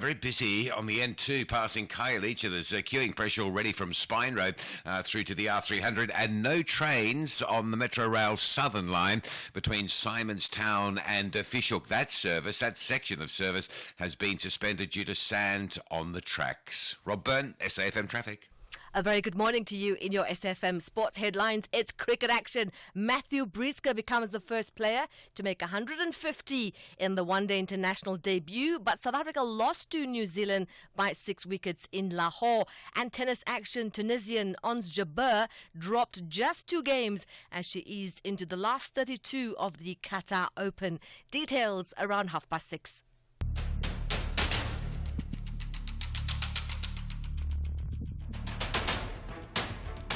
Very busy on the N2 passing Khayelitsha. There's queuing pressure already from Spine Road through to the R300, and no trains on the Metro Rail Southern Line between Simonstown and Fishhook. That section of service has been suspended due to sand on the tracks. Rob Byrne, SAFM Traffic. A very good morning to you in your SFM Sports headlines. It's cricket action. Matthew BRICS becomes the first player to make 150 in the one-day international debut, but South Africa lost to New Zealand by 6 wickets in Lahore. And tennis action, Tunisian Ons Jabeur dropped just 2 games as she eased into the last 32 of the Qatar Open. Details around 6:30.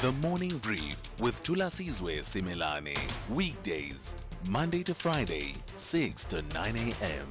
The Morning Brief with Thulasizwe Simelane. Weekdays, Monday to Friday, 6 to 9 a.m.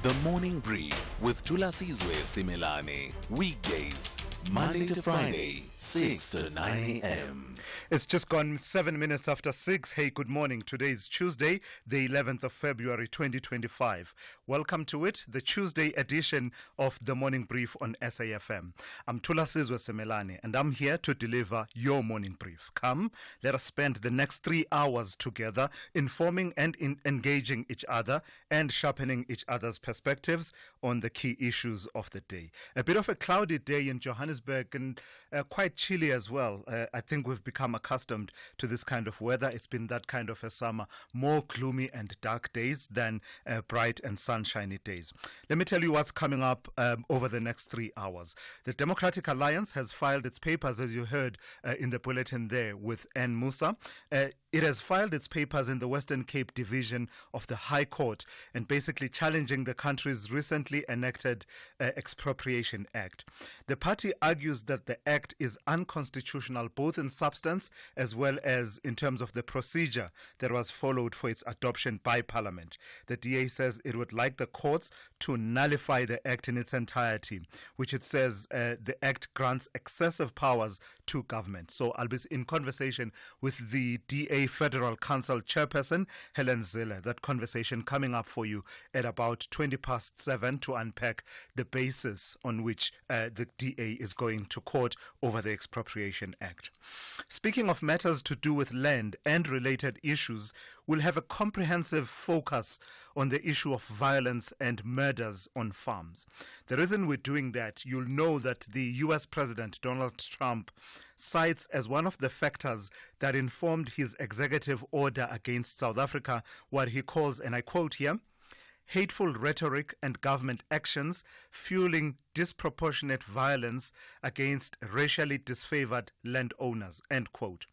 The Morning Brief with Thulasizwe Simelane. Weekdays, Monday to Friday, 6 to 9 a.m. It's just gone 7 minutes after 6. Hey, good morning. Today is Tuesday, the 11th of February, 2025. Welcome to it, the Tuesday edition of The Morning Brief on SAFM. I'm Thulasizwe Simelane, and I'm here to deliver your morning brief. Come, let us spend the next 3 hours together, informing and engaging each other and sharpening each other's perspectives on the key issues of the day. A bit of a cloudy day in Johannesburg and quite chilly as well. I think we've become accustomed to this kind of weather. It's been that kind of a summer, more gloomy and dark days than bright and sunshiny days. Let me tell you what's coming up over the next 3 hours. The Democratic Alliance has filed its papers, as you heard in the bulletin there, with N. Musa. It has filed its papers in the Western Cape Division of the High Court and basically challenging the country's recently enacted Expropriation Act. The party argues that the act is unconstitutional both in substance as well as in terms of the procedure that was followed for its adoption by Parliament. The DA says it would like the courts to nullify the act in its entirety, which it says the act grants excessive powers to government. So I'll be in conversation with the DA Federal Council Chairperson Helen Zille. That conversation coming up for you at about 7:20 to unpack the basis on which the DA is going to court over the Expropriation Act. Speaking of matters to do with land and related issues, we'll have a comprehensive focus on the issue of violence and murders on farms. The reason we're doing that, you'll know that the US President Donald Trump cites as one of the factors that informed his executive order against South Africa what he calls, and I quote here, hateful rhetoric and government actions fueling disproportionate violence against racially disfavored landowners, end quote.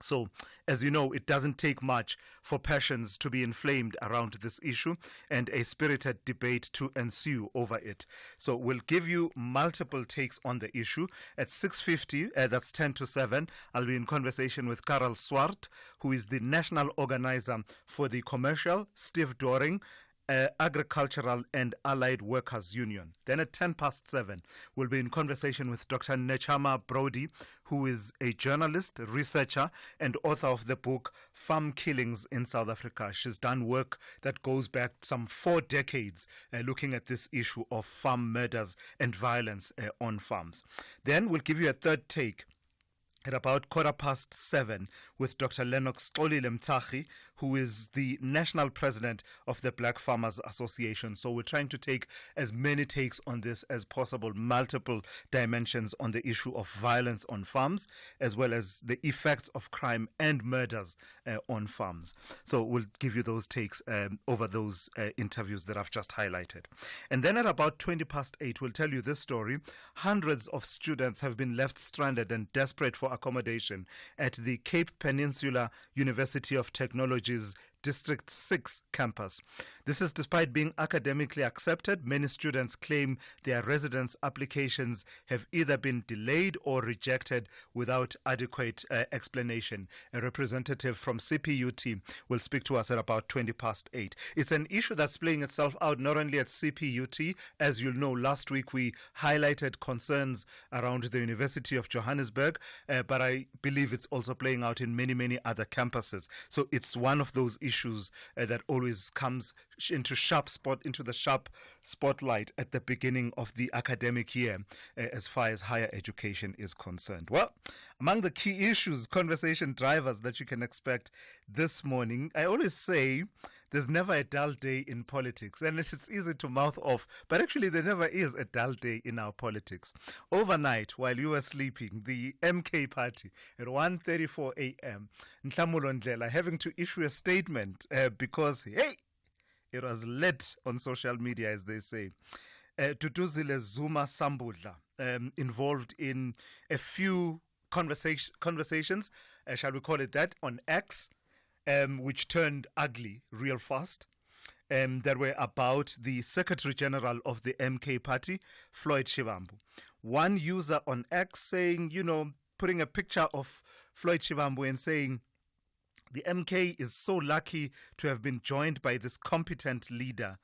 So, as you know, it doesn't take much for passions to be inflamed around this issue and a spirited debate to ensue over it. So we'll give you multiple takes on the issue. At 6:50, that's 10:07, I'll be in conversation with Karel Swart, who is the national organizer for the Commercial Stevedoring Agricultural and Allied Workers Union. Then at 7:10, we'll be in conversation with Dr. Nechama Brody, who is a journalist, researcher, and author of the book Farm Killings in South Africa. She's done work that goes back some 4 decades looking at this issue of farm murders and violence on farms. Then we'll give you a third take at about 7:15 with Dr. Lennox Mtahi, who is the national president of the Black Farmers Association. So we're trying to take as many takes on this as possible, multiple dimensions on the issue of violence on farms, as well as the effects of crime and murders on farms. So we'll give you those takes over those interviews that I've just highlighted. And then at about 8:20, we'll tell you this story. Hundreds of students have been left stranded and desperate for accommodation at the Cape Peninsula University of Technology's District 6 campus. This is despite being academically accepted. Many students claim their residence applications have either been delayed or rejected without adequate explanation. A representative from CPUT will speak to us at about 8:20. It's an issue that's playing itself out not only at CPUT. As you'll know, last week we highlighted concerns around the University of Johannesburg, but I believe it's also playing out in many other campuses. So it's one of those issues issues that always comes into the sharp spotlight at the beginning of the academic year as far as higher education is concerned. Well, among the key issues, conversation drivers that you can expect this morning, I always say there's never a dull day in politics, and it's easy to mouth off, but actually there never is a dull day in our politics. Overnight, while you were sleeping, the MK party at 1:34 a.m., Nhlamulo Ndlela having to issue a statement because, hey, it was lit on social media, as they say. Thulasizwe Simelane involved in a few conversations, shall we call it that, on X, which turned ugly real fast, that were about the Secretary General of the MK party, Floyd Shivambu. One user on X saying, putting a picture of Floyd Shivambu and saying, the MK is so lucky to have been joined by this competent leader.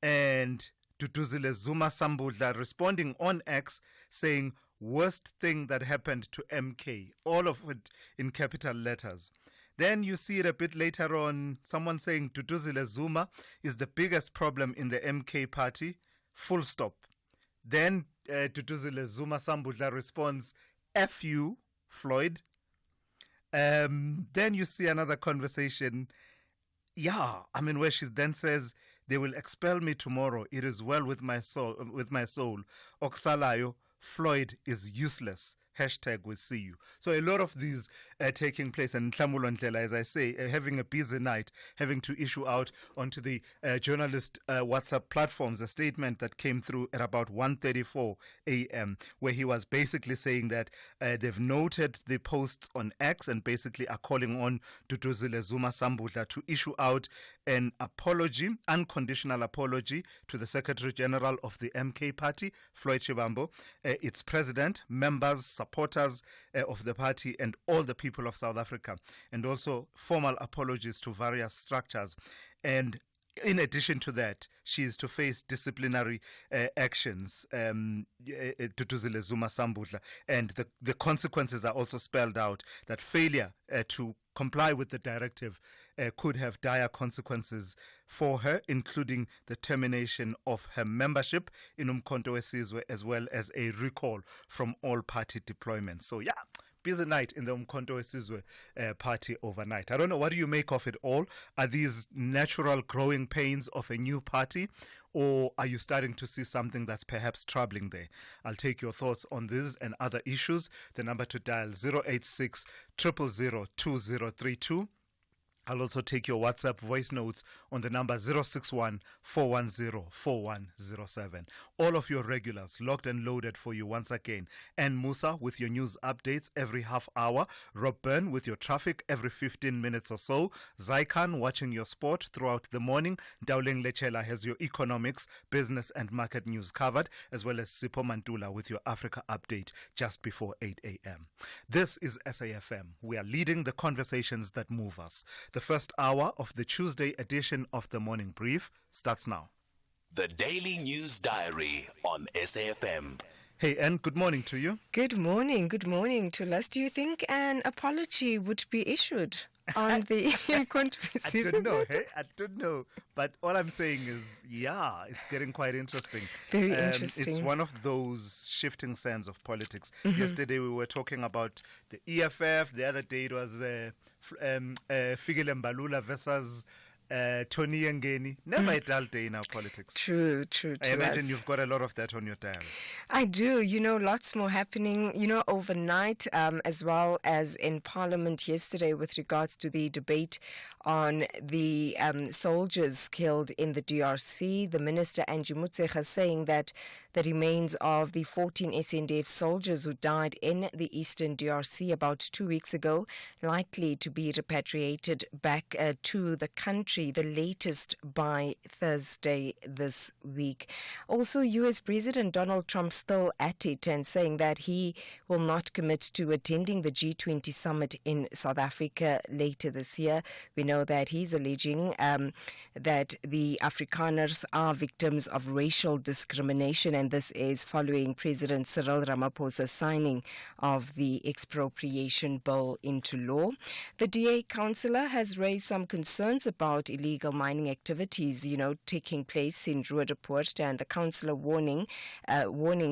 And Thulasizwe Simelane responding on X saying, worst thing that happened to MK, all of it in capital letters. Then you see it a bit later on, someone saying Thulasizwe is the biggest problem in the MK party, full stop. Then Thulasizwe Simelane responds, F you, Floyd. Then you see another conversation, where she then says, they will expel me tomorrow. It is well with my soul. Oksalayo, Floyd is useless. #we see you. So a lot of these taking place, and Nhlamulo Ndlela, as I say, having a busy night, having to issue out onto the journalist WhatsApp platforms a statement that came through at about 1:34 a.m., where he was basically saying that they've noted the posts on X and basically are calling on Thulasizwe Simelane to issue out an apology, unconditional apology, to the Secretary General of the MK party, Floyd Shivambu, its president, members, supporters of the party, and all the people of South Africa, and also formal apologies to various structures. And in addition to that, she is to face disciplinary actions, Thulasizwe Simelane, and the consequences are also spelled out, that failure to comply with the directive could have dire consequences for her, including the termination of her membership in Umkhonto weSizwe, as well as a recall from all party deployments. So busy night in the Umkhonto weSizwe party overnight. I don't know, what do you make of it all? Are these natural growing pains of a new party, or are you starting to see something that's perhaps troubling there? I'll take your thoughts on this and other issues. The number to dial 086 000 2032. I'll also take your WhatsApp voice notes on the number 061 410 4107. All of your regulars locked and loaded for you once again. And Musa with your news updates every half hour. Rob Byrne with your traffic every 15 minutes or so. Zaikan watching your sport throughout the morning. Dowling Lechela has your economics, business and market news covered, as well as Sipho Mantula with your Africa update just before 8 a.m. This is SAFM. We are leading the conversations that move us. The first hour of the Tuesday edition of the Morning Brief starts now. The Daily News Diary on SAFM. Hey, Anne, good morning to you. Good morning to us. Do you think an apology would be issued on the Umkhonto weSizwe? I don't know. But all I'm saying is, it's getting quite interesting. Very interesting. It's one of those shifting sands of politics. Yesterday we were talking about the EFF. The other day it was Fikile Mbalula versus Tony Yengeni. Never a dull day in our politics. True. I imagine you've got a lot of that on your diary. I do. Lots more happening, overnight, as well as in Parliament yesterday with regards to the debate on the soldiers killed in the DRC. The Minister, Angie Motshekga, saying that the remains of the 14 SNDF soldiers who died in the eastern DRC about 2 weeks ago likely to be repatriated back to the country. country, the latest by Thursday this week. Also, U.S. President Donald Trump still at it and saying that he will not commit to attending the G20 summit in South Africa later this year. We know that he's alleging that the Afrikaners are victims of racial discrimination, and this is following President Cyril Ramaphosa's signing of the expropriation bill into law. The DA councillor has raised some concerns about illegal mining activities, taking place in Roodepoort, and the councillor warning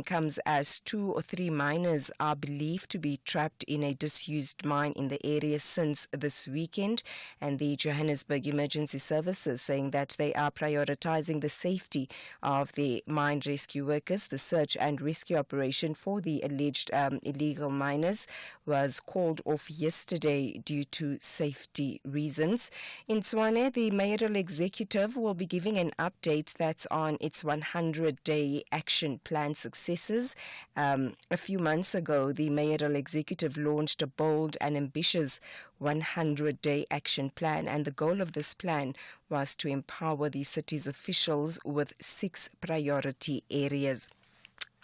comes as 2 or 3 miners are believed to be trapped in a disused mine in the area since this weekend, and the Johannesburg Emergency Services saying that they are prioritizing the safety of the mine rescue workers. The search and rescue operation for the alleged illegal miners was called off yesterday due to safety reasons. In Tshwane, the mayoral executive will be giving an update that's on its 100-day action plan successes. A few months ago, the mayoral executive launched a bold and ambitious 100-day action plan, and the goal of this plan was to empower the city's officials with 6 priority areas.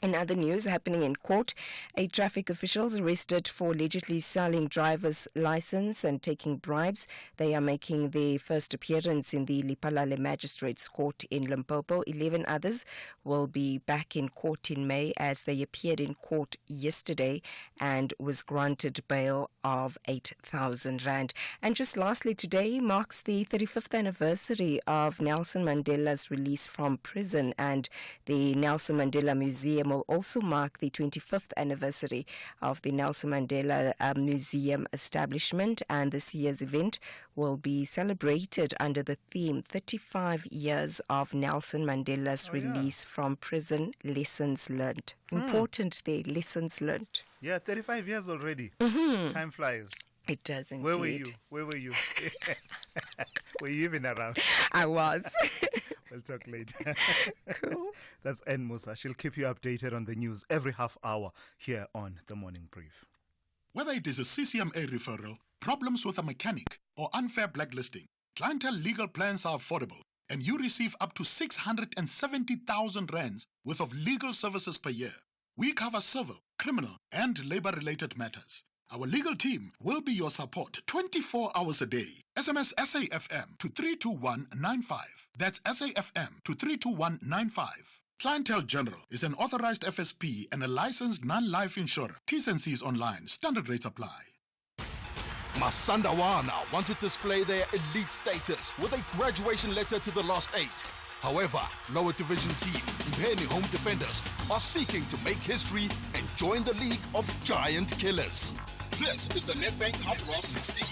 In other news happening in court, 8 traffic officials arrested for allegedly selling driver's license and taking bribes. They are making their first appearance in the Lephalale Magistrates Court in Limpopo. 11 others will be back in court in May as they appeared in court yesterday and was granted bail of 8,000 rand. And just lastly, today marks the 35th anniversary of Nelson Mandela's release from prison, and the Nelson Mandela Museum will also mark the 25th anniversary of the Nelson Mandela Museum establishment, and this year's event will be celebrated under the theme 35 years of Nelson Mandela's release from prison, lessons learned. Important there, lessons learned. Yeah, 35 years already. Time flies. It does indeed. Where were you? Were you even around? I was. We'll talk later. Cool. That's N Musa. She'll keep you updated on the news every half hour here on The Morning Brief. Whether it is a CCMA referral, problems with a mechanic, or unfair blacklisting, Clientele legal plans are affordable, and you receive up to 670,000 rands worth of legal services per year. We cover civil, criminal, and labor-related matters. Our legal team will be your support 24 hours a day. SMS SAFM to 32195. That's SAFM to 32195. Clientele General is an authorized FSP and a licensed non-life insurer. T's and C's online. Standard rates apply. Masandawana want to display their elite status with a graduation letter to the last 8. However, lower division team, Mpeni Home Defenders, are seeking to make history and join the league of giant killers. This is the Nedbank Cup Ross 16.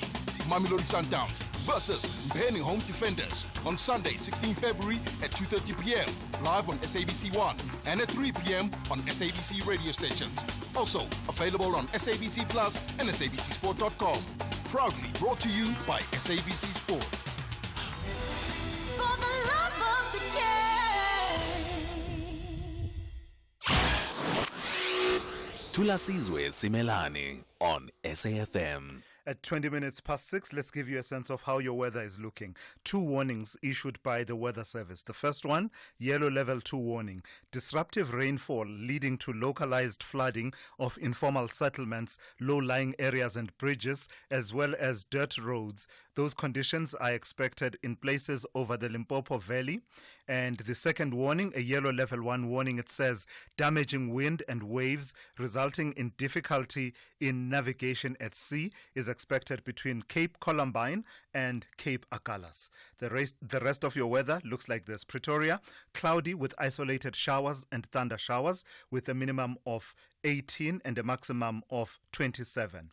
Mamelodi Sundowns versus Mpeni Home Defenders on Sunday, 16 February at 2:30 p.m. live on SABC 1 and at 3 p.m. on SABC radio stations. Also available on SABC Plus and SABCSport.com. Proudly brought to you by SABC Sport. For the love of the game. Thulasizwe Simelane on SAFM. At 20 minutes past 6, let's give you a sense of how your weather is looking. 2 warnings issued by the Weather Service. The first one, yellow level 2 warning. Disruptive rainfall leading to localized flooding of informal settlements, low-lying areas and bridges, as well as dirt roads. Those conditions are expected in places over the Limpopo Valley. And the second warning, a yellow level 1 warning, it says damaging wind and waves resulting in difficulty in navigation at sea is expected between Cape Columbine and Cape Agalas. The rest of your weather looks like this. Pretoria, cloudy with isolated showers and thunder showers with a minimum of 18 and a maximum of 27.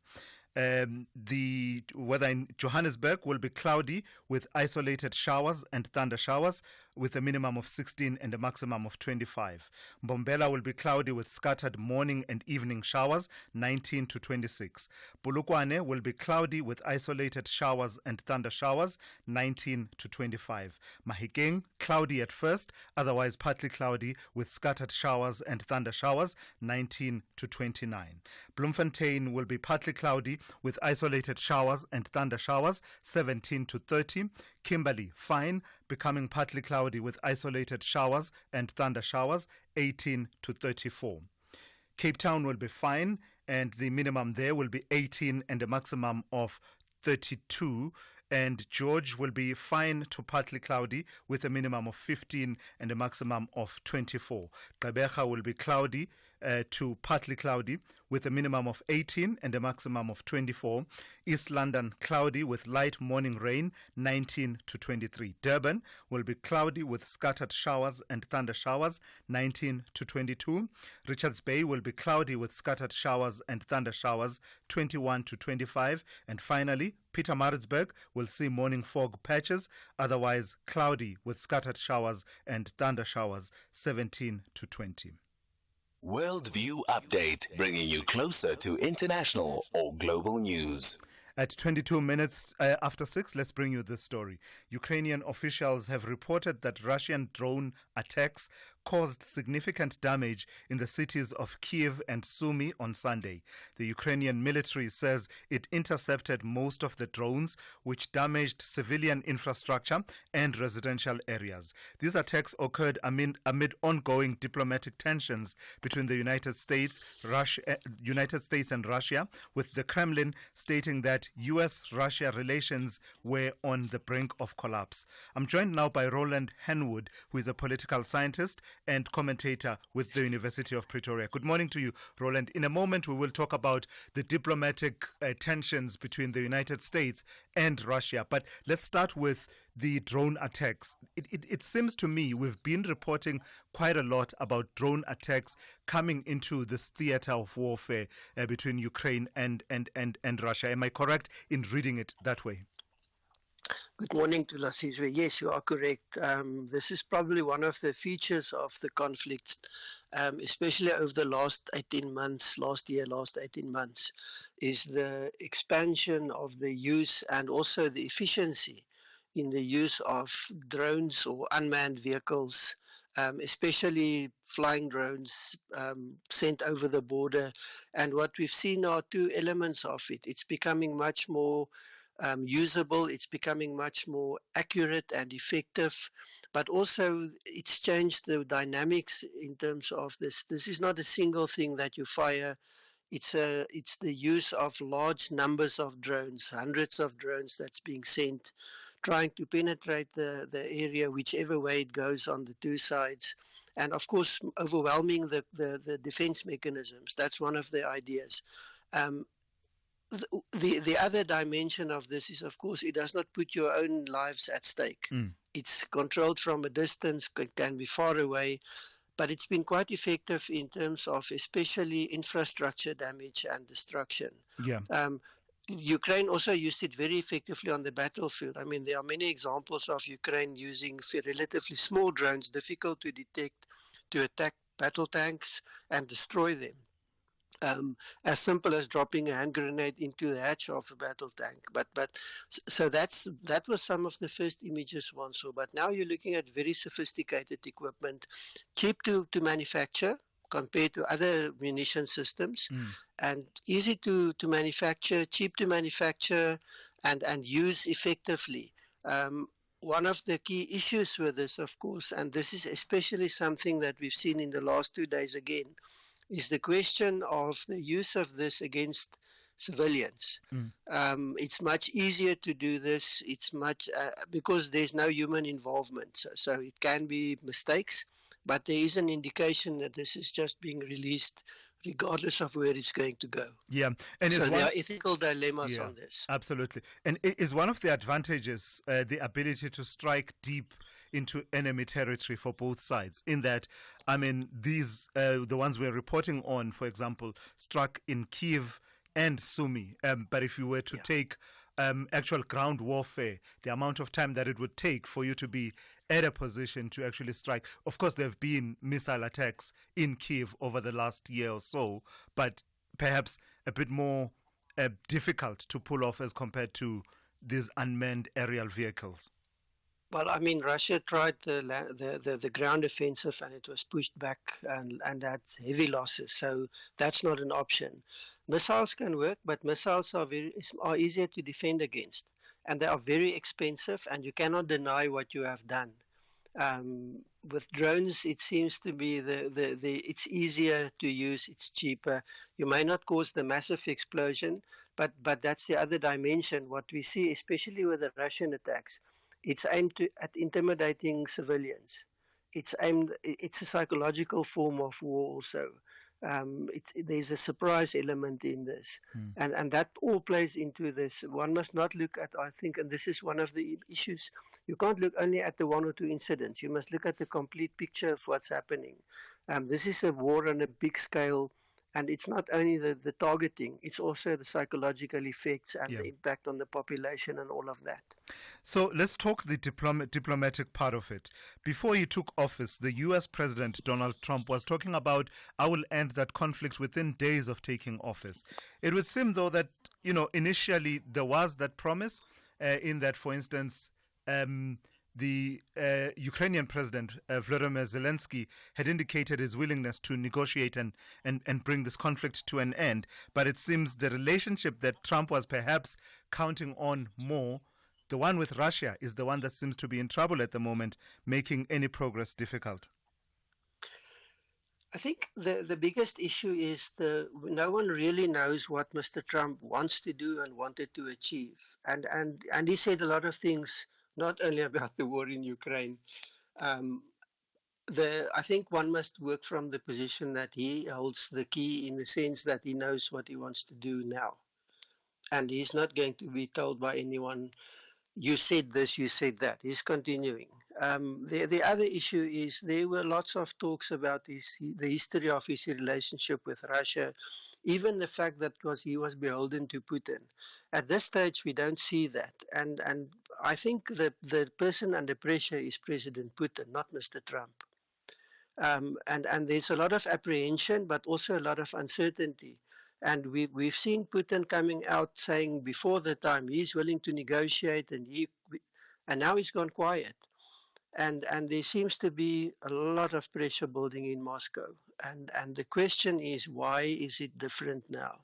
The weather in Johannesburg will be cloudy with isolated showers and thunder showers with a minimum of 16 and a maximum of 25. Mbombela will be cloudy with scattered morning and evening showers, 19 to 26. Polokwane will be cloudy with isolated showers and thunder showers, 19 to 25. Mahikeng, cloudy at first, otherwise partly cloudy with scattered showers and thunder showers, 19 to 29. Bloemfontein will be partly cloudy with isolated showers and thunder showers, 17 to 30. Kimberley, fine, becoming partly cloudy with isolated showers and thunder showers, 18 to 34. Cape Town will be fine, and the minimum there will be 18 and a maximum of 32. And George will be fine to partly cloudy with a minimum of 15 and a maximum of 24. Gqeberha will be cloudy to partly cloudy with a minimum of 18 and a maximum of 24. East London cloudy with light morning rain, 19 to 23. Durban will be cloudy with scattered showers and thunder showers, 19 to 22. Richards Bay will be cloudy with scattered showers and thunder showers, 21 to 25. And finally, Pietermaritzburg will see morning fog patches, otherwise cloudy with scattered showers and thunder showers, 17 to 20. Worldview Update, bringing you closer to international or global news. At 22 minutes after 6, let's bring you this story. Ukrainian officials have reported that Russian drone attacks caused significant damage in the cities of Kyiv and Sumy on Sunday. The Ukrainian military says it intercepted most of the drones, which damaged civilian infrastructure and residential areas. These attacks occurred amid ongoing diplomatic tensions between the United States and Russia, with the Kremlin stating that U.S.-Russia relations were on the brink of collapse. I'm joined now by Roland Henwood, who is a political scientist and commentator with the University of Pretoria. Good morning to you, Roland. In a moment, we will talk about the diplomatic tensions between the United States and Russia. But let's start with the drone attacks. It seems to me we've been reporting quite a lot about drone attacks coming into this theater of warfare between Ukraine and Russia. Am I correct in reading it that way? Good morning, Thulasizwe. Yes, you are correct. This is probably one of the features of the conflict, especially over the last 18 months, last 18 months, is the expansion of the use and also the efficiency in the use of drones or unmanned vehicles, especially flying drones sent over the border. And what we've seen are two elements of it. It's becoming much more usable, it's becoming much more accurate and effective, but also it's changed the dynamics in terms of this. This is not a single thing that you fire. It's the use of large numbers of drones, hundreds of drones that's being sent, trying to penetrate the area whichever way it goes on the two sides. And of course, overwhelming the defense mechanisms. That's one of the ideas. The other dimension of this is, of course, it does not put your own lives at stake. It's controlled from a distance, can be far away, but it's been quite effective in terms of especially infrastructure damage and destruction. Yeah. Ukraine also used it very effectively on the battlefield. I mean, there are many examples of Ukraine using relatively small drones, difficult to detect, to attack battle tanks and destroy them. As simple as dropping a hand grenade into the hatch of a battle tank. So that was some of the first images one saw. But now you're looking at very sophisticated equipment, cheap to manufacture compared to other munition systems, and easy to manufacture, cheap to manufacture, and use effectively. One of the key issues with this, of course, and this is especially something that we've seen in the last 2 days again, is the question of the use of this against civilians. It's much easier to do this. It's much because there's no human involvement. So it can be mistakes, but there is an indication that this is just being released regardless of where it's going to go. Yeah. And so there are ethical dilemmas on this. Absolutely. And is one of the advantages the ability to strike deep into enemy territory for both sides, in that, I mean, these, the ones we're reporting on, for example, struck in Kyiv and Sumy. But if you were to take actual ground warfare, the amount of time that it would take for you to be at a position to actually strike. Of course, there have been missile attacks in Kyiv over the last year or so, but perhaps a bit more difficult to pull off as compared to these unmanned aerial vehicles. Well, I mean, Russia tried the ground offensive and it was pushed back, and that's heavy losses. So that's not an option. Missiles can work, but missiles are easier to defend against, and they are very expensive, and you cannot deny what you have done. With drones, it seems to be it's easier to use, it's cheaper. You may not cause the massive explosion, but that's the other dimension. What we see, especially with the Russian attacks, it's aimed at intimidating civilians. It's a psychological form of war also. There's a surprise element in this, and that all plays into this. One must not look at, I think, and this is one of the issues, you can't look only at the one or two incidents. You must look at the complete picture of what's happening. This is a war on a big scale, and it's not only the targeting, it's also the psychological effects and the impact on the population and all of that. So let's talk the diplomatic part of it. Before he took office, the U.S. President Donald Trump was talking about, I will end that conflict within days of taking office. It would seem, though, that, initially there was that promise in that, for instance, the Ukrainian President Volodymyr Zelensky had indicated his willingness to negotiate and bring this conflict to an end. But it seems the relationship that Trump was perhaps counting on more, the one with Russia, is the one that seems to be in trouble at the moment, making any progress difficult. I think the biggest issue is no one really knows what Mr. Trump wants to do and wanted to achieve. And he said a lot of things, not only about the war in Ukraine. I think one must work from the position that he holds the key, in the sense that he knows what he wants to do now. And he's not going to be told by anyone, you said this, you said that. He's continuing. The other issue is there were lots of talks about the history of his relationship with Russia, even the fact that he was beholden to Putin. At this stage, we don't see that. And I think the person under pressure is President Putin, not Mr. Trump. And there's a lot of apprehension, but also a lot of uncertainty. And we've seen Putin coming out saying before the time he's willing to negotiate, and now he's gone quiet. And there seems to be a lot of pressure building in Moscow. And the question is, why is it different now?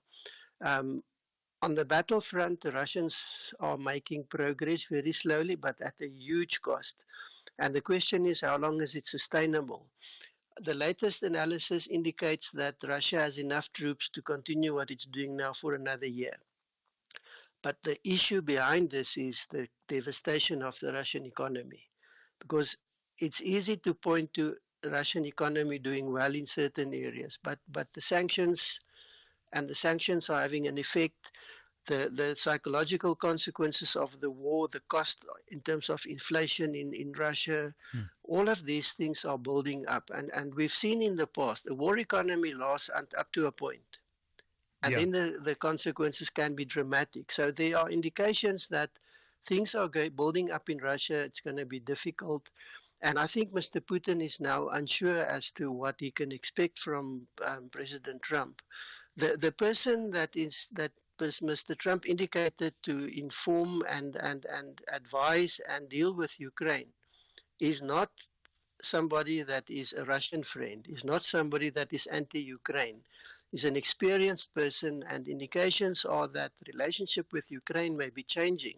On the battlefront, the Russians are making progress very slowly, but at a huge cost. And the question is, how long is it sustainable? The latest analysis indicates that Russia has enough troops to continue what it's doing now for another year. But the issue behind this is the devastation of the Russian economy. Because it's easy to point to the Russian economy doing well in certain areas, but the sanctions are having an effect. The psychological consequences of the war, the cost in terms of inflation in Russia, all of these things are building up. And we've seen in the past, a war economy lasts up to a point. And then the consequences can be dramatic. So there are indications that things are building up in Russia. It's going to be difficult. And I think Mr. Putin is now unsure as to what he can expect from President Trump. The person that Mr. Trump indicated to inform and advise and deal with Ukraine is not somebody that is a Russian friend, is not somebody that is anti-Ukraine. He's an experienced person, and indications are that the relationship with Ukraine may be changing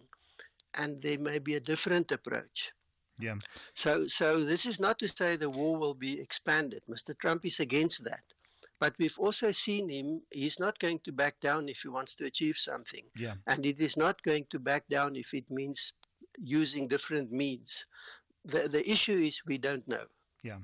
and there may be a different approach. Yeah. So this is not to say the war will be expanded. Mr. Trump is against that. But we've also seen he's not going to back down if he wants to achieve something. Yeah. And it is not going to back down if it means using different means. The issue is we don't know. Yeah.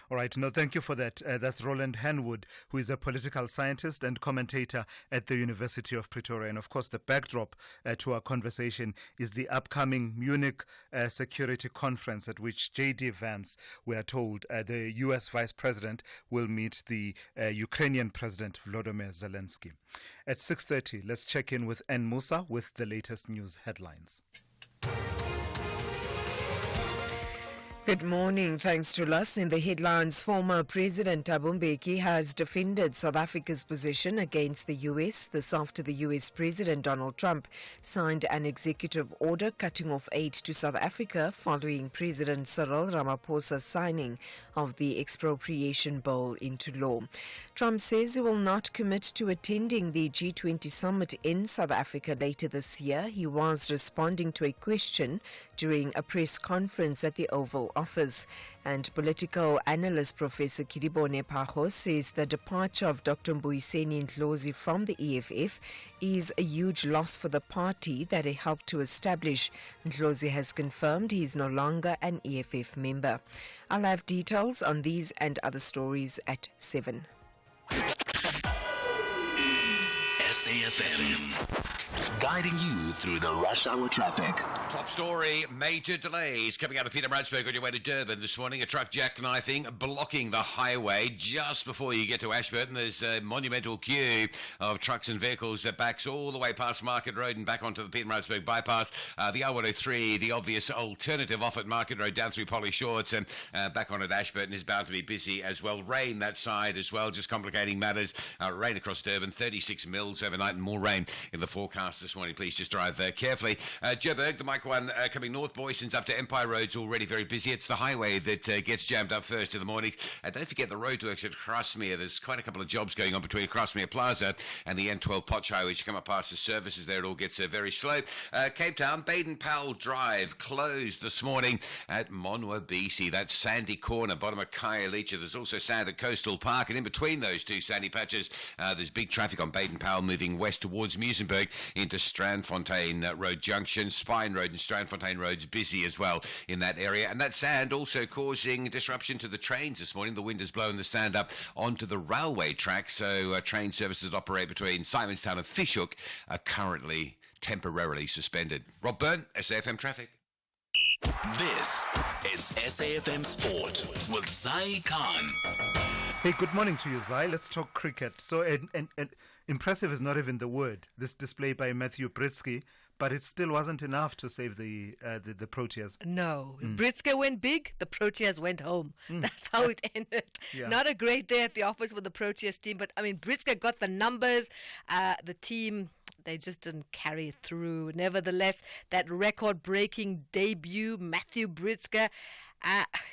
All right. No, thank you for that. That's Roland Henwood, who is a political scientist and commentator at the University of Pretoria. And of course, the backdrop to our conversation is the upcoming Munich Security Conference, at which J.D. Vance, we are told, the U.S. Vice President, will meet the Ukrainian President Volodymyr Zelensky. At 6:30, let's check in with N. Musa with the latest news headlines. Good morning. Thanks to us. In the headlines, former President Thabo Mbeki has defended South Africa's position against the US. This after the US President Donald Trump signed an executive order cutting off aid to South Africa following President Cyril Ramaphosa's signing of the expropriation bill into law. Trump says he will not commit to attending the G20 summit in South Africa later this year. He was responding to a question during a press conference at the Oval Office. And political analyst Professor Kiribone Paho says the departure of Dr. Mbuyiseni Ndlozi from the EFF is a huge loss for the party that he helped to establish. Ndlozi has confirmed he is no longer an EFF member. I'll have details on these and other stories at 7. SAFM, guiding you through the rush hour traffic. Top story, major delays coming out of Pietermaritzburg on your way to Durban this morning. A truck jackknifing, blocking the highway just before you get to Ashburton. There's a monumental queue of trucks and vehicles that backs all the way past Market Road and back onto the Pietermaritzburg bypass. The R103, the obvious alternative off at Market Road down through Polly Shorts and back on at Ashburton is bound to be busy as well. Rain that side as well, just complicating matters. Rain across Durban, 36 mils overnight and more rain in the forecast this morning. Please just drive carefully. Joburg, the Mike 1 coming north, Boyson's up to Empire Road's already very busy. It's the highway that gets jammed up first in the morning. Don't forget the roadworks at Grasmere. There's quite a couple of jobs going on between Grasmere Plaza and the N12 Potch Highway. As you come up past the services there, it all gets very slow. Cape Town, Baden-Powell Drive closed this morning at Monwa BC. That's Sandy Corner, bottom of Khayelitsha. There's also sand at Coastal Park, and in between those two sandy patches, there's big traffic on Baden-Powell moving west towards Muizenberg into Strandfontein Road Junction. Spine Road and Strandfontein Road's busy as well in that area. And that sand also causing disruption to the trains this morning. The wind has blown the sand up onto the railway track, so train services that operate between Simonstown and Fishhook are currently temporarily suspended. Rob Byrne, SAFM Traffic. This is SAFM Sport with Zai Khan. Hey, good morning to you, Zai. Let's talk cricket. So, impressive is not even the word. This display by Matthew Britsky, but it still wasn't enough to save the Proteas. No. Britsky went big, the Proteas went home. That's how it ended. Yeah. Not a great day at the office with the Proteas team, but I mean, Britsky got the numbers. The team, they just didn't carry it through. Nevertheless, that record-breaking debut, Matthew Britsky,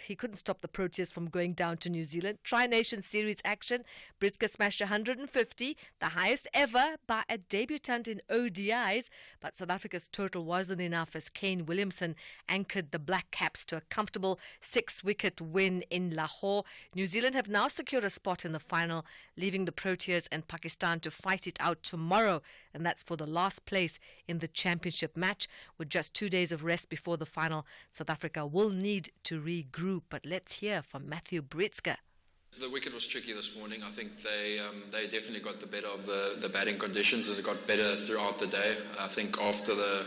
he couldn't stop the Proteas from going down to New Zealand. Tri-Nation Series action. Britsky smashed 150, the highest ever by a debutant in ODIs. But South Africa's total wasn't enough as Kane Williamson anchored the Black Caps to a comfortable 6-wicket win in Lahore. New Zealand have now secured a spot in the final, leaving the Proteas and Pakistan to fight it out tomorrow. And that's for the last place in the championship match. With just 2 days of rest before the final, South Africa will need to regroup. But let's hear from Matthew Britsky. The wicket was tricky this morning. I think they definitely got the better of the batting conditions as it got better throughout the day. I think after the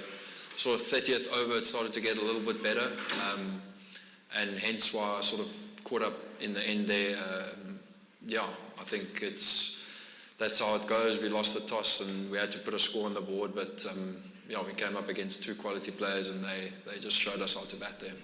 sort of 30th over, it started to get a little bit better, and hence why I sort of caught up in the end there. I think that's how it goes. We lost the toss and we had to put a score on the board, but we came up against two quality players and they just showed us how to bat there.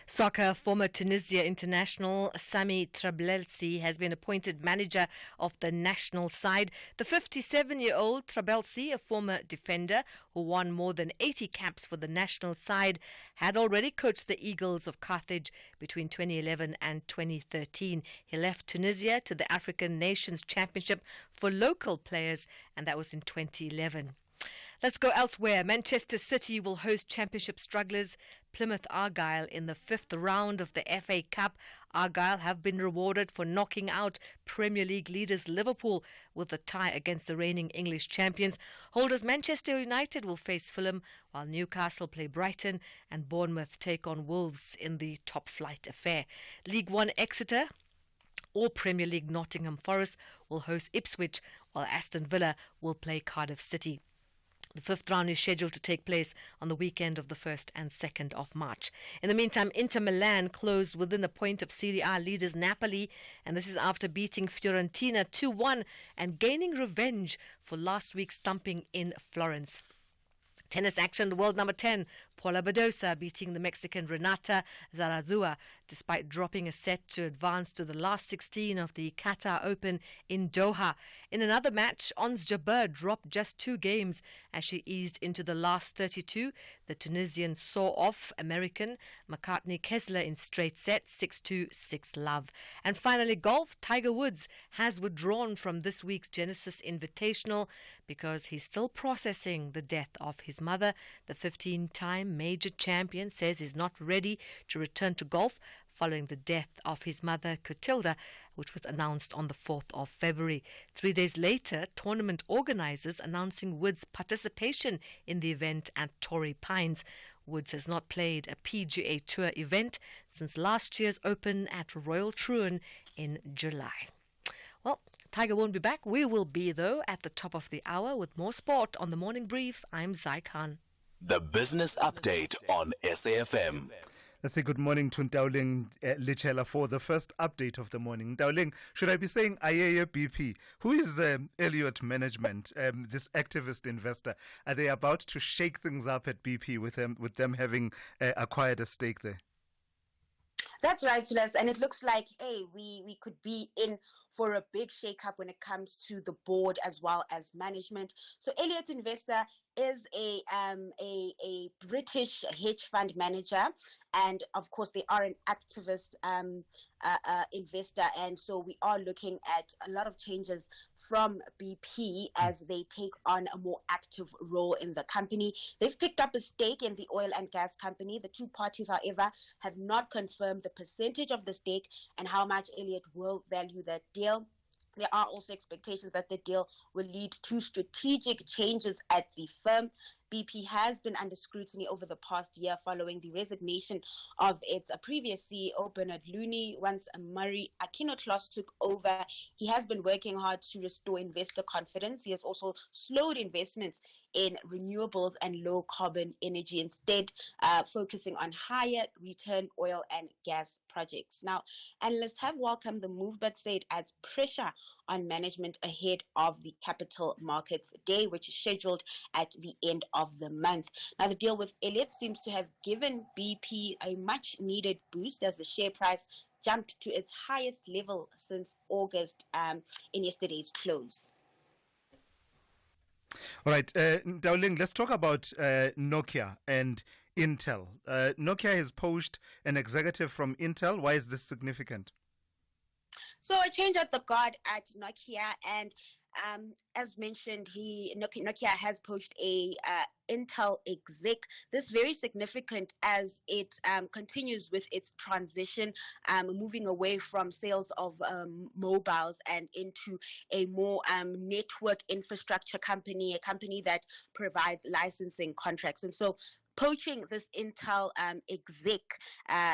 Soccer former Tunisia international Sami Trabelsi has been appointed manager of the national side. The 57-year-old Trabelsi, a former defender who won more than 80 caps for the national side, had already coached the Eagles of Carthage between 2011 and 2013. He left Tunisia to the African Nations Championship for local players, and that was in 2011. Let's go elsewhere. Manchester City will host championship strugglers Plymouth Argyle in the 5th round of the FA Cup. Argyle have been rewarded for knocking out Premier League leaders Liverpool with a tie against the reigning English champions. Holders Manchester United will face Fulham, while Newcastle play Brighton and Bournemouth take on Wolves in the top flight affair. League One Exeter or Premier League Nottingham Forest will host Ipswich, while Aston Villa will play Cardiff City. The 5th round is scheduled to take place on the weekend of the 1st and 2nd of March. In the meantime, Inter Milan closed within a point of Serie A leaders Napoli, and this is after beating Fiorentina 2-1 and gaining revenge for last week's thumping in Florence. Tennis action, the world number 10, Paula Badosa beating the Mexican Renata Zarazua despite dropping a set to advance to the last 16 of the Qatar Open in Doha. In another match, Ons Jabeur dropped just 2 games as she eased into the last 32. The Tunisian saw off American McCartney Kessler in straight sets, 6-2, 6-love. And finally, golf, Tiger Woods has withdrawn from this week's Genesis Invitational because he's still processing the death of his mother. The 15-time major champion says he's not ready to return to golf following the death of his mother, Clotilda, which was announced on the 4th of February. 3 days later, tournament organizers announcing Woods' participation in the event at Torrey Pines. Woods has not played a PGA Tour event since last year's Open at Royal Troon in July. Well, Tiger won't be back. We will be, though, at the top of the hour with more sport on the Morning Brief. I'm Zai Khan. The Business Update on SAFM. Let's say good morning to Ndauling Lichela for the first update of the morning. Ndauling, should I be saying Ayeye BP? Who is Elliott Management, this activist investor? Are they about to shake things up at BP with them having acquired a stake there? That's right, Tulas. And it looks like, hey, we could be in for a big shakeup when it comes to the board as well as management. So Elliott Investor is a British hedge fund manager, and of course they are an activist investor, and so we are looking at a lot of changes from BP as they take on a more active role in the company. They've picked up a stake in the oil and gas company. The two parties, however, have not confirmed the percentage of the stake and how much Elliott will value that deal. There are also expectations that the deal will lead to strategic changes at the firm. BP has been under scrutiny over the past year following the resignation of its previous CEO, Bernard Looney. Once Murray Akinotlos took over, he has been working hard to restore investor confidence. He has also slowed investments in renewables and low-carbon energy, instead focusing on higher return oil and gas projects. Now, analysts have welcomed the move, but say it adds pressure on management ahead of the Capital Markets Day, which is scheduled at the end of the month. Now, the deal with Elliott seems to have given BP a much-needed boost as the share price jumped to its highest level since August in yesterday's close. All right, Ndauling, let's talk about Nokia and Intel. Nokia has poached an executive from Intel. Why is this significant? So a change at the guard at Nokia, and as mentioned, Nokia has poached a Intel exec. This is very significant as it continues with its transition, moving away from sales of mobiles and into a more network infrastructure company, a company that provides licensing contracts. And so poaching this Intel exec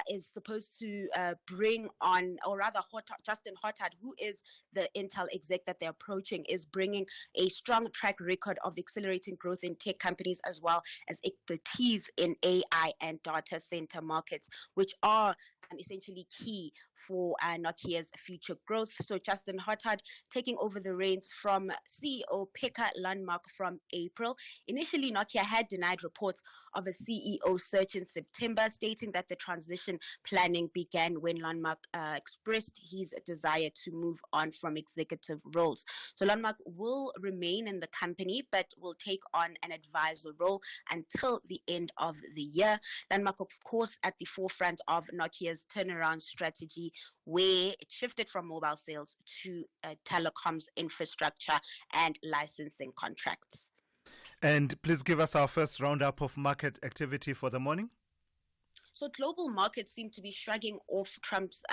is supposed to bring on, or rather Justin Hotard, who is the Intel exec that they're approaching, is bringing a strong track record of accelerating growth in tech companies as well as expertise in AI and data center markets, which are essentially key for Nokia's future growth. So Justin Hotard taking over the reins from CEO Pekka Lundmark from April. Initially, Nokia had denied reports of a CEO search in September, stating that the transition planning began when Lundmark expressed his desire to move on from executive roles. So Lundmark will remain in the company, but will take on an advisor role until the end of the year. Lundmark, of course, at the forefront of Nokia's turnaround strategy, where it shifted from mobile sales to telecoms infrastructure and licensing contracts. And please give us our first roundup of market activity for the morning. So global markets seem to be shrugging off Trump's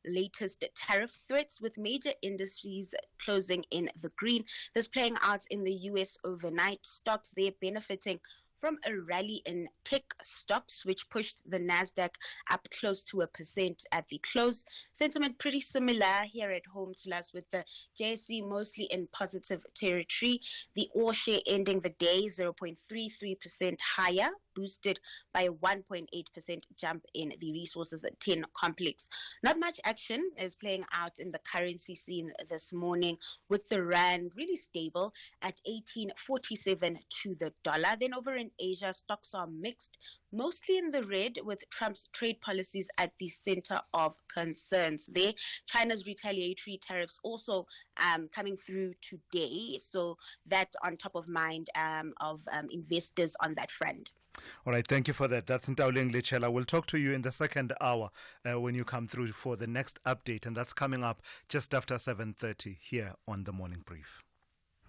latest tariff threats, with major industries closing in the green. This playing out in the U.S. overnight. Stocks there benefiting from a rally in tech stocks, which pushed the Nasdaq up close to 1% at the close. Sentiment pretty similar here at home to us, with the JSE mostly in positive territory. The all share ending the day 0.33% higher, boosted by a 1.8% jump in the resources at 10 complex. Not much action is playing out in the currency scene this morning, with the rand really stable at 18.47 to the dollar. Then over in Asia, stocks are mixed, mostly in the red, with Trump's trade policies at the center of concerns there. China's retaliatory tariffs also coming through today, so that on top of mind of investors on that front. All right, thank you for that. That's Ntauleng Lechela. We'll talk to you in the second hour when you come through for the next update, and that's coming up just after 7:30 here on The Morning Brief.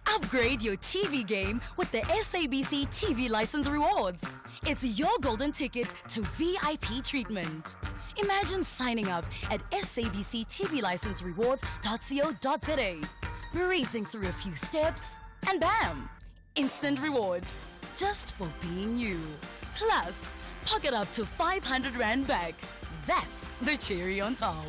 Upgrade your TV game with the SABC TV License Rewards. It's your golden ticket to VIP treatment. Imagine signing up at sabctvlicenserewards.co.za, breezing through a few steps, and bam! Instant reward. Just for being you. Plus, pocket up to 500 Rand back. That's the cherry on top.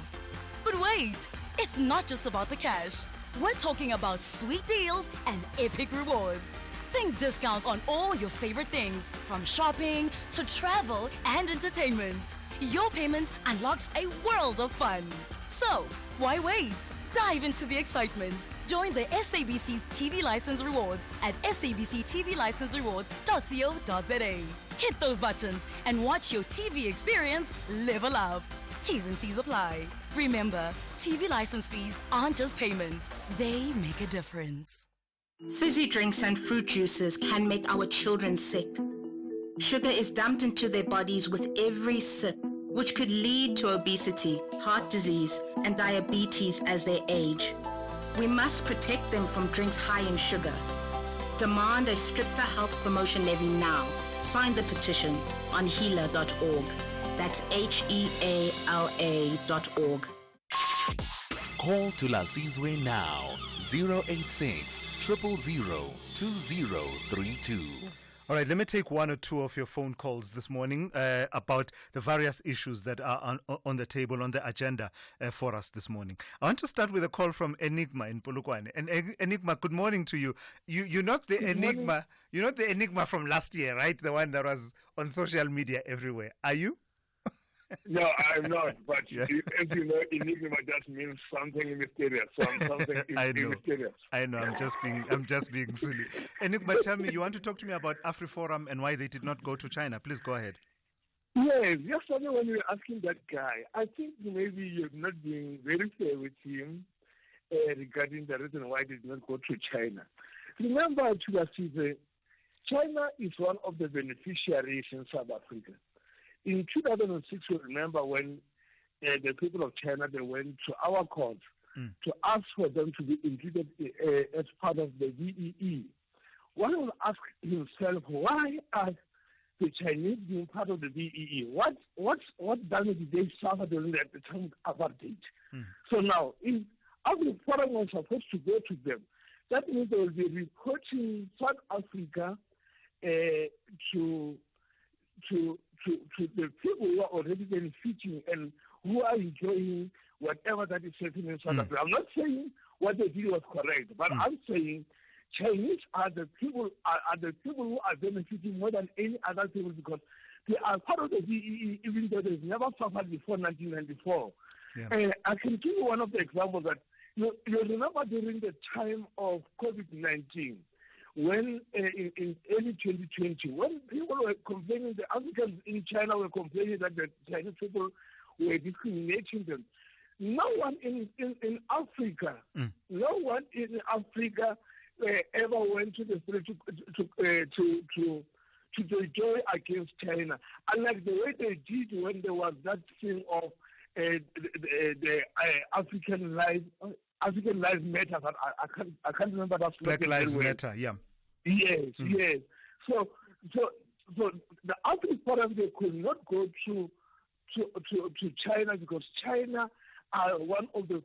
But wait, it's not just about the cash. We're talking about sweet deals and epic rewards. Think discounts on all your favorite things, from shopping to travel and entertainment. Your payment unlocks a world of fun. So, why wait? Dive into the excitement. Join the SABC's TV License Rewards at sabctvlicenserewards.co.za. Hit those buttons and watch your TV experience level up. T's and C's apply. Remember, TV license fees aren't just payments, they make a difference. Fizzy drinks and fruit juices can make our children sick. Sugar is dumped into their bodies with every sip, which could lead to obesity, heart disease, and diabetes as they age. We must protect them from drinks high in sugar. Demand a stricter health promotion levy now. Sign the petition on heala.org. That's HEALA.org. Call Thulasizwe now. 086 000 2032. All right, let me take one or two of your phone calls this morning about the various issues that are on the table, on the agenda for us this morning. I want to start with a call from Enigma in Polokwane. And Enigma, good morning to you. You're not the Enigma. You're not the Enigma from last year, right? The one that was on social media everywhere. Are you? No, I'm not. But as you know, Enigma just means something mysterious. Something mysterious. I know. I'm just being silly. Enigma, tell me, you want to talk to me about AfriForum and why they did not go to China? Please go ahead. Yes, yesterday when you were asking that guy, I think maybe you're not being very fair with him regarding the reason why they did not go to China. Remember, China is one of the beneficiaries in South Africa. In 2006, we remember when the people of China, they went to our court to ask for them to be included as part of the VEE. One will ask himself, why are the Chinese being part of the VEE? What damage did they suffer during the time of apartheid? So now, if AfriForum was supposed to go to them, that means they will be reporting South Africa to the people who are already benefiting and who are enjoying whatever that is happening in South Africa. I'm not saying what they did was correct, but I'm saying Chinese are the people who are benefiting more than any other people because they are part of the VEE, even though they've never suffered before 1994. Yeah. I can give you one of the examples that you remember during the time of COVID-19. When in early 2020, when people were complaining, the Africans in China were complaining that the Chinese people were discriminating them. No one in Africa, no one in Africa ever went to the street to join against China, unlike the way they did when there was that thing of the African Lives Matter. I can't remember that. Black Lives Matter, yeah. Yes, yes. So the AfriForum, they could not go to China because China are one of the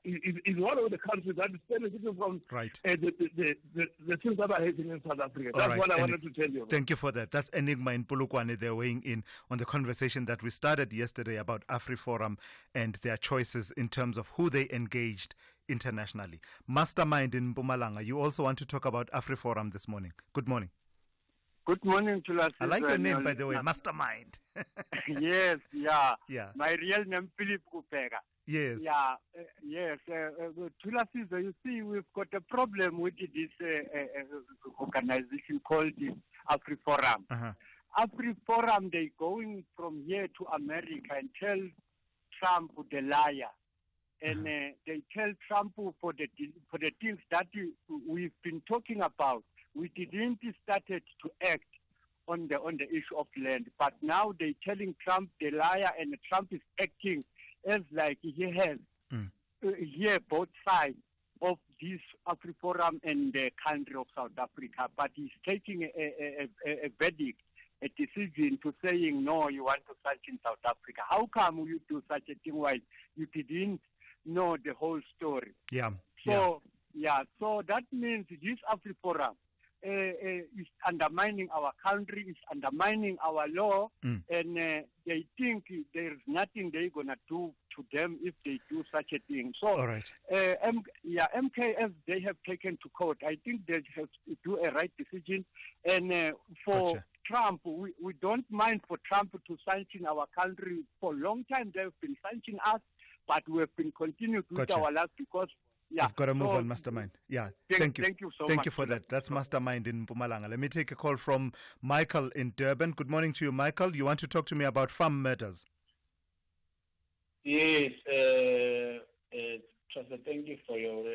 is one of the countries that is benefiting from the things that are happening in South Africa. That's what I wanted to tell you. Thank you for that. That's Enigma in Polokwane. They're weighing in on the conversation that we started yesterday about AfriForum and their choices in terms of who they engaged internationally. Mastermind in Mpumalanga, you also want to talk about AfriForum this morning. Good morning. Good morning, Thulasizwe. I like your name, by the way, Mastermind. Yes, yeah. Yeah. My real name, Philip Kupega. Yes. Yeah, yes. Thulasizwe, you see, we've got a problem with this organization called the AfriForum. AfriForum, they going from here to America and tell Trump the liar. And they tell Trump for the things that we've been talking about. We didn't started to act on the issue of land, but now they're telling Trump the liar, and Trump is acting as like he has here both sides of this AfriForum and the country of South Africa. But he's taking a verdict, a decision to saying no, you want to sanction South Africa. How come you do such a thing while you didn't know the whole story? Yeah. So so that means this AfriForum is undermining our country, is undermining our law, and they think there's nothing they're going to do to them if they do such a thing. So, all right. MKS, they have taken to court. I think they have to do a right decision. And for Trump, we don't mind for Trump to sanction our country. For a long time, they've been sanctioning us, but we have been continuing with our lives because I've got to move on, Mastermind. Yeah, thank you. Thank you so much. Thank you for that. That's Mastermind in Mpumalanga. Let me take a call from Michael in Durban. Good morning to you, Michael. You want to talk to me about farm murders? Yes, Trevor, thank you for your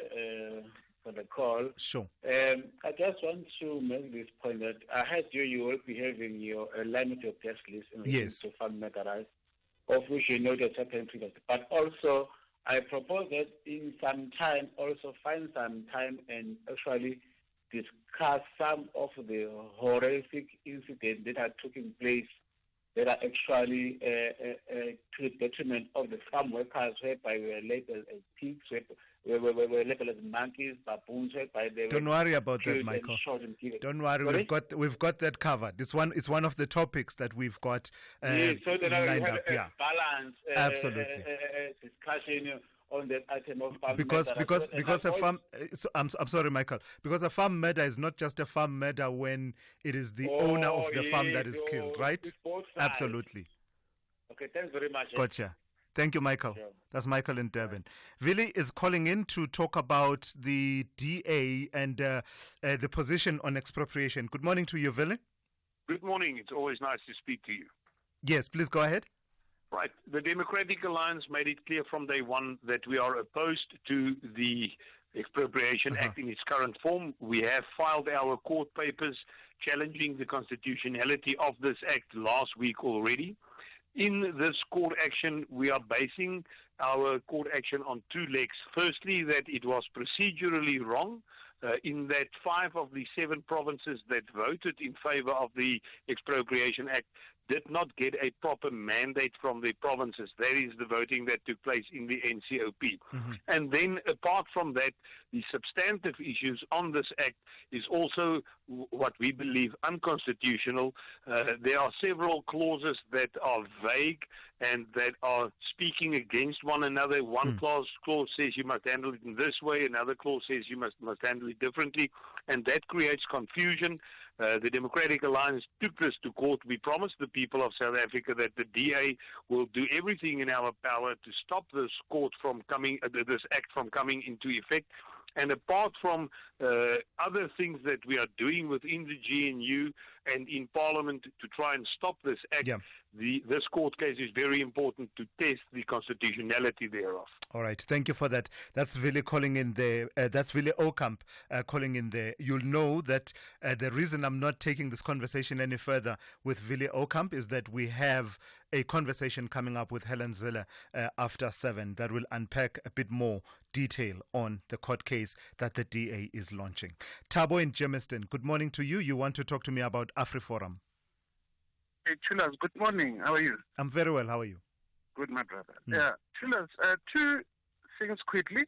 for the call. Sure. I just want to make this point that I heard you will be having your alignment of guest list in relation to farm murderers, of which you know the certain figures, but also I propose that in some time, also find some time and actually discuss some of the horrific incidents that are taking place that are actually to the detriment of the farm workers, whereby we are labeled as pigs, we were labeled as monkeys, baboons, whereby they Don't worry about that, Michael. Don't worry, we've got that covered. It's one of the topics that we've got so that lined have up. A balance, absolutely. Discussion on that item of farm because a farm. I'm sorry, Michael. Because a farm murder is not just a farm murder when it is the owner of the farm that is killed, right? Absolutely. Okay, thanks very much. Gotcha. Thank you, Michael. Sure. That's Michael in Durban. Vili is calling in to talk about the DA and the position on expropriation. Good morning to you, Vili. Good morning. It's always nice to speak to you. Yes, please go ahead. Right. The Democratic Alliance made it clear from day one that we are opposed to the Expropriation Act in its current form. We have filed our court papers challenging the constitutionality of this act last week already. In this court action, we are basing our court action on two legs. Firstly, that it was procedurally wrong in that 5 of the 7 provinces that voted in favor of the Expropriation Act did not get a proper mandate from the provinces. That is the voting that took place in the NCOP. And then apart from that, the substantive issues on this act is also what we believe unconstitutional. There are several clauses that are vague and that are speaking against one another. One clause says you must handle it in this way, another clause says you must handle it differently, and that creates confusion. The Democratic Alliance took this to court. We promised the people of South Africa that the DA will do everything in our power to stop this this act from coming into effect. And apart from other things that we are doing within the GNU and in Parliament to try and stop this act, this court case is very important to test the constitutionality thereof. All right, thank you for that. That's Vili calling in there. That's Vili Okamp calling in there. You'll know that the reason I'm not taking this conversation any further with Vili Okamp is that we have a conversation coming up with Helen Zille after 7 that will unpack a bit more detail on the court case that the DA is launching. Thabo in Germiston, good morning to you. You want to talk to me about AfriForum? Hey, Chulas, good morning. How are you? I'm very well. How are you? Good, my brother. Yeah, two things quickly.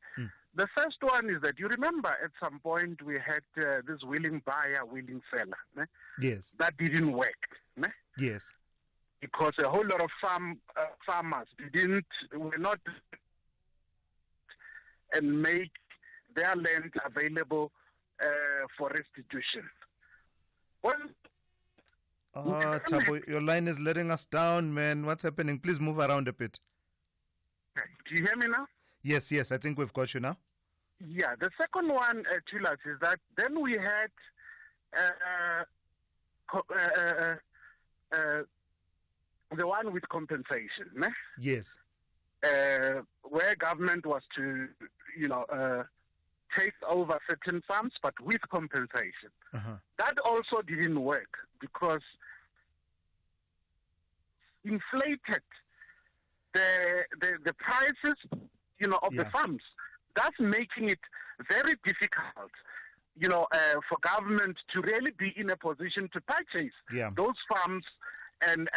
The first one is that you remember at some point we had this willing buyer, willing seller. Ne? Yes. That didn't work. Ne? Yes. Because a whole lot of farmers were not and make their land available for restitution. Well, Thabo, your line is letting us down, man. What's happening? Please move around a bit. Do you hear me now? Yes, I think we've got you now. Yeah, the second one, Tulas, is that then we had the one with compensation, ne? Yes. Where government was to, take over certain farms, but with compensation. That also didn't work because inflated the prices, of the farms. That's making it very difficult, for government to really be in a position to purchase those farms and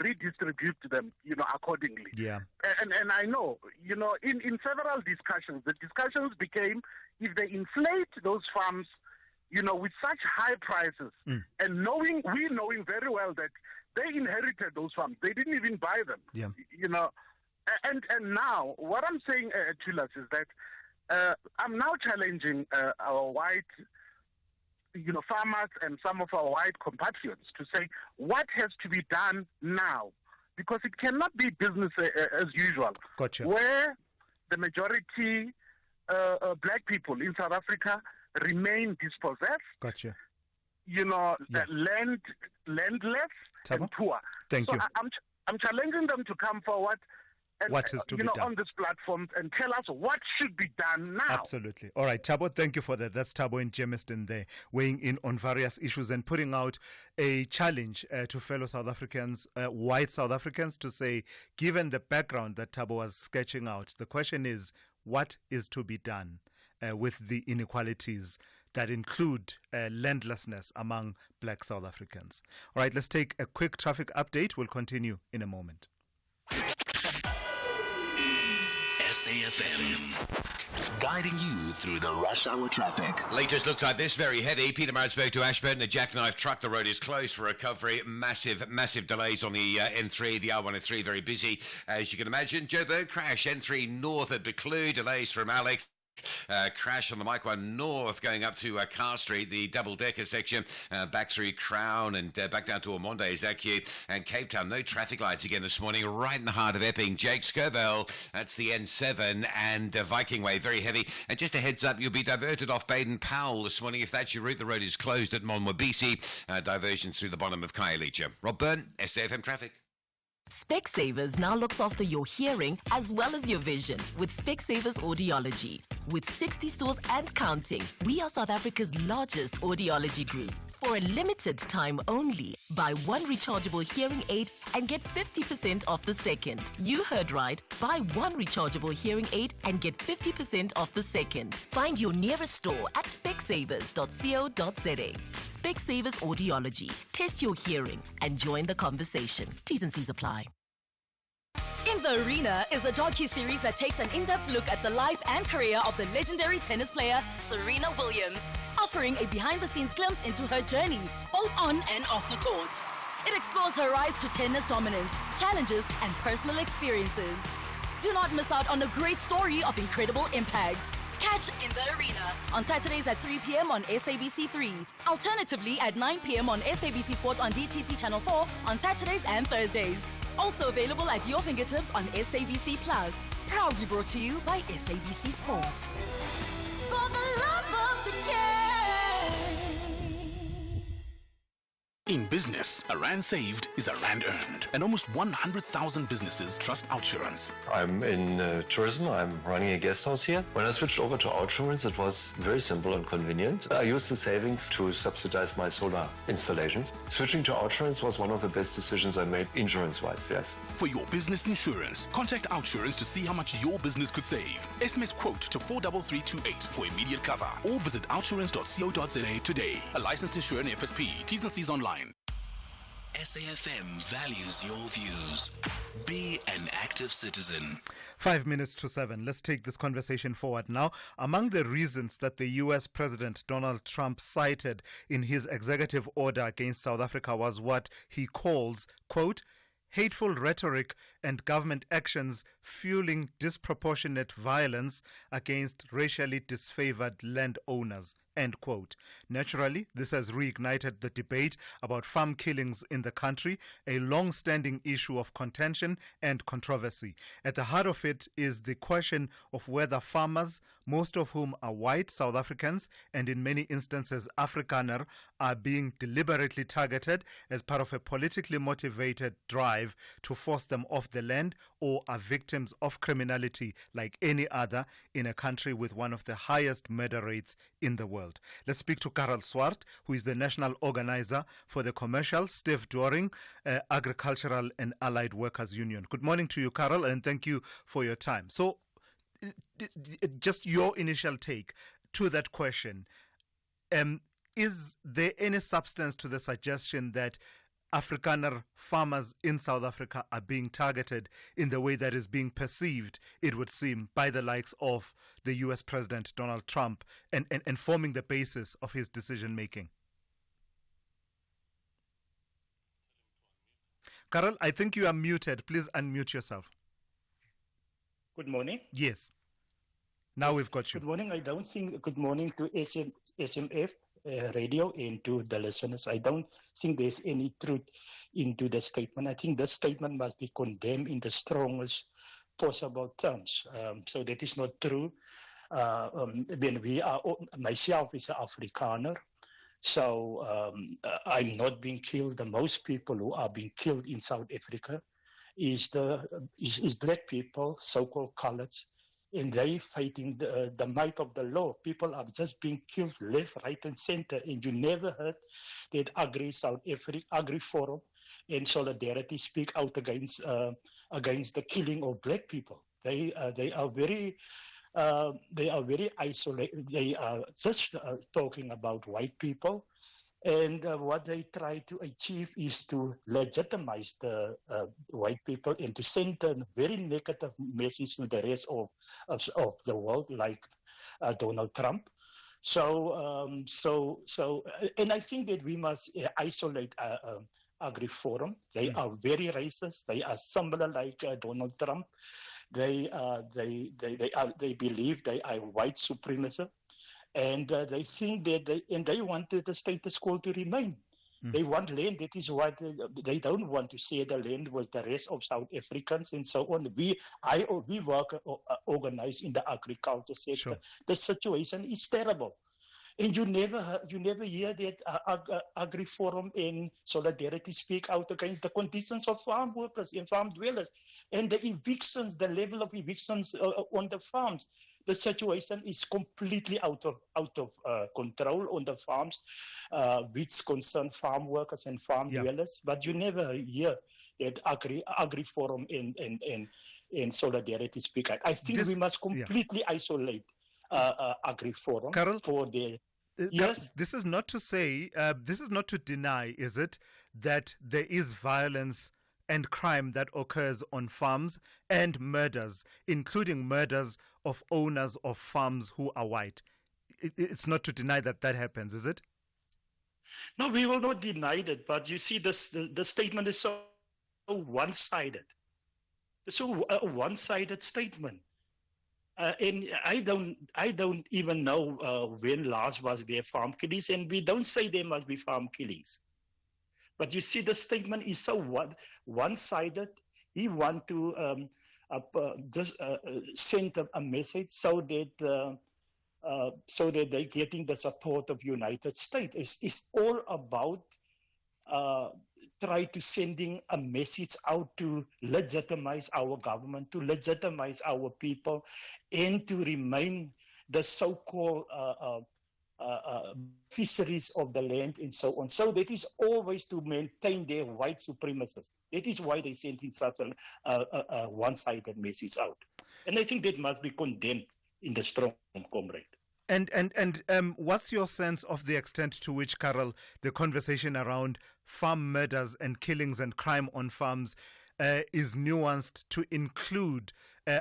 redistribute them, accordingly. Yeah. And I know, in several discussions, the discussions became if they inflate those farms, with such high prices, and knowing very well that they inherited those farms, they didn't even buy them. Yeah. And now what I'm saying, Tulas, is that I'm now challenging our white, farmers and some of our white compatriots to say what has to be done now, because it cannot be business as usual. Gotcha. Where the majority black people in South Africa remain dispossessed. Gotcha. Landless and poor. Thank you. I'm challenging them to come forward and, what is to be done on this platform and tell us what should be done now. Absolutely. All right, Thabo, thank you for that. That's Thabo in Germiston there, weighing in on various issues and putting out a challenge to fellow South Africans, white South Africans, to say, given the background that Thabo was sketching out, the question is, what is to be done with the inequalities that include landlessness among black South Africans? All right, let's take a quick traffic update. We'll continue in a moment. SAFM, guiding you through the rush hour traffic. Latest looks like this, very heavy. Petermaritzburg to Ashburton, a jackknife truck. The road is closed for recovery. Massive delays on the N3. The R103 very busy, as you can imagine. Joburg crash, N3 north at Beclue. Delays from Alex. Crash on the Mike 1 North going up to Carr Street, the double-decker section, back through Crown and back down to Ormonde, Zacu, and Cape Town. No traffic lights again this morning, right in the heart of Epping. Jake Scoville, that's the N7, and Viking Way, very heavy. And just a heads up, you'll be diverted off Baden-Powell this morning. If that's your route, the road is closed at Monwabisi. Diversions through the bottom of Khayelitsha. Rob Byrne, SAFM Traffic. Specsavers now looks after your hearing as well as your vision with Specsavers Audiology. With 60 stores and counting, we are South Africa's largest audiology group. For a limited time only, buy one rechargeable hearing aid and get 50% off the second. You heard right. Buy one rechargeable hearing aid and get 50% off the second. Find your nearest store at specsavers.co.za. Specsavers Audiology. Test your hearing and join the conversation. T's and C's apply. In the Arena is a docu-series that takes an in-depth look at the life and career of the legendary tennis player Serena Williams, offering a behind-the-scenes glimpse into her journey, both on and off the court. It explores her rise to tennis dominance, challenges, and personal experiences. Do not miss out on a great story of incredible impact. Catch In the Arena on Saturdays at 3 p.m. on SABC3. Alternatively, at 9 p.m. on SABC Sport on DTT Channel 4 on Saturdays and Thursdays. Also available at your fingertips on SABC Plus. Proudly brought to you by SABC Sport. For the love of the game. In business, a rand saved is a rand earned. And almost 100,000 businesses trust OUTsurance. I'm in tourism. I'm running a guest house here. When I switched over to OUTsurance, it was very simple and convenient. I used the savings to subsidize my solar installations. Switching to OUTsurance was one of the best decisions I made insurance-wise, yes. For your business insurance, contact OUTsurance to see how much your business could save. SMS quote to 43328 for immediate cover. Or visit outsurance.co.za today. A licensed insurer in FSP. T's and C's online. SAFM values your views. Be an active citizen. 5 minutes to 7. Let's take this conversation forward now. Among the reasons that the U.S. President Donald Trump cited in his executive order against South Africa was what he calls, quote, hateful rhetoric and government actions fueling disproportionate violence against racially disfavored landowners, end quote. Naturally, this has reignited the debate about farm killings in the country, a long-standing issue of contention and controversy. At the heart of it is the question of whether farmers, most of whom are white South Africans and in many instances Afrikaner, are being deliberately targeted as part of a politically motivated drive to force them off the land, or are victims of criminality like any other in a country with one of the highest murder rates in the world. Let's speak to Karel Swart, who is the national organizer for the Commercial, Steve Doring, Agricultural and Allied Workers Union. Good morning to you, Karel, and thank you for your time. So, just your initial take to that question. Is there any substance to the suggestion that Afrikaner farmers in South Africa are being targeted in the way that is being perceived, it would seem, by the likes of the U.S. President Donald Trump and forming the basis of his decision-making? Karel, I think you are muted. Please unmute yourself. Good morning. Yes. Now we've got you. Good morning. I don't think good morning to SMF radio and to the listeners. I don't think there's any truth into the statement. I think the statement must be condemned in the strongest possible terms. So that is not true. When we are, myself is an Afrikaner, so I'm not being killed. The most people who are being killed in South Africa is black people, so-called coloreds, and they fighting the might of the law. People are just being killed left, right, and center. And you never heard that South Africa, Agri-Forum and Solidarity speak out against the killing of black people. They are very isolated. They are just talking about white people. And what they try to achieve is to legitimize the white people and to send a very negative message to the rest of the world, like Donald Trump. So, and I think that we must isolate Agri-Forum. They are very racist. They are similar like Donald Trump. They believe they are white supremacists. And they think that they want the status quo to remain. They want land. That is what they don't want to share the land with the rest of South Africans and so on. We work organized in the agriculture sector. Sure. The situation is terrible, and you never hear that Agri-Forum and Solidarity speak out against the conditions of farm workers and farm dwellers and the evictions, the level of evictions on the farms. The situation is completely out of control on the farms, which concern farm workers and farm dwellers. But you never hear that Agri-Forum and Solidarity speak. I think we must completely isolate Agri-Forum for the. Yes. This is not to say, this is not to deny, is it, that there is violence and crime that occurs on farms and murders, including murders of owners of farms who are white. It's not to deny that happens, is it? No, we will not deny that, but you see, the statement is so one-sided. It's so a one-sided statement. And I don't even know when last was there farm killings, and we don't say there must be farm killings. But you see, the statement is so one-sided. He wants to just send a message so that they're getting the support of United States. It's all about try to sending a message out to legitimize our government, to legitimize our people, and to remain the so-called fisheries of the land and so on. So that is always to maintain their white supremacists. That is why they sent in such a one-sided message out. And I think that must be condemned in the strong, comrade. And what's your sense of the extent to which, Carol, the conversation around farm murders and killings and crime on farms is nuanced to include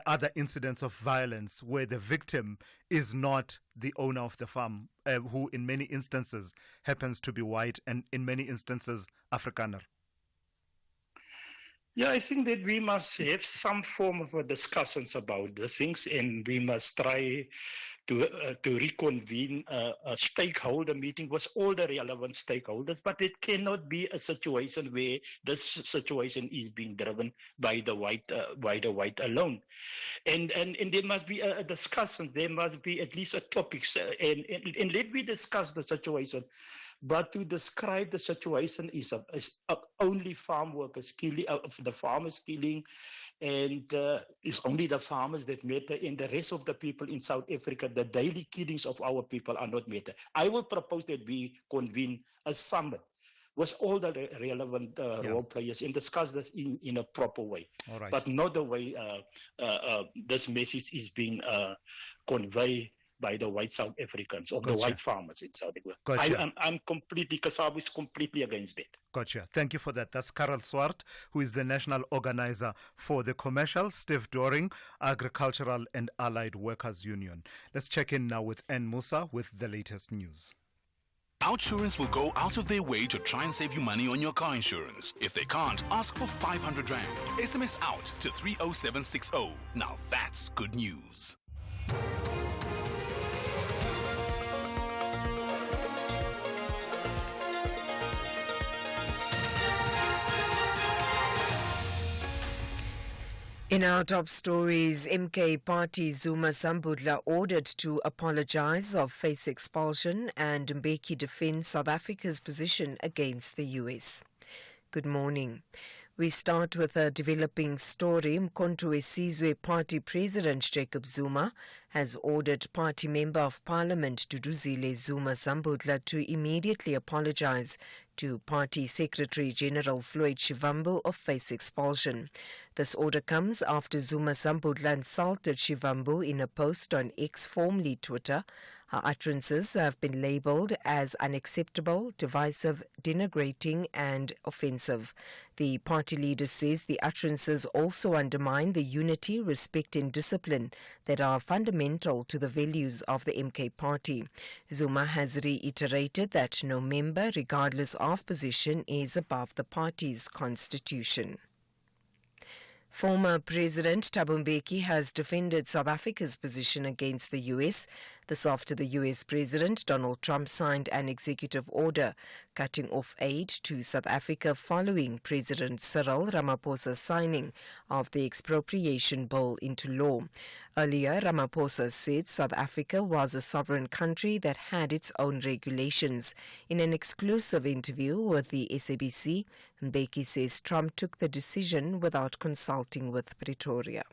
other incidents of violence where the victim is not the owner of the farm, who in many instances happens to be white and in many instances Afrikaner? Yeah, I think that we must have some form of a discussions about the things, and we must try to reconvene a stakeholder meeting with all the relevant stakeholders, but it cannot be a situation where this situation is being driven by the white alone. And there must be a discussion. There must be at least a topic, and let me discuss the situation. But to describe the situation is only farm workers killing, the farmers killing, and it's only the farmers that matter, and the rest of the people in South Africa, the daily killings of our people are not matter. I will propose that we convene a summit with all the relevant role players and discuss this in a proper way, but not the way this message is being conveyed by the white South Africans or the white farmers in South Africa. Gotcha. I'm completely, Kasabu is completely against that. Gotcha. Thank you for that. That's Karel Swart, who is the national organizer for the Commercial, Steve Doring, Agricultural and Allied Workers Union. Let's check in now with Ann Musa with the latest news. Outsurance will go out of their way to try and save you money on your car insurance. If they can't, ask for 500 Rand. SMS out to 30760. Now that's good news. In our top stories, MK party Zuma Sambudla ordered to apologize of face expulsion, and Mbeki defends South Africa's position against the US. Good morning. We start with a developing story. Thulasizwe Party President Jacob Zuma has ordered Party Member of Parliament Duduzile Zuma Sambudla to immediately apologize to Party Secretary General Floyd Shivambu of face expulsion. This order comes after Zuma Sambudla insulted Shivambu in a post on X, formerly Twitter. Her utterances have been labelled as unacceptable, divisive, denigrating and offensive. The party leader says the utterances also undermine the unity, respect and discipline that are fundamental to the values of the MK party. Zuma has reiterated that no member, regardless of position, is above the party's constitution. Former President Thabo Mbeki has defended South Africa's position against the US. This after the US President Donald Trump signed an executive order cutting off aid to South Africa following President Cyril Ramaphosa's signing of the expropriation bill into law. Earlier, Ramaphosa said South Africa was a sovereign country that had its own regulations. In an exclusive interview with the SABC, Mbeki says Trump took the decision without consulting with Pretoria.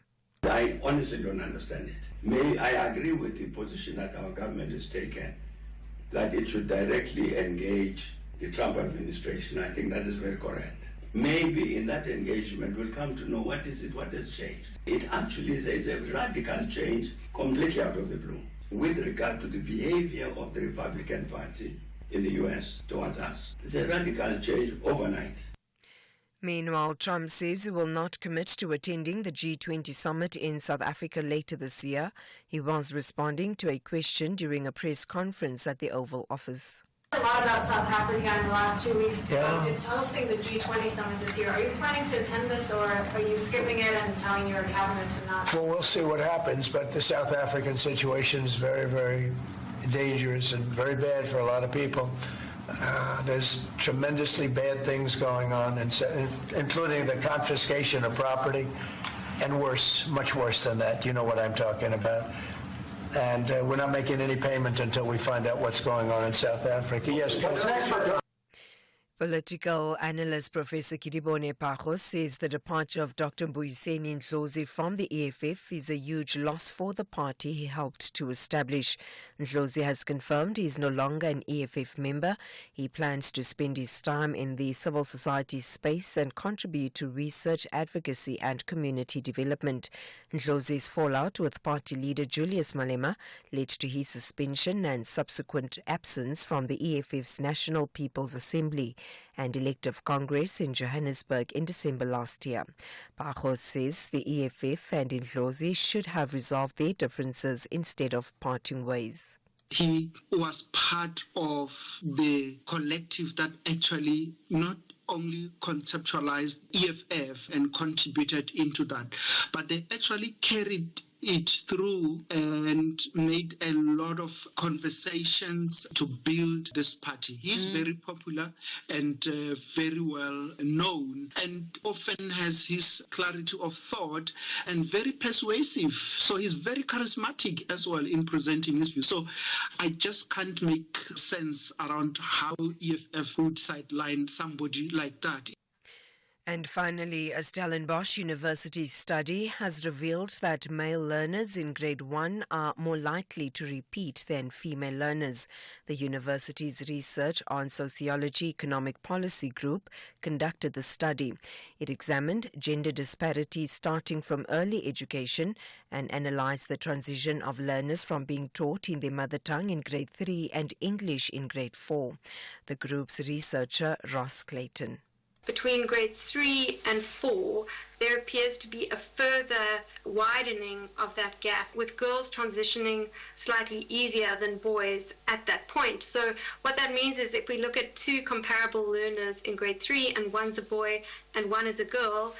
I honestly don't understand it. I agree with the position that our government has taken, that it should directly engage the Trump administration. I think that is very correct. Maybe in that engagement we'll come to know what has changed. It actually is a radical change completely out of the blue with regard to the behavior of the Republican Party in the US towards us. It's a radical change overnight. Meanwhile, Trump says he will not commit to attending the G20 summit in South Africa later this year. He was responding to a question during a press conference at the Oval Office. A lot about South Africa in the last 2 weeks. Yeah. It's hosting the G20 summit this year. Are you planning to attend this, or are you skipping it and telling your cabinet to not? Well, we'll see what happens, but the South African situation is very, very dangerous and very bad for a lot of people. There's tremendously bad things going on, including the confiscation of property, and worse, much worse than that. You know what I'm talking about. And we're not making any payment until we find out what's going on in South Africa. Yes. Political analyst Professor Kidibone Pagos says the departure of Dr. Mbuyiseni Ndlozi from the EFF is a huge loss for the party he helped to establish. Ndlozi has confirmed he is no longer an EFF member. He plans to spend his time in the civil society space and contribute to research, advocacy and community development. Ndlozi's fallout with party leader Julius Malema led to his suspension and subsequent absence from the EFF's National People's Assembly and elective Congress in Johannesburg in December last year. Pagos says the EFF and Ndlozi should have resolved their differences instead of parting ways. He was part of the collective that actually not only conceptualized EFF and contributed into that, but they actually carried it through and made a lot of conversations to build this party. He's very popular and very well known, and often has his clarity of thought and very persuasive. So he's very charismatic as well in presenting his view. So I just can't make sense around how EFF would sideline somebody like that. And finally, a Stellenbosch University study has revealed that male learners in grade 1 are more likely to repeat than female learners. The university's Research on Sociology Economic Policy group conducted the study. It examined gender disparities starting from early education and analysed the transition of learners from being taught in their mother tongue in grade 3 and English in grade 4. The group's researcher, Ross Clayton. Between grade 3 and 4, there appears to be a further widening of that gap, with girls transitioning slightly easier than boys at that point. So what that means is if we look at two comparable learners in grade 3 and one's a boy and one is a girl,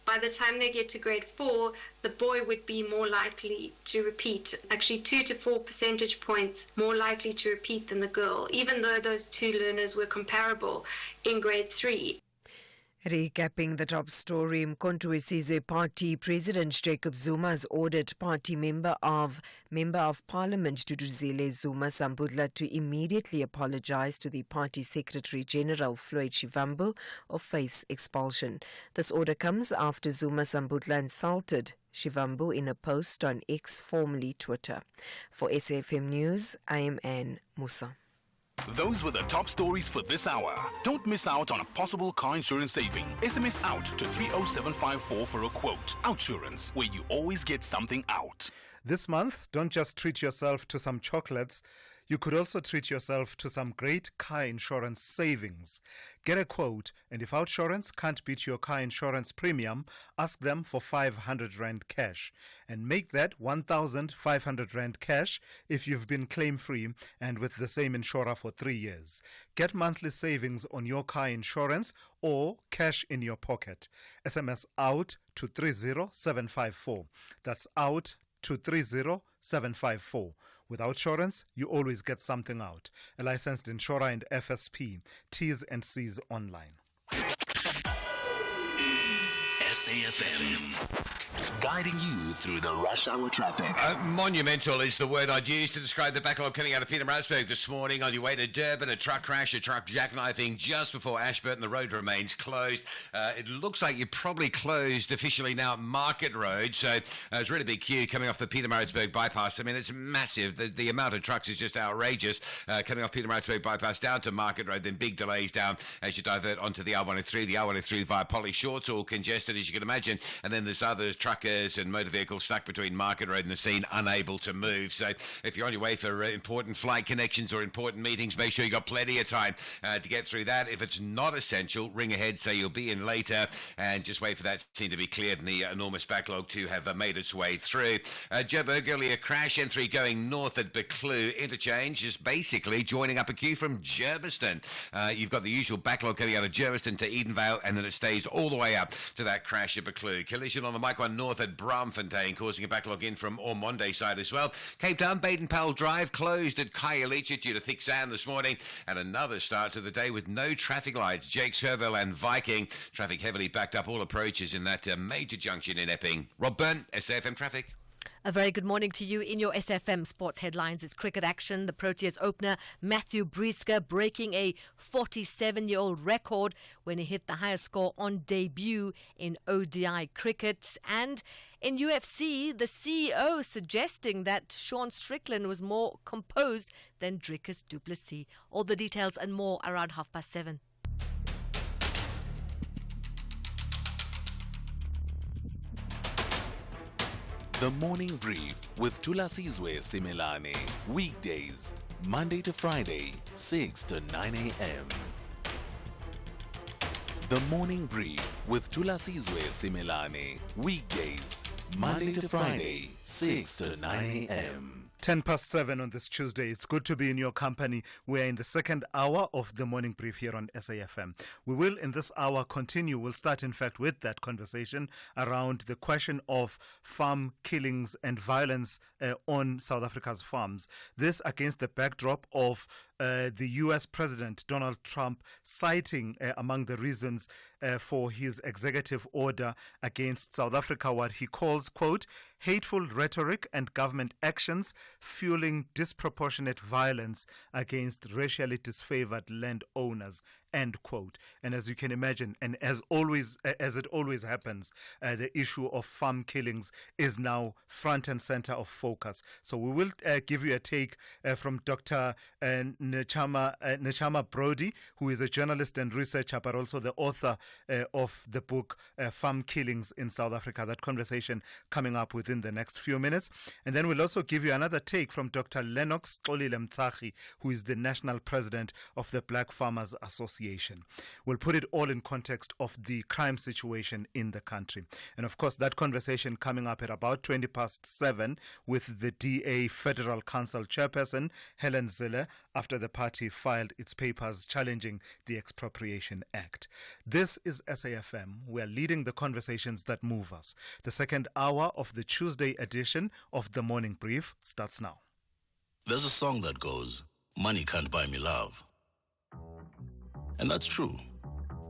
by the time they get to grade 4, the boy would be more likely to repeat, actually 2 to 4 percentage points more likely to repeat than the girl, even though those two learners were comparable in grade 3. Recapping the top story, Thulasizwe Party President Jacob Zuma has ordered Party Member of Parliament Duduzile Zuma Sambudla to immediately apologize to the Party Secretary General Floyd Shivambu or face expulsion. This order comes after Zuma Sambudla insulted Shivambu in a post on X, formerly Twitter. For SAFM News, I am Anne Musa. Those were the top stories for this hour. Don't miss out on a possible car insurance saving. SMS out to 30754 for a quote. Outsurance, where you always get something out. This month, don't just treat yourself to some chocolates. You could also treat yourself to some great car insurance savings. Get a quote, and if Outsurance can't beat your car insurance premium, ask them for 500 Rand cash. And make that 1,500 Rand cash if you've been claim-free and with the same insurer for 3 years. Get monthly savings on your car insurance or cash in your pocket. SMS out to 30754. That's out to 30754. With Outsurance, you always get something out. A licensed insurer and FSP. T's and C's online. SAFM. Guiding you through the rush hour traffic. Monumental is the word I'd use to describe the backlog coming out of Pietermaritzburg this morning. On your way to Durban, a truck crash, a truck jackknifing just before Ashburton. The road remains closed. It looks like you're probably closed officially now at Market Road. So it's a really big queue coming off the Pietermaritzburg bypass. I mean, it's massive. The amount of trucks is just outrageous. Coming off Pietermaritzburg bypass down to Market Road, then big delays down as you divert onto the R103. The R103 via Polly Short's all congested, as you can imagine. And then there's other truckers and motor vehicles stuck between Market Road and the scene, unable to move. So if you're on your way for important flight connections or important meetings, make sure you've got plenty of time to get through that. If it's not essential, ring ahead, say you'll be in later, and just wait for that scene to be cleared and the enormous backlog to have made its way through. Joburg, earlier crash, N3 going north at Buccleuch interchange, is basically joining up a queue from Germiston. You've got the usual backlog coming out of Germiston to Edenvale, and then it stays all the way up to that crash at Buccleuch. Collision on the Mike 1 north at Braamfontein, causing a backlog in from Ormonde side as well. Cape Town, Baden-Powell Drive closed at Khayelitsha due to thick sand this morning, and another start to the day with no traffic lights. Jakes, Herville and Viking. Traffic heavily backed up all approaches in that major junction in Epping. Rob Byrne, SAFM Traffic. A very good morning to you in your SFM Sports Headlines. It's cricket action. The Proteas opener, Matthew BRICS, breaking a 47-year-old record when he hit the highest score on debut in ODI cricket. And in UFC, the CEO suggesting that Sean Strickland was more composed than Dricus du Plessis. All the details and more around 7:30. The Morning Brief with Thulasizwe Simelane. Weekdays, Monday to Friday, 6 to 9 a.m. The Morning Brief with Thulasizwe Simelane. Weekdays, Monday to Friday, 6 to 9 a.m. 7:10 on this Tuesday. It's good to be in your company. We're in the second hour of the Morning Brief here on SAFM. We will, in this hour, continue. We'll start, in fact, with that conversation around the question of farm killings and violence on South Africa's farms. This against the backdrop of the U.S. President Donald Trump citing among the reasons for his executive order against South Africa what he calls, quote, hateful rhetoric and government actions fueling disproportionate violence against racially disfavored landowners, end quote. And as you can imagine, and as it always happens, the issue of farm killings is now front and center of focus. So we will give you a take from Dr. Nechama Brody, who is a journalist and researcher, but also the author of the book Farm Killings in South Africa. That conversation coming up within the next few minutes. And then we'll also give you another take from Dr. Lennox Xolile-Mtshali, who is the national president of the Black Farmers Association. We'll put it all in context of the crime situation in the country. And of course, that conversation coming up at about 7:20 with the DA Federal Council chairperson, Helen Zille, after the party filed its papers challenging the Expropriation Act. This is SAFM. We are leading the conversations that move us. The second hour of the Tuesday edition of the Morning Brief starts now. There's a song that goes, "Money can't buy me love." And that's true.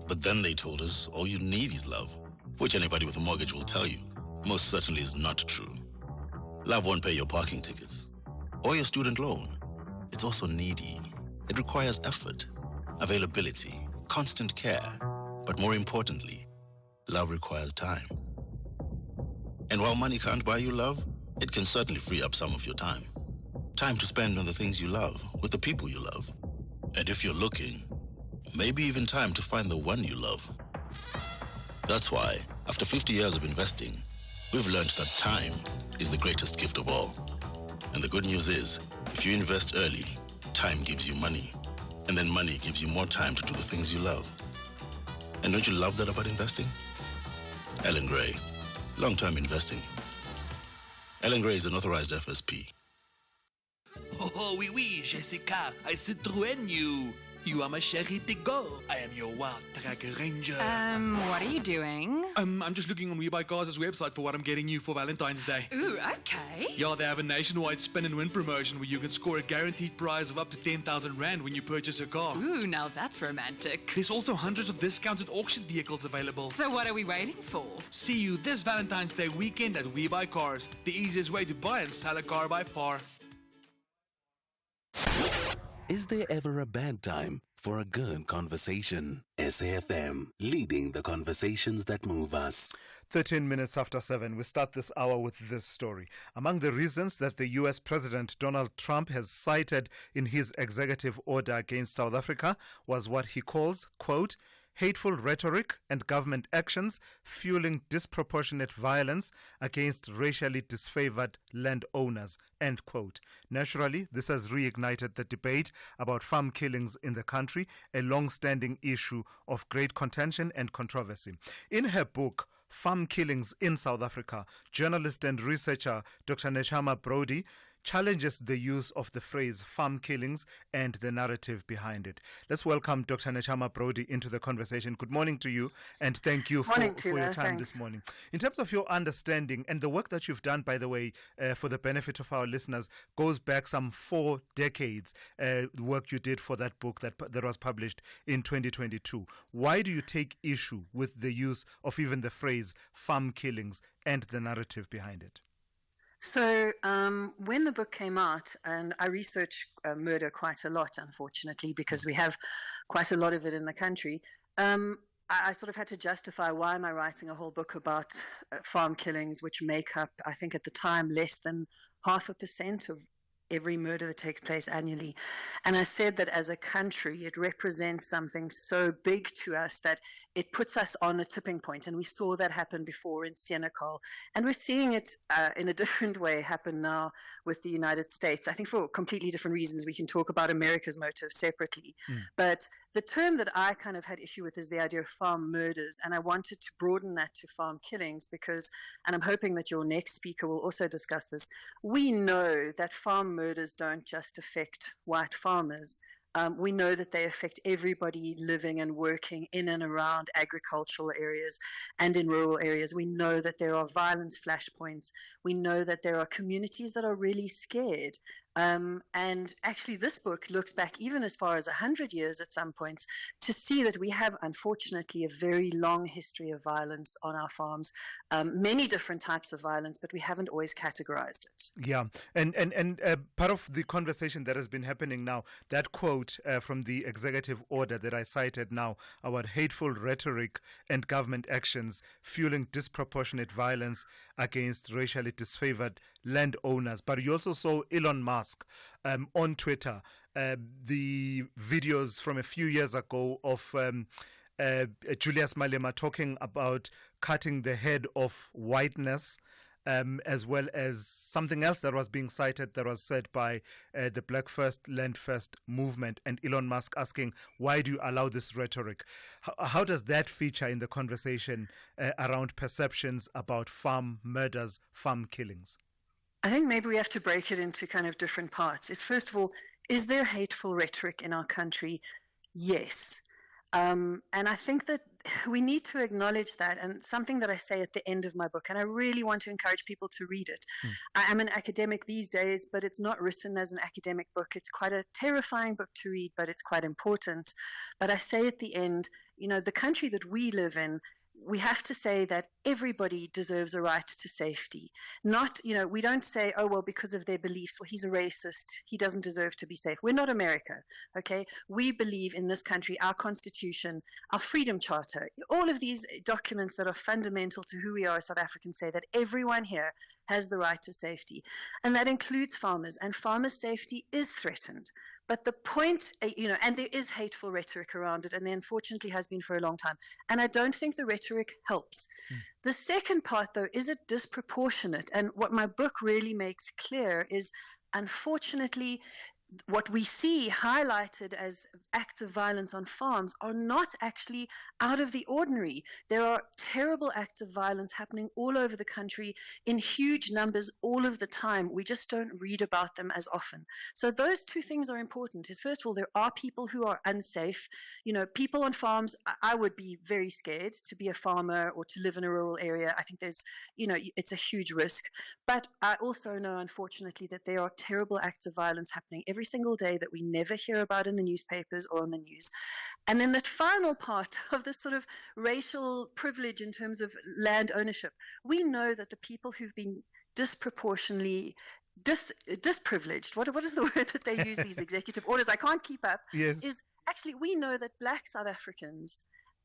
But then they told us all you need is love, which anybody with a mortgage will tell you most certainly is not true. Love won't pay your parking tickets or your student loan. It's also needy. It requires effort, availability, constant care. But more importantly, love requires time. And while money can't buy you love, it can certainly free up some of your time. Time to spend on the things you love, with the people you love. And if you're looking, maybe even time to find the one you love. That's why, after 50 years of investing, we've learned that time is the greatest gift of all. And the good news is, if you invest early, time gives you money. And then money gives you more time to do the things you love. And don't you love that about investing? Ellen Gray, long-term investing. Ellen Gray is an authorized FSP. Oh, oui, oui, Jessica, I Citroën you. You are my chérie de go. I am your wild track ranger. What are you doing? I'm just looking on We Buy Cars' website for what I'm getting you for Valentine's Day. Ooh, okay. Yeah, they have a nationwide spin and win promotion where you can score a guaranteed prize of up to 10,000 Rand when you purchase a car. Ooh, now that's romantic. There's also hundreds of discounted auction vehicles available. So what are we waiting for? See you this Valentine's Day weekend at We Buy Cars, the easiest way to buy and sell a car by far. Is there ever a bad time for a good conversation? SAFM, leading the conversations that move us. 7:13, we start this hour with this story. Among the reasons that the U.S. President Donald Trump has cited in his executive order against South Africa was what he calls, quote, hateful rhetoric and government actions fueling disproportionate violence against racially disfavored landowners, end quote. Naturally, this has reignited the debate about farm killings in the country, a long-standing issue of great contention and controversy. In her book, Farm Killings in South Africa, journalist and researcher Dr. Nechama Brody challenges the use of the phrase farm killings and the narrative behind it. Let's welcome Dr. Nechama Brody into the conversation. Good morning to you, and thank you for your time this morning. In terms of your understanding and the work that you've done, by the way, for the benefit of our listeners, goes back some 4 decades, work you did for that book that was published in 2022. Why do you take issue with the use of even the phrase farm killings and the narrative behind it? So when the book came out, and I research murder quite a lot, unfortunately, because we have quite a lot of it in the country, I sort of had to justify why am I writing a whole book about farm killings, which make up, I think at the time, less than 0.5% of every murder that takes place annually. And I said that as a country, it represents something so big to us that it puts us on a tipping point. And we saw that happen before in Senegal. And we're seeing it in a different way happen now with the United States. I think for completely different reasons. We can talk about America's motive separately. But the term that I kind of had issue with is the idea of farm murders. And I wanted to broaden that to farm killings because, and I'm hoping that your next speaker will also discuss this, we know that farm murders don't just affect white farmers. We know that they affect everybody living and working in and around agricultural areas and in rural areas. We know that there are violence flashpoints. We know that there are communities that are really scared. And actually this book looks back even as far as 100 years at some points to see that we have, unfortunately, a very long history of violence on our farms, many different types of violence, but we haven't always categorized it. Yeah, and part of the conversation that has been happening now, that quote from the executive order that I cited now about hateful rhetoric and government actions fueling disproportionate violence against racially disfavored landowners. But you also saw Elon Musk on Twitter, the videos from a few years ago of Julius Malema talking about cutting the head of whiteness, as well as something else that was being cited that was said by the Black First, Land First movement, and Elon Musk asking, why do you allow this rhetoric? How does that feature in the conversation around perceptions about farm murders, farm killings? I think maybe we have to break it into kind of different parts. First of all, is there hateful rhetoric in our country? Yes. And I think that we need to acknowledge that, and something that I say at the end of my book, and I really want to encourage people to read it. I am an academic these days, but it's not written as an academic book. It's quite a terrifying book to read, but it's quite important. But I say at the end, the country that we live in, we have to say that everybody deserves a right to safety. Not, we don't say, oh, well, because of their beliefs, well, he's a racist, he doesn't deserve to be safe. We're not America, okay? We believe in this country, our Constitution, our Freedom Charter, all of these documents that are fundamental to who we are as South Africans say that everyone here has the right to safety. And that includes farmers, and farmers' safety is threatened. But the point, and there is hateful rhetoric around it, and there unfortunately has been for a long time. And I don't think the rhetoric helps. The second part, though, is it disproportionate? And what my book really makes clear is, unfortunately, what we see highlighted as acts of violence on farms are not actually out of the ordinary. There are terrible acts of violence happening all over the country in huge numbers all of the time. We just don't read about them as often. So those two things are important. First of all, there are people who are unsafe. People on farms, I would be very scared to be a farmer or to live in a rural area. I think there's, it's a huge risk. But I also know, unfortunately, that there are terrible acts of violence happening every single day that we never hear about in the newspapers or on the news. And then that final part of this sort of racial privilege in terms of land ownership, we know that the people who've been disproportionately disprivileged, what is the word that they use, these executive orders, I can't keep up, is actually we know that Black South Africans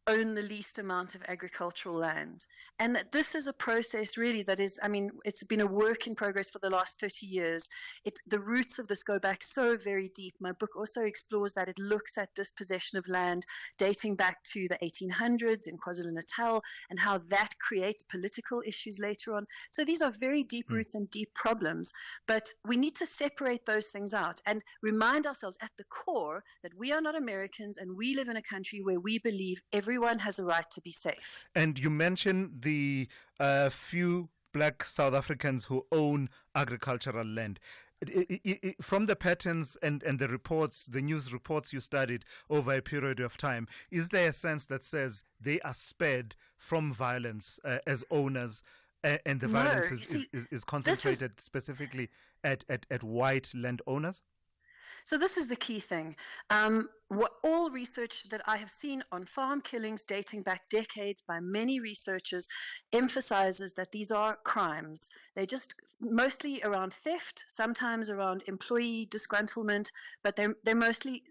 own the least amount of agricultural land. And that this is a process really that is, it's been a work in progress for the last 30 years. The roots of this go back so very deep. My book also explores that. It looks at dispossession of land dating back to the 1800s in KwaZulu-Natal and how that creates political issues later on. So these are very deep roots and deep problems, but we need to separate those things out and remind ourselves at the core that we are not Americans and we live in a country where we believe everyone has a right to be safe. And you mentioned the few Black South Africans who own agricultural land. From the patterns and the reports, the news reports you studied over a period of time, is there a sense that says they are spared from violence as owners, and the violence is concentrated specifically at white landowners? So this is the key thing. all research that I have seen on farm killings dating back decades by many researchers emphasizes that these are crimes. They're just mostly around theft, sometimes around employee disgruntlement, but they're mostly,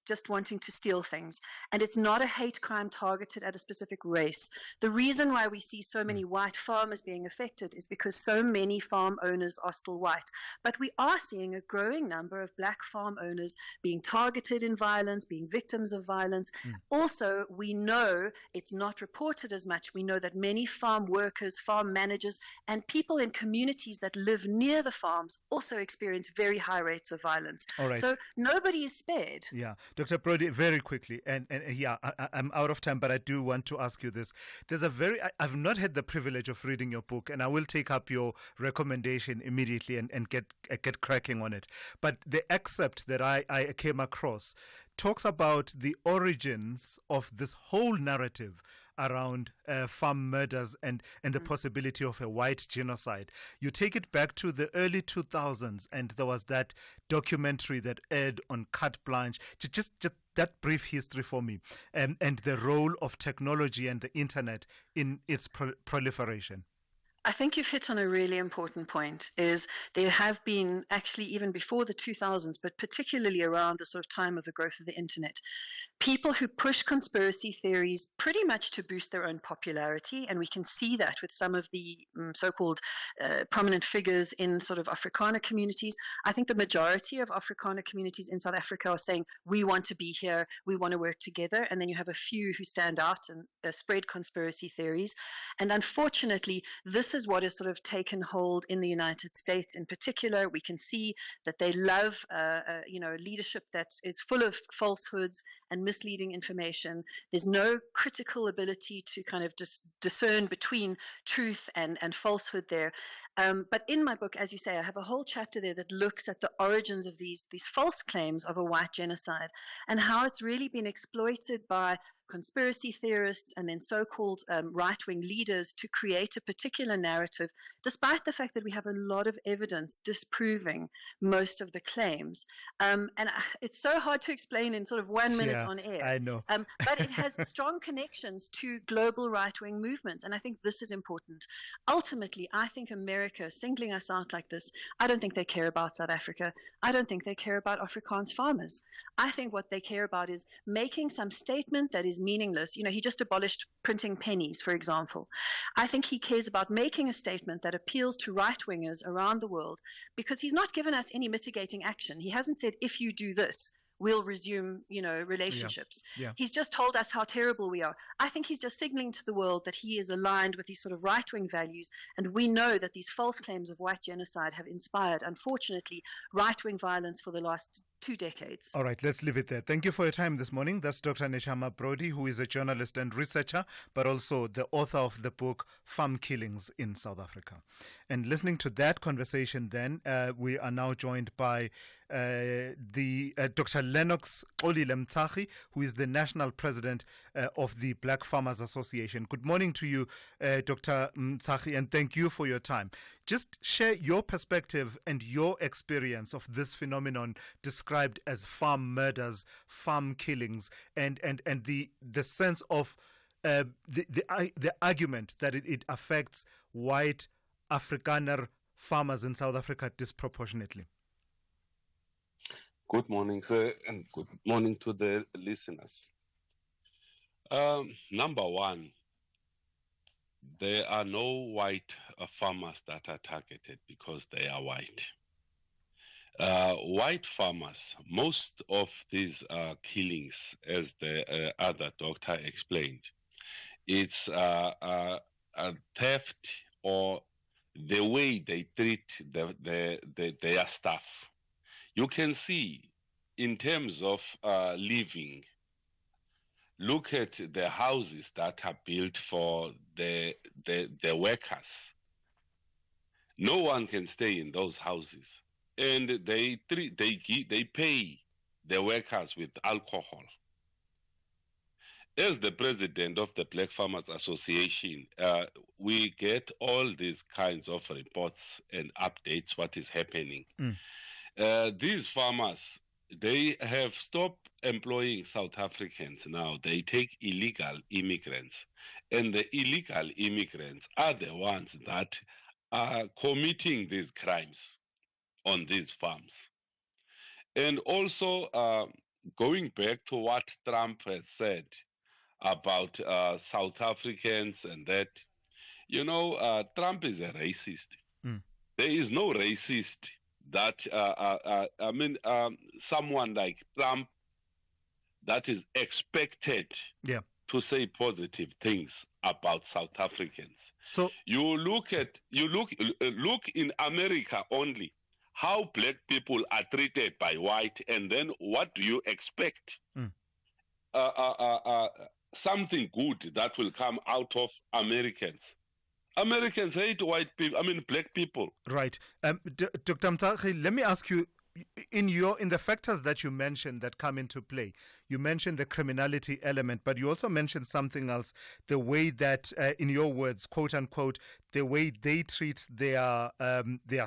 just wanting to steal things. And it's not a hate crime targeted at a specific race. The reason why we see so many white farmers being affected is because so many farm owners are still white. But we are seeing a growing number of black farm owners being targeted in violence, being victims of violence. Also, we know it's not reported as much. We know that many farm workers, farm managers, and people in communities that live near the farms also experience very high rates of violence. All right. So nobody is spared. Yeah. Dr. Brody, very quickly, and I'm out of time, but I do want to ask you this. I've not had the privilege of reading your book, and I will take up your recommendation immediately and get cracking on it. But the excerpt that I came across talks about the origins of this whole narrative around farm murders and the possibility of a white genocide. You take it back to the early 2000s, and there was that documentary that aired on Carte Blanche. Just that brief history for me, and the role of technology and the internet in its proliferation. I think you've hit on a really important point, is there have been, actually even before the 2000s, but particularly around the sort of time of the growth of the internet, people who push conspiracy theories pretty much to boost their own popularity. And we can see that with some of the so-called prominent figures in sort of Afrikaner communities. I think the majority of Afrikaner communities in South Africa are saying, we want to be here, we want to work together. And then you have a few who stand out and spread conspiracy theories. And unfortunately, this is what has sort of taken hold in the United States in particular. We can see that they love, leadership that is full of falsehoods and misleading information. There's no critical ability to kind of discern between truth and falsehood there. But in my book, as you say, I have a whole chapter there that looks at the origins of these false claims of a white genocide and how it's really been exploited by conspiracy theorists and then so-called right-wing leaders to create a particular narrative, despite the fact that we have a lot of evidence disproving most of the claims. It's so hard to explain in sort of 1 minute on air. I know. But it has strong connections to global right-wing movements, and I think this is important. Ultimately, I think America singling us out like this, I don't think they care about South Africa. I don't think they care about Afrikaans farmers. I think what they care about is making some statement that is meaningless. He just abolished printing pennies, for example. I think he cares about making a statement that appeals to right-wingers around the world because he's not given us any mitigating action. He hasn't said, if you do this, we'll resume, relationships. Yeah. He's just told us how terrible we are. I think he's just signaling to the world that he is aligned with these sort of right-wing values. And we know that these false claims of white genocide have inspired, unfortunately, right-wing violence for the last 2 decades. All right, let's leave it there. Thank you for your time this morning. That's Dr. Neshama Brody, who is a journalist and researcher, but also the author of the book Farm Killings in South Africa. And listening to that conversation then, we are now joined by Dr. Lennox Mtsachi, who is the national president of the Black Farmers Association. Good morning to you, Dr. Mtsachi, and thank you for your time. Just share your perspective and your experience of this phenomenon described as farm murders, farm killings, and the sense of the argument that it affects white Afrikaner farmers in South Africa disproportionately. Good morning, sir, and good morning to the listeners. Number one, there are no white farmers that are targeted because they are white. White farmers, most of these killings, as the other doctor explained, it's a theft or the way they treat their staff. You can see in terms of living, look at the houses that are built for the workers. No one can stay in those houses. And they pay the workers with alcohol. As the president of the Black Farmers Association, we get all these kinds of reports and updates, what is happening. These farmers, they have stopped employing South Africans now. They take illegal immigrants, and the illegal immigrants are the ones that are committing these crimes on these farms. And also, going back to what Trump has said about South Africans and that, you know, Trump is a racist. There is no racist that, someone like Trump that is expected to say positive things about South Africans. So look in America only, how black people are treated by white, and then what do you expect? Something good that will come out of Americans. Americans hate white people, black people. Right. Dr. Mtaki, let me ask you, in the factors that you mentioned that come into play, you mentioned the criminality element, but you also mentioned something else, the way that, in your words, quote unquote, the way they treat their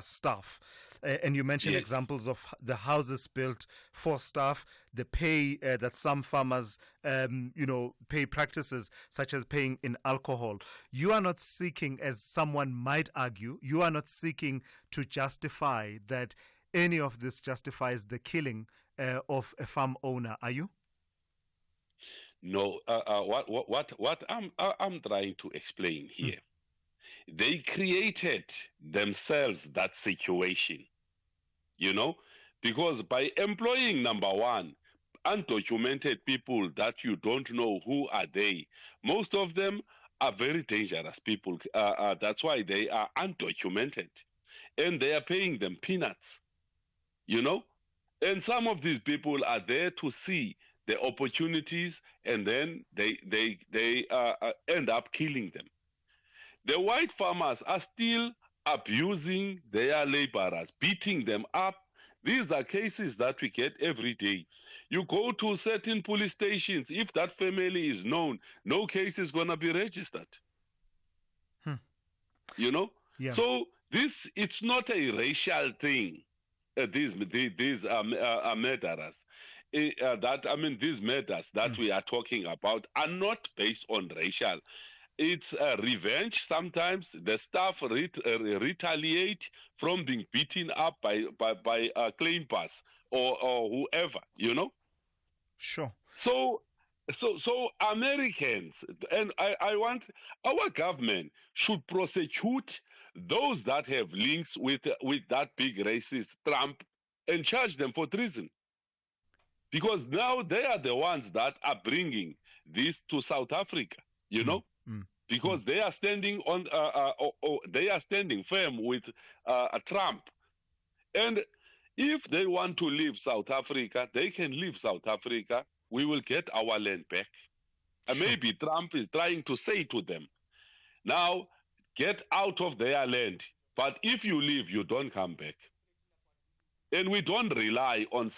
staff. And you mentioned examples of the houses built for staff, the pay that some farmers, pay practices such as paying in alcohol. You are not seeking, as someone might argue, you are not seeking to justify that any of this justifies the killing of a farm owner, are you? No. What I'm trying to explain here, they created themselves that situation, because by employing, number one, undocumented people that you don't know who are they, most of them are very dangerous people. That's why they are undocumented, and they are paying them peanuts. And some of these people are there to see the opportunities, and then they end up killing them. The white farmers are still abusing their laborers, beating them up. These are cases that we get every day. You go to certain police stations, if that family is known, no case is going to be registered. So it's not a racial thing. These murderers, these murders that we are talking about are not based on racial. It's revenge. Sometimes the staff retaliate from being beaten up by clampers or whoever, Sure. So Americans, and I want our government should prosecute those that have links with that big racist Trump and charge them for treason, because now they are the ones that are bringing this to South Africa, because they are standing on they are standing firm with Trump, and if they want to leave South Africa, they can leave South Africa. We will get our land back. And maybe Trump is trying to say to them, now get out of their land. But if you leave, you don't come back. And we don't rely on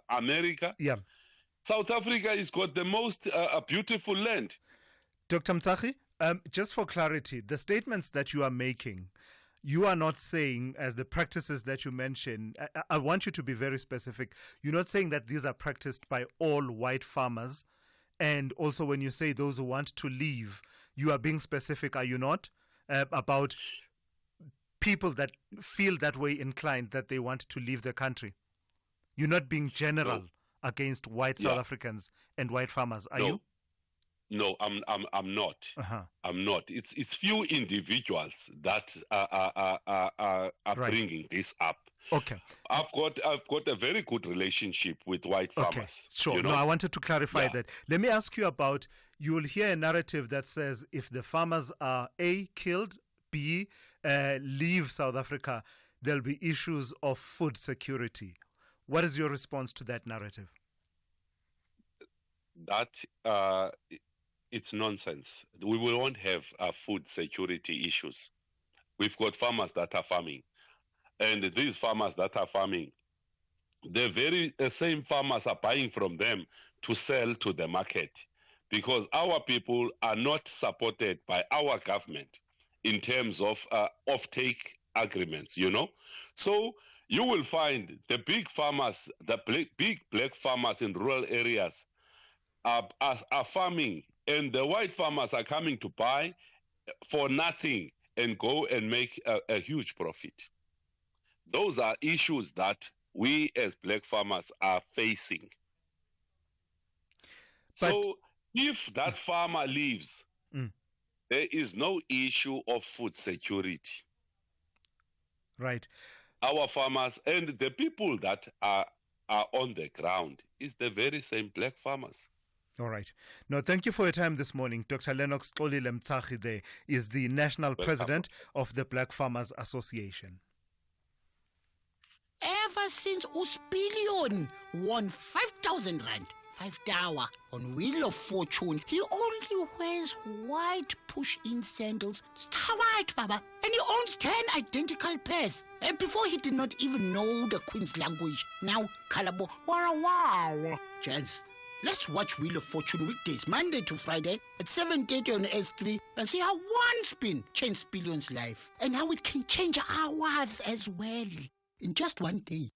America. Yeah. South Africa has got the most beautiful land. Dr. Mtaki, just for clarity, the statements that you are making, you are not saying, as the practices that you mentioned, I want you to be very specific. You're not saying that these are practiced by all white farmers. And also when you say those who want to leave, you are being specific, are you not? About people that feel that way inclined, that they want to leave the country. You're not being general against white South Africans and white farmers, are you? No, I'm not. I'm not. It's few individuals that are bringing this up. Okay. I've got a very good relationship with white farmers. Okay. Sure. No, I wanted to clarify that. Let me ask you about, you will hear a narrative that says if the farmers are A, killed, B, leave South Africa, there'll be issues of food security. What is your response to that narrative? That it's nonsense. We won't have food security issues. We've got farmers that are farming. And these farmers that are farming, the very same farmers are buying from them to sell to the market, because our people are not supported by our government in terms of offtake agreements, So you will find the big farmers, big black farmers in rural areas are farming, and the white farmers are coming to buy for nothing and go and make a huge profit. Those are issues that we as black farmers are facing. So if that farmer leaves, there is no issue of food security. Right. Our farmers and the people that are on the ground is the very same black farmers. All right. No, thank you for your time this morning. Dr. Lennox Xolile Mtsachi there is the National President of the Black Farmers Association. Ever since Uspilion won 5,000 rand, 5 tower on Wheel of Fortune, he only wears white push-in sandals. White, Baba. And he owns 10 identical pairs. And before he did not even know the Queen's language. Now, Kalabo, wow. Chance. Let's watch Wheel of Fortune weekdays, Monday to Friday at 7:30 on S3 and see how one spin changed Spillion's life and how it can change ours as well in just one day.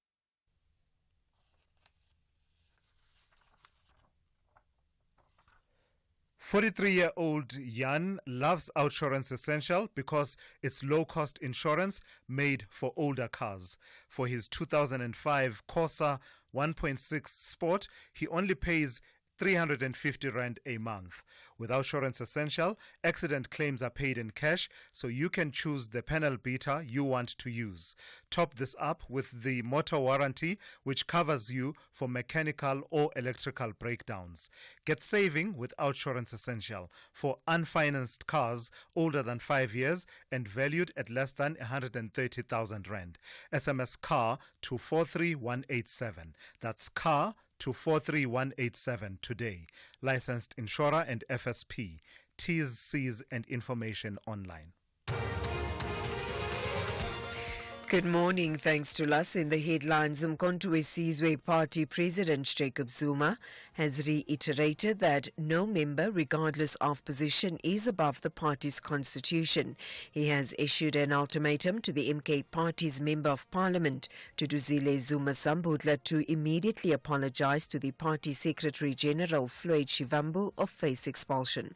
"43-year-old Jan loves Outsurance Essential because it's low-cost insurance made for older cars. For his 2005 Corsa 1.6 Sport, he only pays 350 Rand a month. With Outsurance Essential, accident claims are paid in cash, so you can choose the panel beater you want to use. Top this up with the motor warranty, which covers you for mechanical or electrical breakdowns. Get saving with Outsurance Essential for unfinanced cars older than 5 years and valued at less than 130,000 Rand. SMS CAR to 43187. That's CAR to 43187 today. Licensed insurer and FSP. T's, C's and information online. Good morning. Thanks to us. In the headlines, Thulasizwe Party President Jacob Zuma has reiterated that no member, regardless of position, is above the party's constitution. He has issued an ultimatum to the MK Party's Member of Parliament, Thulasizwe Zuma Sambudla, to immediately apologize to the party Secretary General Floyd Shivambu of face expulsion.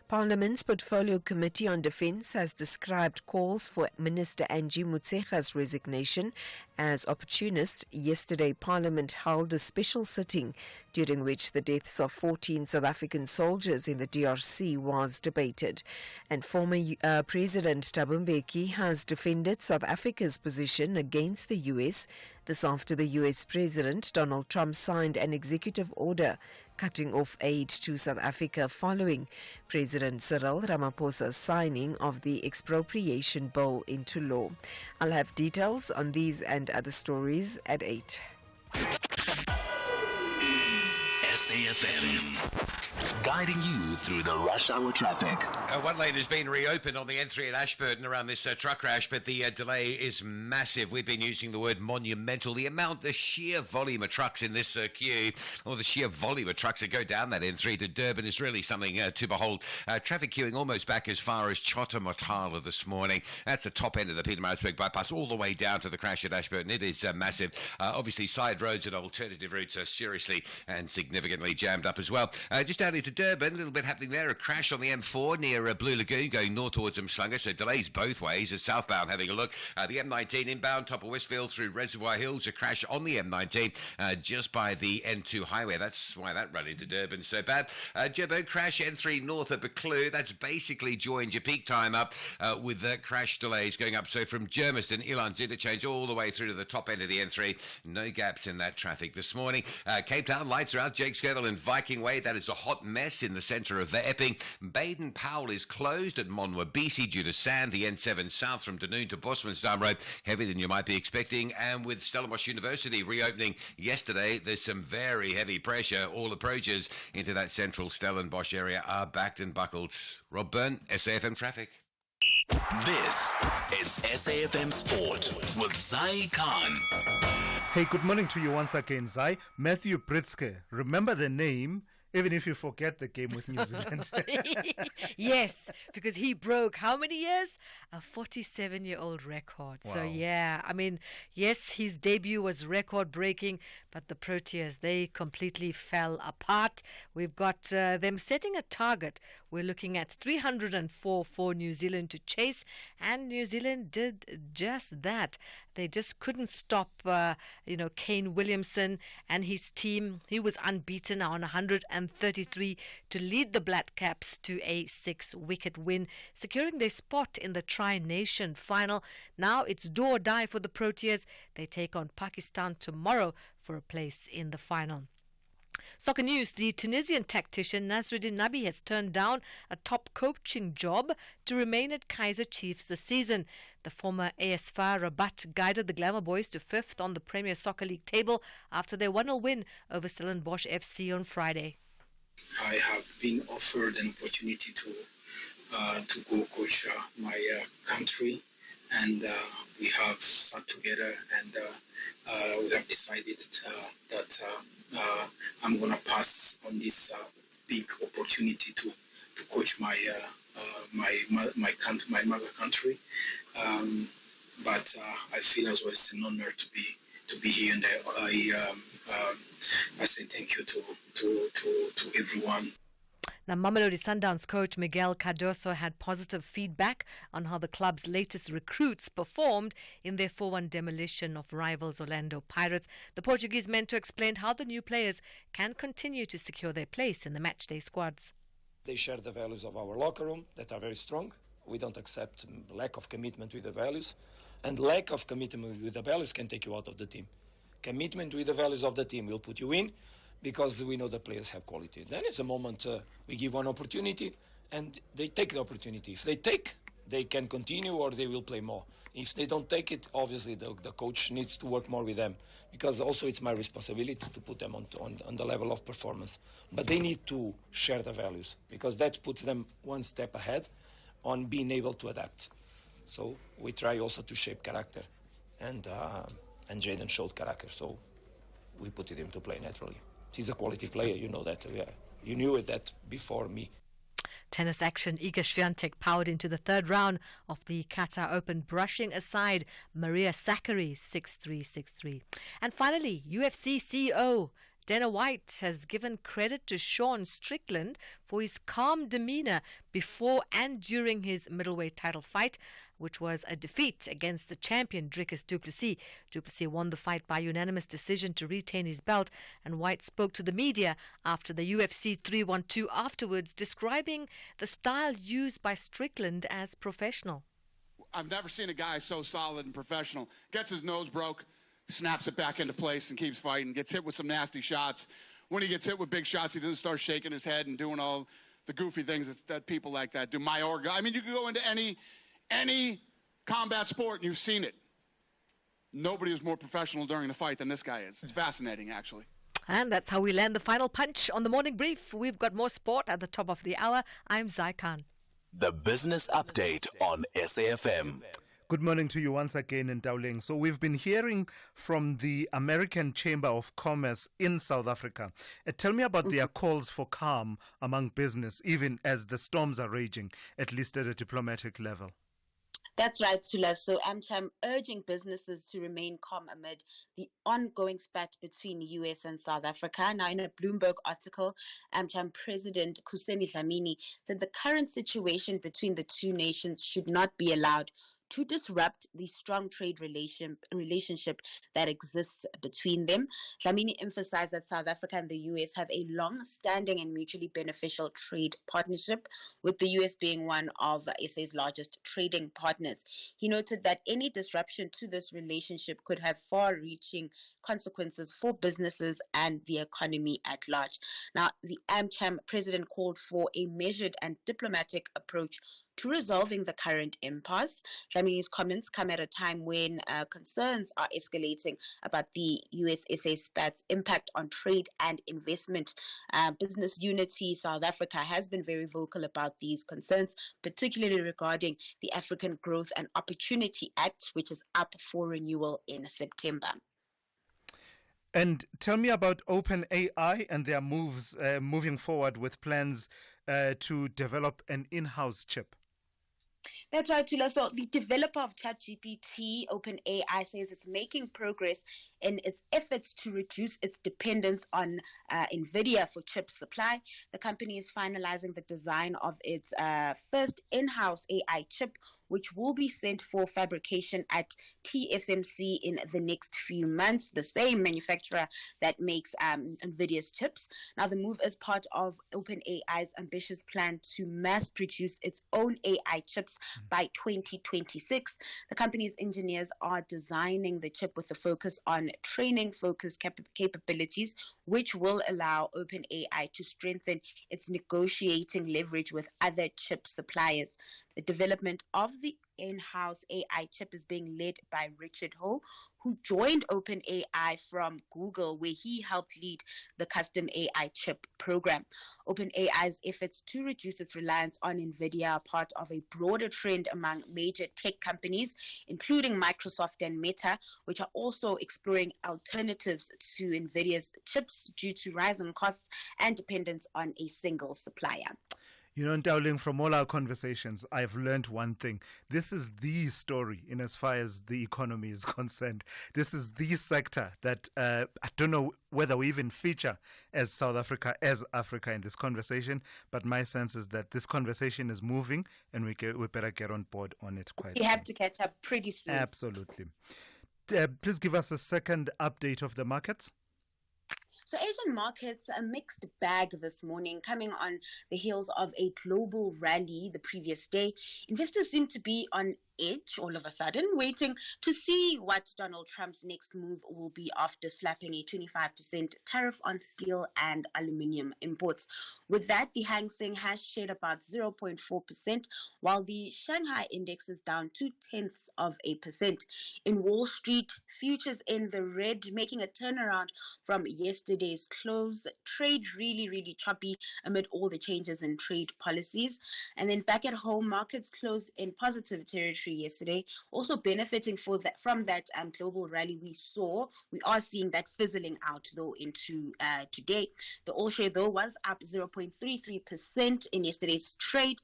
Parliament's Portfolio Committee on Defence has described calls for Minister Angie Motshekga's resignation as opportunist. Yesterday, Parliament held a special sitting during which the deaths of 14 South African soldiers in the DRC was debated. And former President Thabo Mbeki has defended South Africa's position against the US. This after the US President Donald Trump signed an executive order cutting off aid to South Africa following President Cyril Ramaphosa's signing of the expropriation bill into law. I'll have details on these and other stories at 8. SAFM, guiding you through the rush hour traffic. One lane has been reopened on the N3 at Ashburton around this truck crash, but the delay is massive. We've been using the word monumental. The sheer volume of trucks in this queue, or the sheer volume of trucks that go down that N3 to Durban is really something to behold. Traffic queuing almost back as far as Chotamotala this morning. That's the top end of the Pietermaritzburg bypass, all the way down to the crash at Ashburton. It is massive. Obviously, side roads and alternative routes are seriously and significantly jammed up as well. Just down into Durban, a little bit happening there. A crash on the M4 near Blue Lagoon going north towards Mhlanga, so delays both ways as southbound having a look. The M19 inbound, top of Westfield through Reservoir Hills. A crash on the M19 just by the N2 highway. That's why that run into Durban so bad. Jebbo crash N3 north at Buccleuch. That's basically joined your peak time up with crash delays going up. So from Germiston, Ilan's interchange all the way through to the top end of the N3. No gaps in that traffic this morning. Cape Town lights are out. Jake Scoville and Viking Way. That is a hot mess in the centre of the Epping. Baden-Powell is closed at Monwabisi due to sand. The N7 south from Dunoon to Bosmansdam Road, heavier than you might be expecting. And with Stellenbosch University reopening yesterday, there's some very heavy pressure. All approaches into that central Stellenbosch area are backed and buckled. Rob Byrne, SAFM Traffic. This is SAFM Sport with Zai Khan. Hey, good morning to you once again, Zai. Matthew BRICS, remember the name? Even if you forget the game with New Zealand. Yes, because he broke how many years? A 47-year-old record. Wow. So, yeah, I mean, yes, his debut was record-breaking, but the Proteas, they completely fell apart. We've got them setting a target. We're looking at 304 for New Zealand to chase, and New Zealand did just that. They just couldn't stop, Kane Williamson and his team. He was unbeaten on 133 to lead the Black Caps to a 6-wicket win, securing their spot in the Tri-Nation final. Now it's do or die for the Proteas. They take on Pakistan tomorrow for a place in the final. Soccer news. The Tunisian tactician Nasruddin Nabi has turned down a top coaching job to remain at Kaizer Chiefs this season. The former AS FAR Rabat guided the Glamour Boys to 5th on the Premier Soccer League table after their 1-0 win over Stellenbosch FC on Friday. I have been offered an opportunity to go coach my country, and we have sat together and we have decided that I'm going to pass on this big opportunity to coach my mother country. But I feel as well it's an honor to be here, and I say thank you to everyone. Now, Mamelodi Sundowns coach Miguel Cardoso had positive feedback on how the club's latest recruits performed in their 4-1 demolition of rivals Orlando Pirates. The Portuguese mentor explained how the new players can continue to secure their place in the matchday squads. They share the values of our locker room that are very strong. We don't accept lack of commitment with the values, and lack of commitment with the values can take you out of the team. Commitment with the values of the team will put you in, because we know the players have quality. Then it's a moment we give one opportunity and they take the opportunity. If they take, they can continue or they will play more. If they don't take it, obviously the coach needs to work more with them, because also it's my responsibility to put them on the level of performance. But they need to share the values, because that puts them one step ahead on being able to adapt. So we try also to shape character, and Jaden showed character, so we put him to play naturally. He's a quality player, you know that. Yeah. You knew it that before me. Tennis action. Iga Swiatek powered into the third round of the Qatar Open, brushing aside Maria Sakkari 6-3, 6-3. And finally, UFC CEO Dana White has given credit to Sean Strickland for his calm demeanor before and during his middleweight title fight, which was a defeat against the champion Dricus du Plessis. Du Plessis won the fight by unanimous decision to retain his belt, and White spoke to the media after the UFC 312 afterwards, describing the style used by Strickland as professional. I've never seen a guy so solid and professional. Gets his nose broke, snaps it back into place and keeps fighting, gets hit with some nasty shots. When he gets hit with big shots, he doesn't start shaking his head and doing all the goofy things that people like that do. I mean, you can go into any combat sport and you've seen it. Nobody was more professional during the fight than this guy is. It's fascinating, actually. And that's how we land the final punch on the morning brief. We've got more sport at the top of the hour. I'm Zai Khan. The Business Update on SAFM. Good morning to you once again in Dowling. So we've been hearing from the American Chamber of Commerce in South Africa. Tell me about their calls for calm among business, even as the storms are raging, at least at a diplomatic level. That's right, Tula. So AmCham urging businesses to remain calm amid the ongoing spat between US and South Africa. Now, in a Bloomberg article, AmCham President Kuseni Dlamini said the current situation between the two nations should not be allowed to disrupt the strong trade relationship that exists between them. Dlamini emphasized that South Africa and the US have a long-standing and mutually beneficial trade partnership, with the US being one of SA's largest trading partners. He noted that any disruption to this relationship could have far-reaching consequences for businesses and the economy at large. Now, the AmCham president called for a measured and diplomatic approach to resolving the current impasse. Dlamini's comments come at a time when concerns are escalating about the US-SA spat's impact on trade and investment. Business Unity South Africa has been very vocal about these concerns, particularly regarding the African Growth and Opportunity Act, which is up for renewal in September. And tell me about OpenAI and their moves moving forward with plans to develop an in-house chip. That's right, Tula. So the developer of ChatGPT, OpenAI, says it's making progress in its efforts to reduce its dependence on NVIDIA for chip supply. The company is finalizing the design of its first in-house AI chip, which will be sent for fabrication at TSMC in the next few months, the same manufacturer that makes NVIDIA's chips. Now, the move is part of OpenAI's ambitious plan to mass produce its own AI chips by 2026. The company's engineers are designing the chip with a focus on training-focused capabilities, which will allow OpenAI to strengthen its negotiating leverage with other chip suppliers. The development of the in-house AI chip is being led by Richard Ho, who joined OpenAI from Google, where he helped lead the custom AI chip program. OpenAI's efforts to reduce its reliance on NVIDIA are part of a broader trend among major tech companies, including Microsoft and Meta, which are also exploring alternatives to NVIDIA's chips due to rising costs and dependence on a single supplier. You know, Dowling, from all our conversations, I've learned one thing. This is the story in as far as the economy is concerned. This is the sector that I don't know whether we even feature as South Africa, as Africa in this conversation, but my sense is that this conversation is moving and we better get on board on it quite soon. We have to catch up pretty soon. Absolutely. Please give us a second update of the markets. So Asian markets, a mixed bag this morning, coming on the heels of a global rally the previous day. Investors seem to be on edge all of a sudden, waiting to see what Donald Trump's next move will be after slapping a 25% tariff on steel and aluminium imports. With that, the Hang Seng has shed about 0.4%, while the Shanghai index is down 0.2%. In Wall Street, futures in the red, making a turnaround from yesterday's close. Trade really choppy amid all the changes in trade policies. And then back at home, markets closed in positive territory yesterday, also benefiting from that global rally we saw. We are seeing that fizzling out though into today. The All Share though was up 0.33% in yesterday's trade.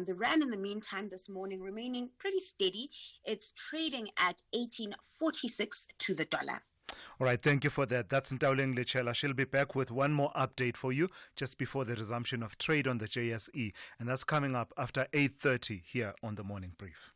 The rand in the meantime this morning remaining pretty steady. It's trading at 18.46 to the dollar. All right, thank you for that. That's Ntawuleng Lechela. She'll be back with one more update for you just before the resumption of trade on the JSE, and that's coming up after 8:30 here on the Morning Brief.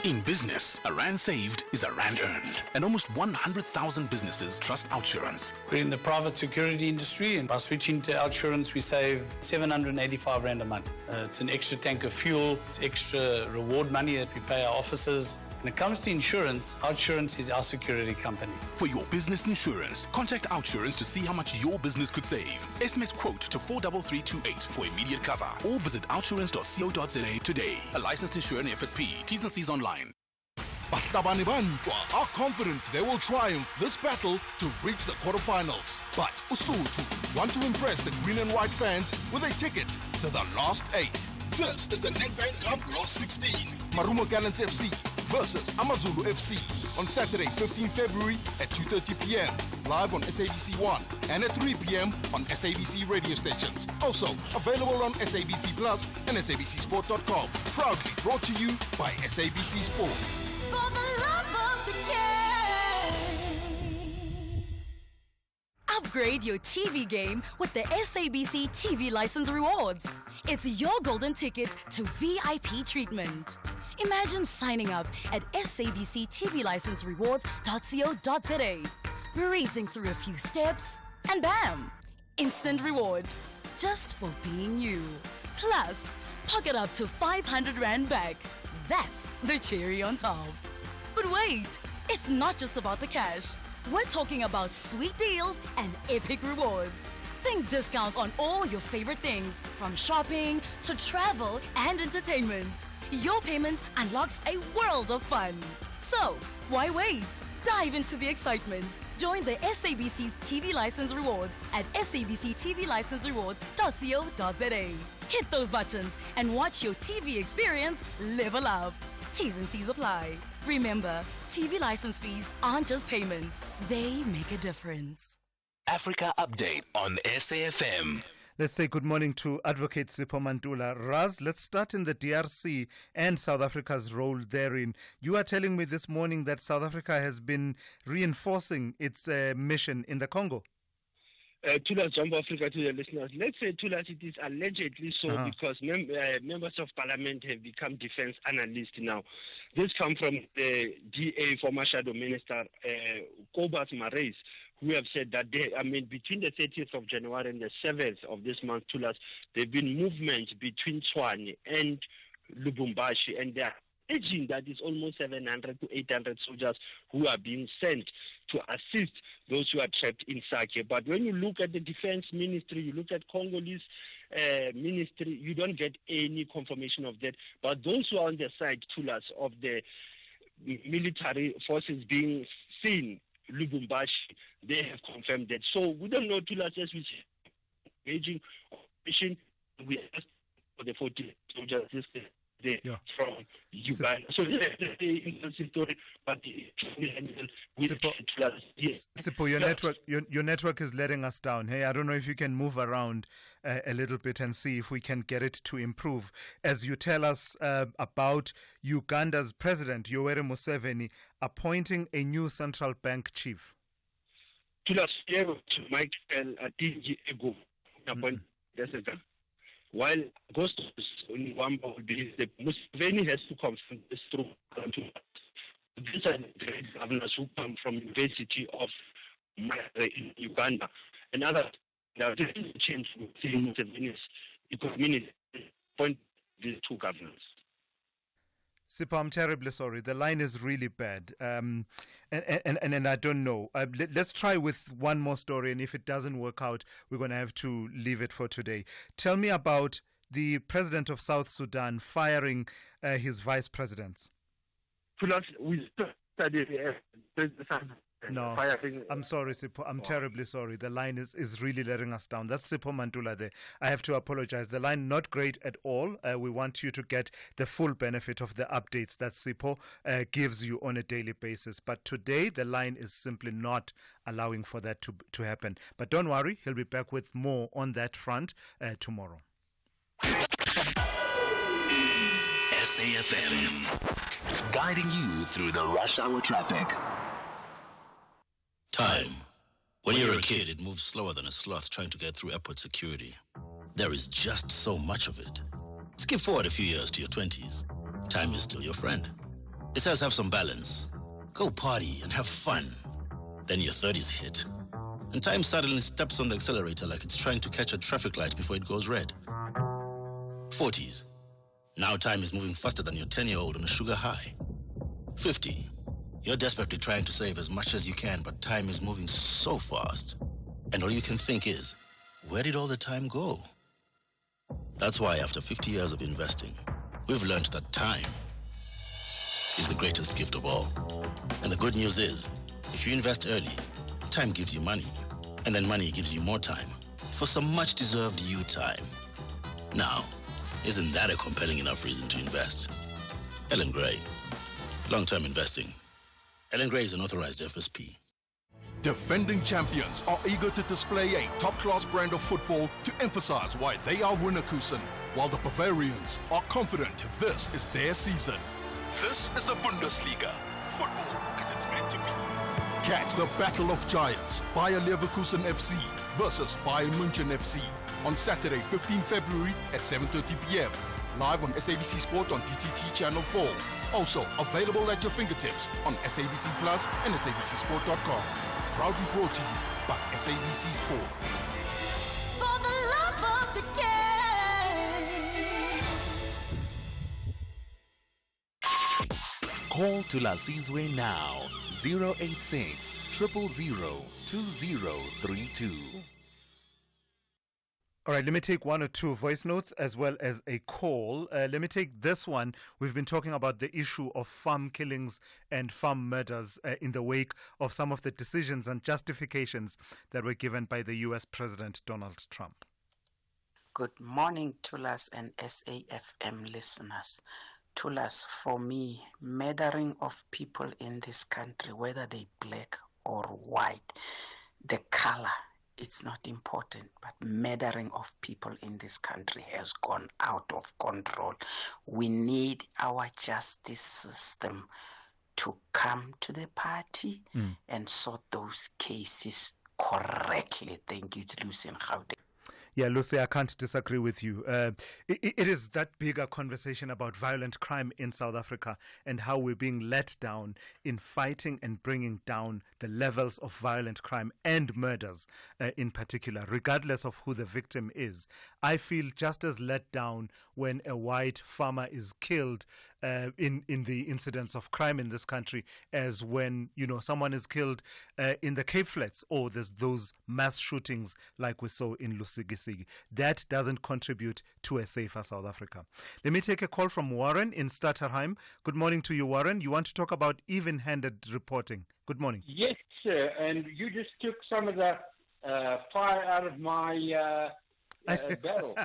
In business, a rand saved is a rand earned. And almost 100,000 businesses trust OUTsurance. We're in the private security industry, and by switching to OUTsurance, we save 785 Rand a month. It's an extra tank of fuel, it's extra reward money that we pay our officers. When it comes to insurance, OUTsurance is our security company. For your business insurance, contact OUTsurance to see how much your business could save. SMS quote to 43328 for immediate cover, or visit outsurance.co.za today. A licensed insurer in FSP. T's and C's online. Bahlabani Bantwa are confident they will triumph this battle to reach the quarterfinals. But Usuthu want to impress the green and white fans with a ticket to the last 8. This is the Nedbank Cup Last 16. Marumo Gallants FC versus Amazulu FC on Saturday, 15 February at 2:30 p.m. live on SABC 1 and at 3 p.m. on SABC radio stations. Also available on SABC Plus and SABCSport.com. Proudly brought to you by SABC Sport. For the love of the game. Upgrade your TV game with the SABC TV License Rewards. It's your golden ticket to VIP treatment. Imagine signing up at sabctvlicenserewards.co.za, breezing through a few steps, and bam! Instant reward, just for being you. Plus, pocket up to 500 Rand back. That's the cherry on top. But wait, it's not just about the cash. We're talking about sweet deals and epic rewards. Think discounts on all your favorite things, from shopping to travel and entertainment. Your payment unlocks a world of fun. So, why wait? Dive into the excitement. Join the SABC's TV License Rewards at sabctvlicenserewards.co.za. Hit those buttons and watch your TV experience level up. T's and C's apply. Remember, TV license fees aren't just payments, they make a difference. Africa Update on SAFM. Let's say good morning to Advocate Sipho Mantula. Raz, let's start in the DRC and South Africa's role therein. You are telling me this morning that South Africa has been reinforcing its mission in the Congo. Thulas, Jumbo Africa to the listeners. Let's say, Thulas, it is allegedly so because members of parliament have become defense analysts now. This comes from the DA, former shadow minister, Cobus Marais, who have said that between the 30th of January and the 7th of this month, Thulas, there have been movements between Tshwane and Lubumbashi, and they are alleging that it's almost 700 to 800 soldiers who are being sent to assist those who are trapped in Sake. But when you look at the defense ministry, you look at Congolese ministry, you don't get any confirmation of that. But those who are on the side, Thulas, of the military forces being seen, Lubumbashi, they have confirmed that. So we don't know, Thulas, as we see, aging operation, we asked for the 40 soldiers from Uganda. So this is the interesting story, but Sipo, your network is letting us down. Hey, I don't know if you can move around a little bit and see if we can get it to improve. As you tell us about Uganda's president, Yoweri Museveni, appointing a new central bank chief. While Augustus Nwamba will be the Museveni has to confirm this through. These are the great governors who come from University of in Uganda. Another, there is a change within Museveni's economy point these two governors. Sipo, I'm terribly sorry. The line is really bad. And I don't know. Let's try with one more story, and if it doesn't work out, we're going to have to leave it for today. Tell me about the president of South Sudan firing his vice presidents. No, I'm sorry, Sipo. I'm terribly sorry. The line is really letting us down. That's Sipo Mantula there. I have to apologize. The line not great at all. We want you to get the full benefit of the updates that Sipo gives you on a daily basis. But today, the line is simply not allowing for that to happen. But don't worry, he'll be back with more on that front tomorrow. SAFM, guiding you through the rush hour traffic. Time. When you're a kid, it moves slower than a sloth trying to get through airport security. There is just so much of it. Skip forward a few years to your 20s. Time is still your friend. It says have some balance. Go party and have fun. Then your 30s hit. And time suddenly steps on the accelerator like it's trying to catch a traffic light before it goes red. 40s. Now time is moving faster than your 10-year-old on a sugar high. 50. You're desperately trying to save as much as you can, but time is moving so fast. And all you can think is, where did all the time go? That's why after 50 years of investing, we've learned that time is the greatest gift of all. And the good news is, if you invest early, time gives you money. And then money gives you more time for some much-deserved you time. Now, isn't that a compelling enough reason to invest? Ellen Gray. Long-term investing. Ellen Gray is an authorized FSP. Defending champions are eager to display a top-class brand of football to emphasize why they are Wienerkusen, while the Bavarians are confident this is their season. This is the Bundesliga, football as it's meant to be. Catch the Battle of Giants, Bayer Leverkusen FC versus Bayern München FC on Saturday, 15 February at 7:30 p.m. Live on SABC Sport on DTT Channel 4. Also available at your fingertips on SABC Plus and SABCSport.com. Proudly brought to you by SABC Sport. For the love of the game. Call Thulasizwe now. 086 000 2032. All right, let me take one or two voice notes as well as a call. Let me take this one. We've been talking about the issue of farm killings and farm murders in the wake of some of the decisions and justifications that were given by the U.S. President Donald Trump. Good morning, Thulas and SAFM listeners. Thulas, for me, murdering of people in this country, whether they black or white, the color it's not important, but murdering of people in this country has gone out of control. We need our justice system to come to the party and sort those cases correctly. Thank you to Lucy and Gauteng. Yeah, Lucy, I can't disagree with you. It is that bigger conversation about violent crime in South Africa and how we're being let down in fighting and bringing down the levels of violent crime and murders in particular, regardless of who the victim is. I feel just as let down when a white farmer is killed in the incidents of crime in this country as when, someone is killed in the Cape Flats, or there's those mass shootings like we saw in Lusigisi. That doesn't contribute to a safer South Africa. Let me take a call from Warren in Stutterheim. Good morning to you, Warren. You want to talk about even-handed reporting. Good morning. Yes, sir. And you just took some of the fire out of my battle.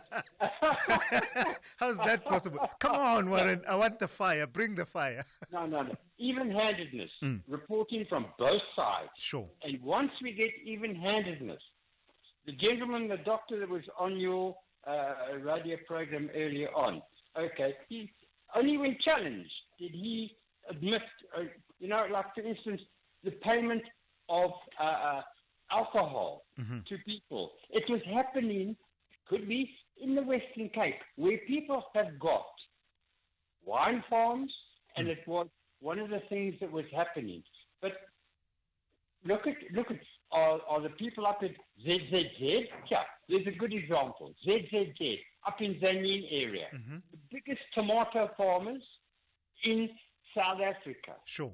How's that possible? Come on, Warren. I want the fire. Bring the fire. No. Even-handedness. Reporting from both sides. Sure. And once we get even-handedness, the gentleman, the doctor that was on your radio program earlier on, okay, he only when challenged did he admit, like for instance, the payment of alcohol to people. It was happening, could be in the Western Cape, where people have got wine farms, and it was one of the things that was happening. But look at are the people up at ZZZ? Yeah, there's a good example. ZZZ, up in Zanyin area. The biggest tomato farmers in South Africa. Sure.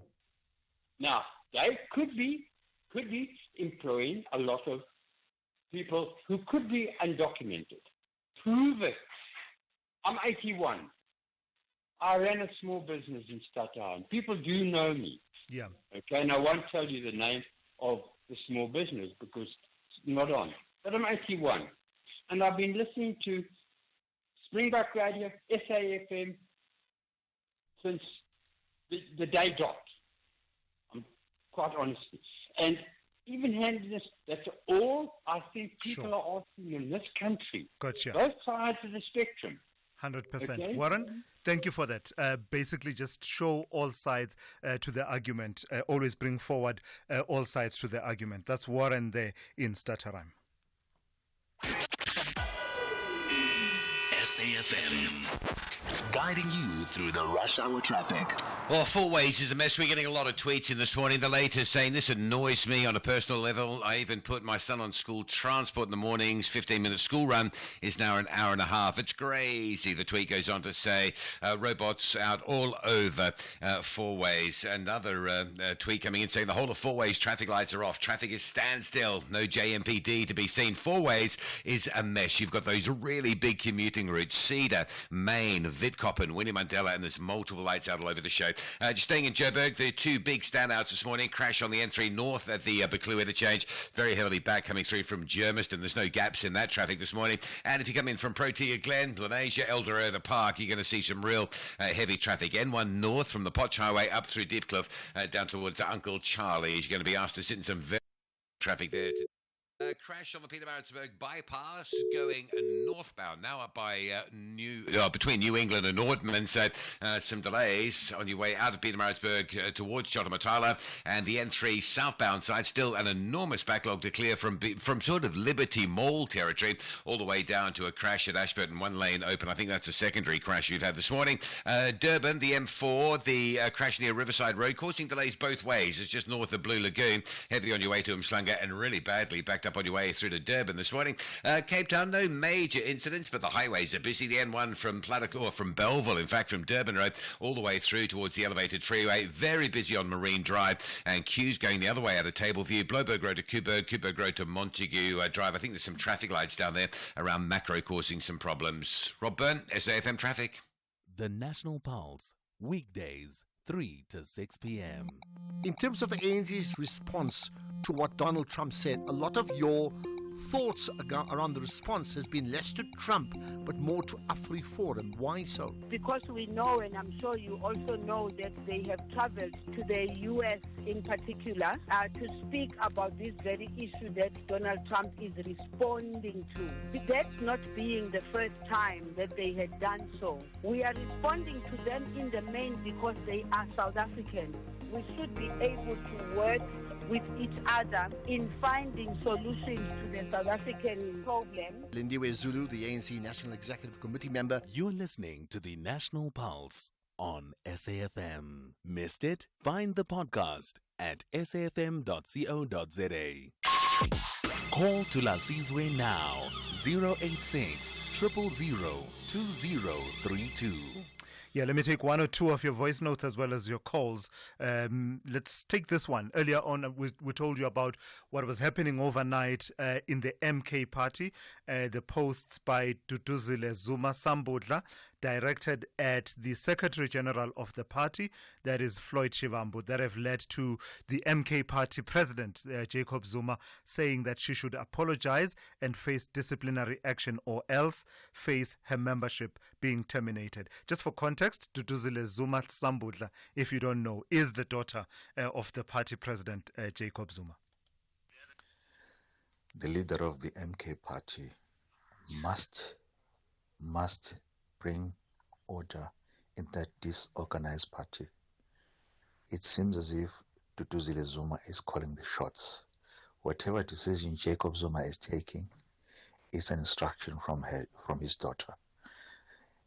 Now, they could be employing a lot of people who could be undocumented. Prove it. I'm 81. I ran a small business in Stutterheim. People do know me. Yeah. Okay, and I won't tell you the name of the small business because it's not on. But I'm 81. And I've been listening to Springbok Radio, SAFM, since the day dot. I'm quite honestly. And even-handedness, that's all I think people are asking in this country. Gotcha. Both sides of the spectrum. 100%. Okay. Warren, thank you for that. Basically, just show all sides to the argument. Always bring forward all sides to the argument. That's Warren there in Stutterheim. SAFM, guiding you through the rush hour traffic. Well, Four Ways is a mess. We're getting a lot of tweets in this morning. The latest saying this annoys me on a personal level. I even put my son on school transport in the mornings. 15-minute school run is now an hour and a half. It's crazy. The tweet goes on to say robots out all over Four Ways. Another tweet coming in saying the whole of Four Ways traffic lights are off. Traffic is standstill. No JMPD to be seen. Four Ways is a mess. You've got those really big commuting routes. Cedar, Maine, Witkoppen, Winnie Mandela, and there's multiple lights out all over the show. Just staying in Joburg, the two big standouts this morning. Crash on the N3 North at the Buccleuch interchange. Very heavily back coming through from Germiston. There's no gaps in that traffic this morning. And if you come in from Protea Glen, Lenasia, Eldorado Park, you're going to see some real heavy traffic. N1 North from the Potch Highway up through Diepkloof down towards Uncle Charlie's. You're going to be asked to sit in some very traffic there. Crash on the Pietermaritzburg bypass going northbound now up by between New England and Nordman. So some delays on your way out of Pietermaritzburg towards Chotamatala, and the N3 southbound side still an enormous backlog to clear from sort of Liberty Mall territory all the way down to a crash at Ashburton, one lane open. I think that's a secondary crash you've had this morning. Durban, the M4, the crash near Riverside Road causing delays both ways. It's just north of Blue Lagoon, heavily on your way to Umhlanga and really badly backed up on your way through to Durban this morning. Cape Town, no major incidents, but the highways are busy. The N1 from from Belleville, in fact, from Durban Road all the way through towards the elevated freeway. Very busy on Marine Drive, and queues going the other way out of Tableview. Bloberg Road to Kuberg Road to Montague Drive. I think there's some traffic lights down there around Macro causing some problems. Rob Byrne, SAFM Traffic. The National Pulse, weekdays, 3 to 6 p.m. In terms of the ANC's response to what Donald Trump said, a lot of your thoughts around the response has been less to Trump, but more to AfriForum. Why so? Because we know, and I'm sure you also know, that they have traveled to the U.S. in particular to speak about this very issue that Donald Trump is responding to. That not being the first time that they had done so. We are responding to them in the main because they are South African. We should be able to work with each other in finding solutions to the South African problem. Lindiwe Zulu, the ANC National Executive Committee member. You're listening to the National Pulse on SAFM. Missed it? Find the podcast at safm.co.za. Call Thulasizwe now, 086 000 2032. Yeah, let me take one or two of your voice notes as well as your calls. Let's take this one. Earlier on, we told you about what was happening overnight in the MK party. The posts by Thulasizwe Simelane directed at the Secretary General of the party, that is Floyd Shivambu, that have led to the MK party president, Jacob Zuma, saying that she should apologize and face disciplinary action or else face her membership being terminated. Just for context, Thulasizwe Simelane, if you don't know, is the daughter of the party president, Jacob Zuma. The leader of the MK party must bring order in that disorganized party. It seems as if Thulasizwe Zuma is calling the shots. Whatever decision Jacob Zuma is taking is an instruction from his daughter.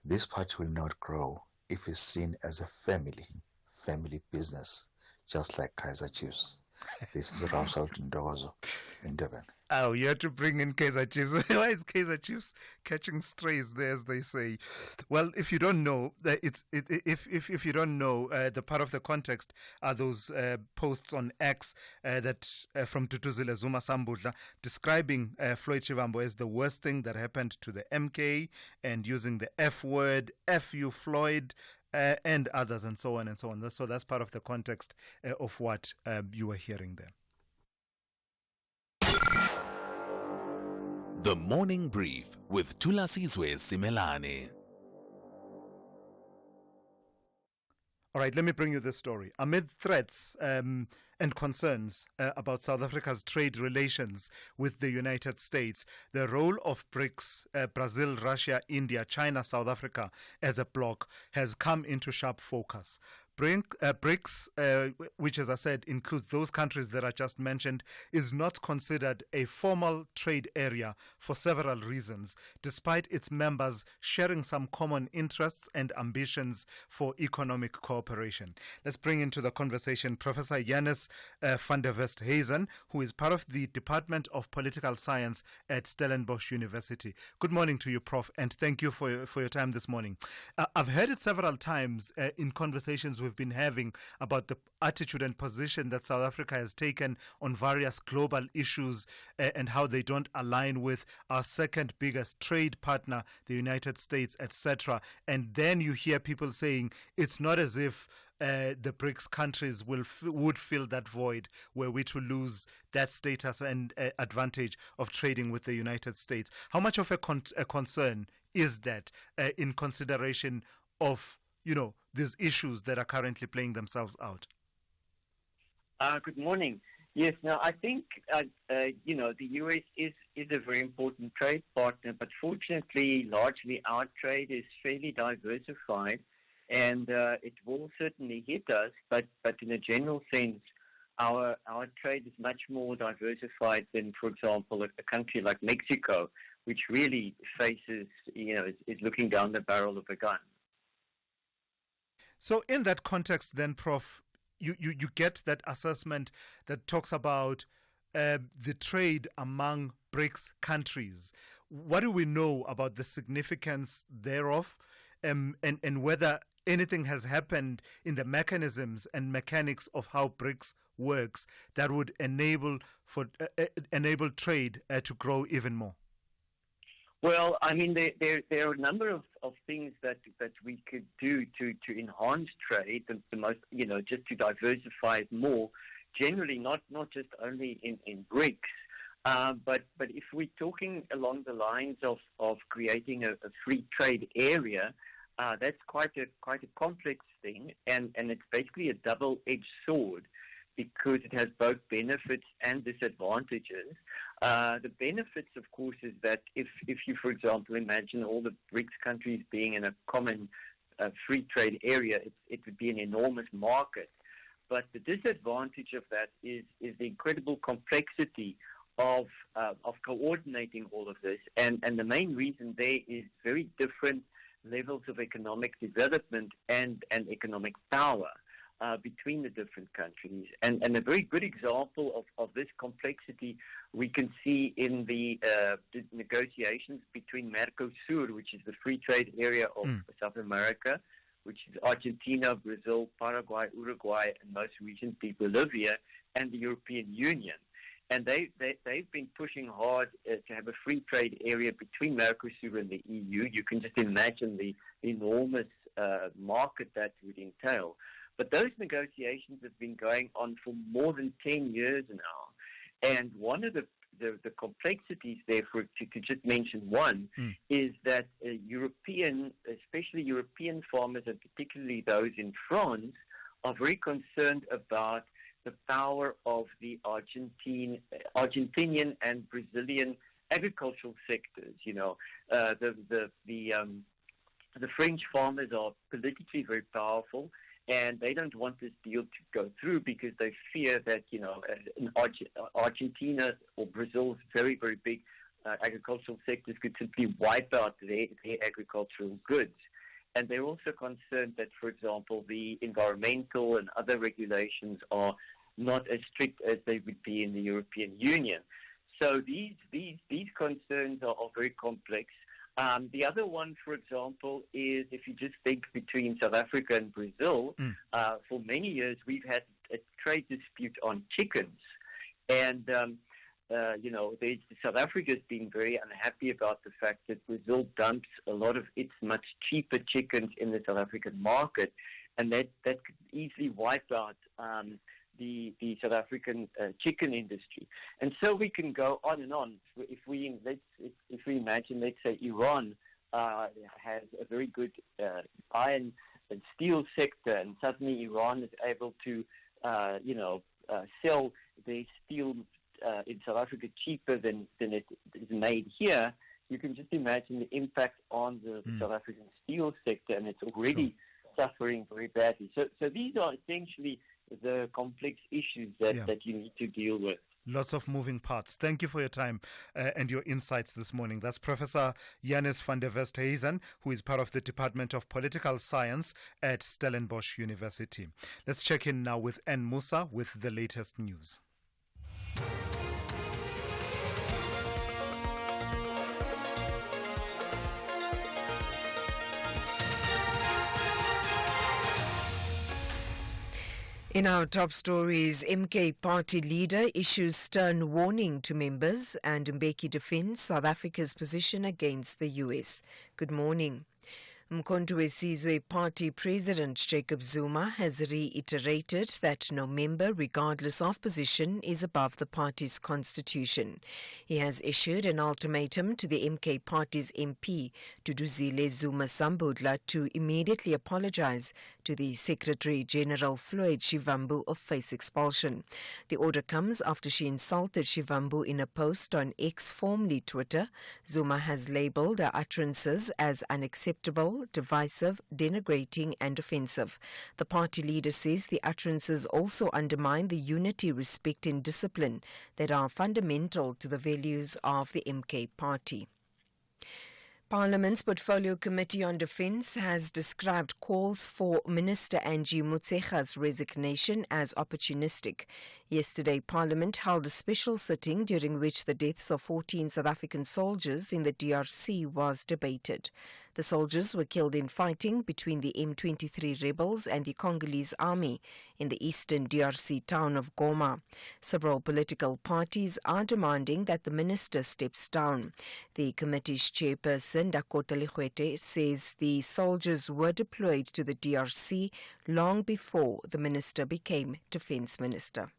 This party will not grow if it's seen as a family business, just like Kaizer Chiefs. This is Rausal Ndogozo in Durban. Oh, you had to bring in Kaizer Chiefs. Why is Kaizer Chiefs catching strays there, as they say? Well, if you don't know, if you don't know, the part of the context are those posts on X that from Thulasizwe Simelane describing Floyd Shivambu as the worst thing that happened to the MK and using the F word, F you Floyd, and others, and so on and so on. So that's part of the context of what you were hearing there. The Morning Brief with Thulasizwe Simelane. All right, let me bring you this story. Amid threats and concerns about South Africa's trade relations with the United States, the role of BRICS, Brazil, Russia, India, China, South Africa as a bloc has come into sharp focus. BRICS, which, as I said, includes those countries that I just mentioned, is not considered a formal trade area for several reasons, despite its members sharing some common interests and ambitions for economic cooperation. Let's bring into the conversation Professor Janus van der Westhuizen, who is part of the Department of Political Science at Stellenbosch University. Good morning to you, Prof, and thank you for your time this morning. I've heard it several times in conversations we've been having about the attitude and position that South Africa has taken on various global issues and how they don't align with our second biggest trade partner, the United States, etc. And then you hear people saying it's not as if the BRICS countries would fill that void were we to lose that status and advantage of trading with the United States. How much of a concern is that in consideration of, these issues that are currently playing themselves out? Good morning. Yes, now I think, the US is a very important trade partner, but fortunately, largely our trade is fairly diversified, and it will certainly hit us, but in a general sense, our trade is much more diversified than, for example, a country like Mexico, which really faces, is looking down the barrel of a gun. So in that context then, Prof, you get that assessment that talks about the trade among BRICS countries. What do we know about the significance thereof and whether anything has happened in the mechanisms and mechanics of how BRICS works that would enable trade to grow even more? Well, I mean, there are a number of things that we could do to enhance trade. The most, just to diversify it more. Generally, not just only in BRICS. But if we're talking along the lines of creating a free trade area, that's quite a complex thing, and it's basically a double-edged sword because it has both benefits and disadvantages. The benefits, of course, is that if you, for example, imagine all the BRICS countries being in a common free trade area, it would be an enormous market. But the disadvantage of that is the incredible complexity of coordinating all of this, and the main reason there is very different levels of economic development and economic power between the different countries. And a very good example of this complexity we can see in the negotiations between Mercosur, which is the free trade area of South America, which is Argentina, Brazil, Paraguay, Uruguay, and most recently Bolivia, and the European Union. And they've been pushing hard to have a free trade area between Mercosur and the EU. You can just imagine the enormous market that would entail. But those negotiations have been going on for more than 10 years now. And one of the complexities there, to just mention one, is that especially European farmers, and particularly those in France, are very concerned about the power of the Argentinian and Brazilian agricultural sectors. You know, the French farmers are politically very powerful, and they don't want this deal to go through because they fear that, you know, in Argentina or Brazil's very, very big agricultural sectors could simply wipe out their agricultural goods. And they're also concerned that, for example, the environmental and other regulations are not as strict as they would be in the European Union. So these concerns are very complex. The other one, for example, is if you just think between South Africa and Brazil, for many years we've had a trade dispute on chickens. And, you know, South Africa's been very unhappy about the fact that Brazil dumps a lot of its much cheaper chickens in the South African market, and that could easily wipe out the South African chicken industry. And so we can go on and on. If we imagine, let's say, Iran has a very good iron and steel sector, and suddenly Iran is able to, sell their steel in South Africa cheaper than it is made here, you can just imagine the impact on the South African steel sector, and it's already suffering very badly. So these are essentially the complex issues that you need to deal with. Lots of moving parts. Thank you for your time and your insights this morning. That's Professor Jannes van der Westhuizen, who is part of the Department of Political Science at Stellenbosch University. Let's check in now with Ann Musa with the latest news. In our top stories, MK party leader issues stern warning to members, and Mbeki defends South Africa's position against the US. Good morning. Thulasizwe Party President Jacob Zuma has reiterated that no member, regardless of position, is above the party's constitution. He has issued an ultimatum to the MK Party's MP, Duduzile Zuma Sambudla, to immediately apologize to the Secretary-General Floyd Shivambu of face expulsion. The order comes after she insulted Shivambu in a post on X, formerly Twitter. Zuma has labelled her utterances as unacceptable, divisive, denigrating and offensive. The party leader says the utterances also undermine the unity, respect and discipline that are fundamental to the values of the MK party. Parliament's Portfolio Committee on Defence has described calls for Minister Angie Motshekga's resignation as opportunistic. Yesterday, Parliament held a special sitting during which the deaths of 14 South African soldiers in the DRC was debated. The soldiers were killed in fighting between the M23 rebels and the Congolese army in the eastern DRC town of Goma. Several political parties are demanding that the minister steps down. The committee's chairperson, Dakota Lehuete, says the soldiers were deployed to the DRC long before the minister became defense minister.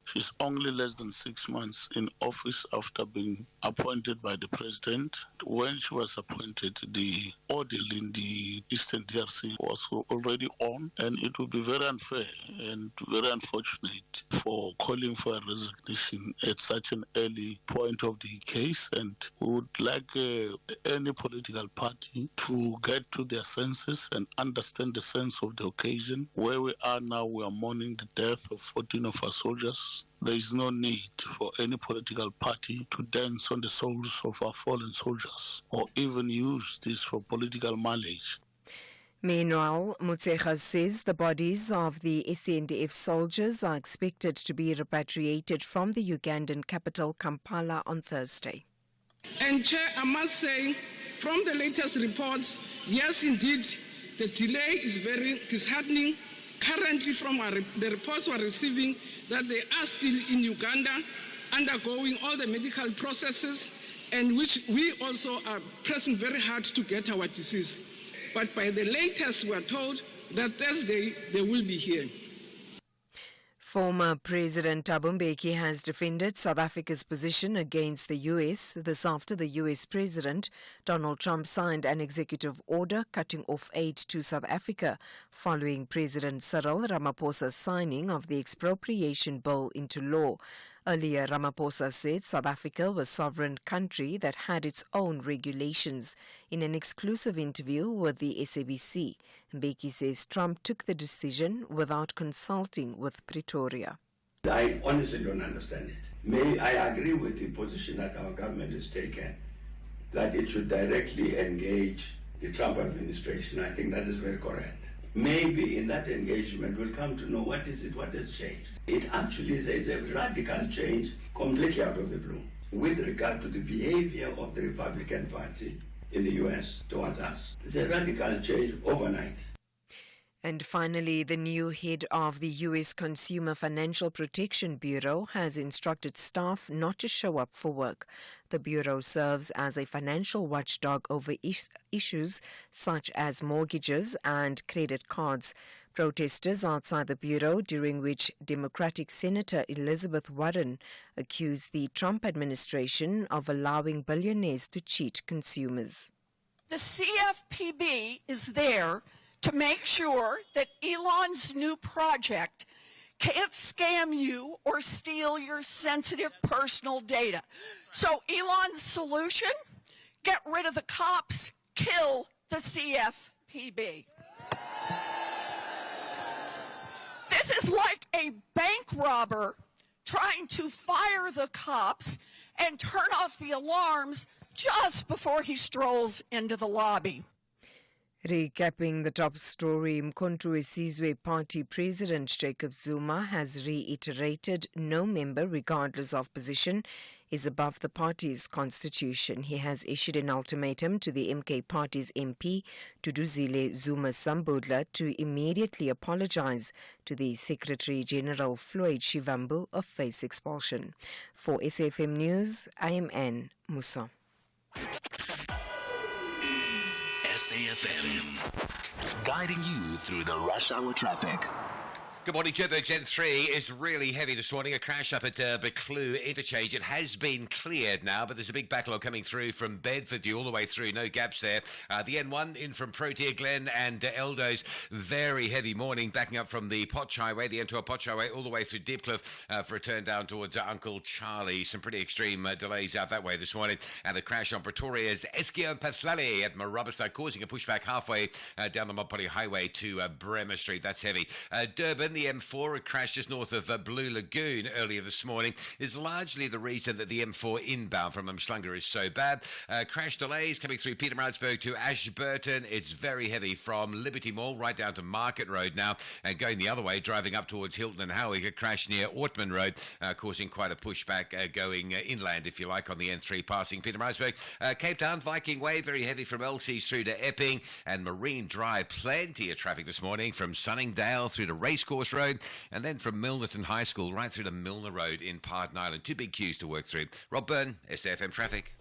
She's only less than 6 months in office after being appointed by the president. When she was appointed, the ordeal in the Eastern DRC was already on, and it would be very unfair and very unfortunate for calling for a resignation at such an early point of the case. And we would like any political party to get to their senses and understand the sense of the occasion. Where we are now, we are mourning the death of 14 of our soldiers. There is no need for any political party to dance on the souls of our fallen soldiers or even use this for political mileage. Meanwhile, Mutsecha says the bodies of the SANDF soldiers are expected to be repatriated from the Ugandan capital Kampala on Thursday. And Chair, I must say, from the latest reports, yes, indeed, the delay is very disheartening. Currently, from the reports we're receiving, that they are still in Uganda, undergoing all the medical processes, and which we also are pressing very hard to get our deceased. But by the latest, we are told that Thursday they will be here. Former President Thabo Mbeki has defended South Africa's position against the U.S. This after the U.S. President Donald Trump signed an executive order cutting off aid to South Africa following President Cyril Ramaphosa's signing of the expropriation bill into law. Earlier, Ramaphosa said South Africa was a sovereign country that had its own regulations. In an exclusive interview with the SABC, Mbeki says Trump took the decision without consulting with Pretoria. I honestly don't understand it. I agree with the position that our government has taken, that it should directly engage the Trump administration. I think that is very correct. Maybe in that engagement we'll come to know what has changed. It actually is a radical change completely out of the blue with regard to the behavior of the Republican Party in the US towards us. It's a radical change overnight. And finally, the new head of the U.S. Consumer Financial Protection Bureau has instructed staff not to show up for work. The Bureau serves as a financial watchdog over issues such as mortgages and credit cards. Protesters outside the Bureau, during which Democratic Senator Elizabeth Warren accused the Trump administration of allowing billionaires to cheat consumers. The CFPB is there to make sure that Elon's new project can't scam you or steal your sensitive personal data. So Elon's solution, get rid of the cops, kill the CFPB. This is like a bank robber trying to fire the cops and turn off the alarms just before he strolls into the lobby. Recapping the top story, Thulasizwe Party President Jacob Zuma has reiterated no member, regardless of position, is above the party's constitution. He has issued an ultimatum to the MK Party's MP, Thulasizwe Zuma Sambudla, to immediately apologize to the Secretary General Floyd Shivambu of face expulsion. For SAFM News, I am Anne Musa. SAFM, guiding you through the rush hour traffic. Good morning, Jumbo. Gen 3 is really heavy this morning. A crash up at Beclue Interchange. It has been cleared now, but there's a big backlog coming through from Bedford all the way through. No gaps there. The N1 in from Protea Glen and Eldo's. Very heavy morning, backing up from the Potch Highway, the N12 Potch Highway, all the way through Deepcliff for a turn down towards Uncle Charlie. Some pretty extreme delays out that way this morning. And the crash on Pretoria's Eskio Pathlali at Marabasta, causing a pushback halfway down the Mopoli Highway to Bremer Street. That's heavy. Durban, the M4, a crash just north of Blue Lagoon earlier this morning, is largely the reason that the M4 inbound from Umhlanga is so bad. Crash delays coming through Pietermaritzburg to Ashburton. It's very heavy from Liberty Mall right down to Market Road now, and going the other way, driving up towards Hilton and Howick, a crash near Ortman Road, causing quite a pushback going inland, if you like, on the N3 passing Pietermaritzburg. Cape Town, Viking Way, very heavy from LCs through to Epping, and Marine Drive, plenty of traffic this morning from Sunningdale through to Racecourse Road, and then from Milnerton High School right through to Milner Road in Parton Island. Two big queues to work through. Rob Byrne, SAFM Traffic.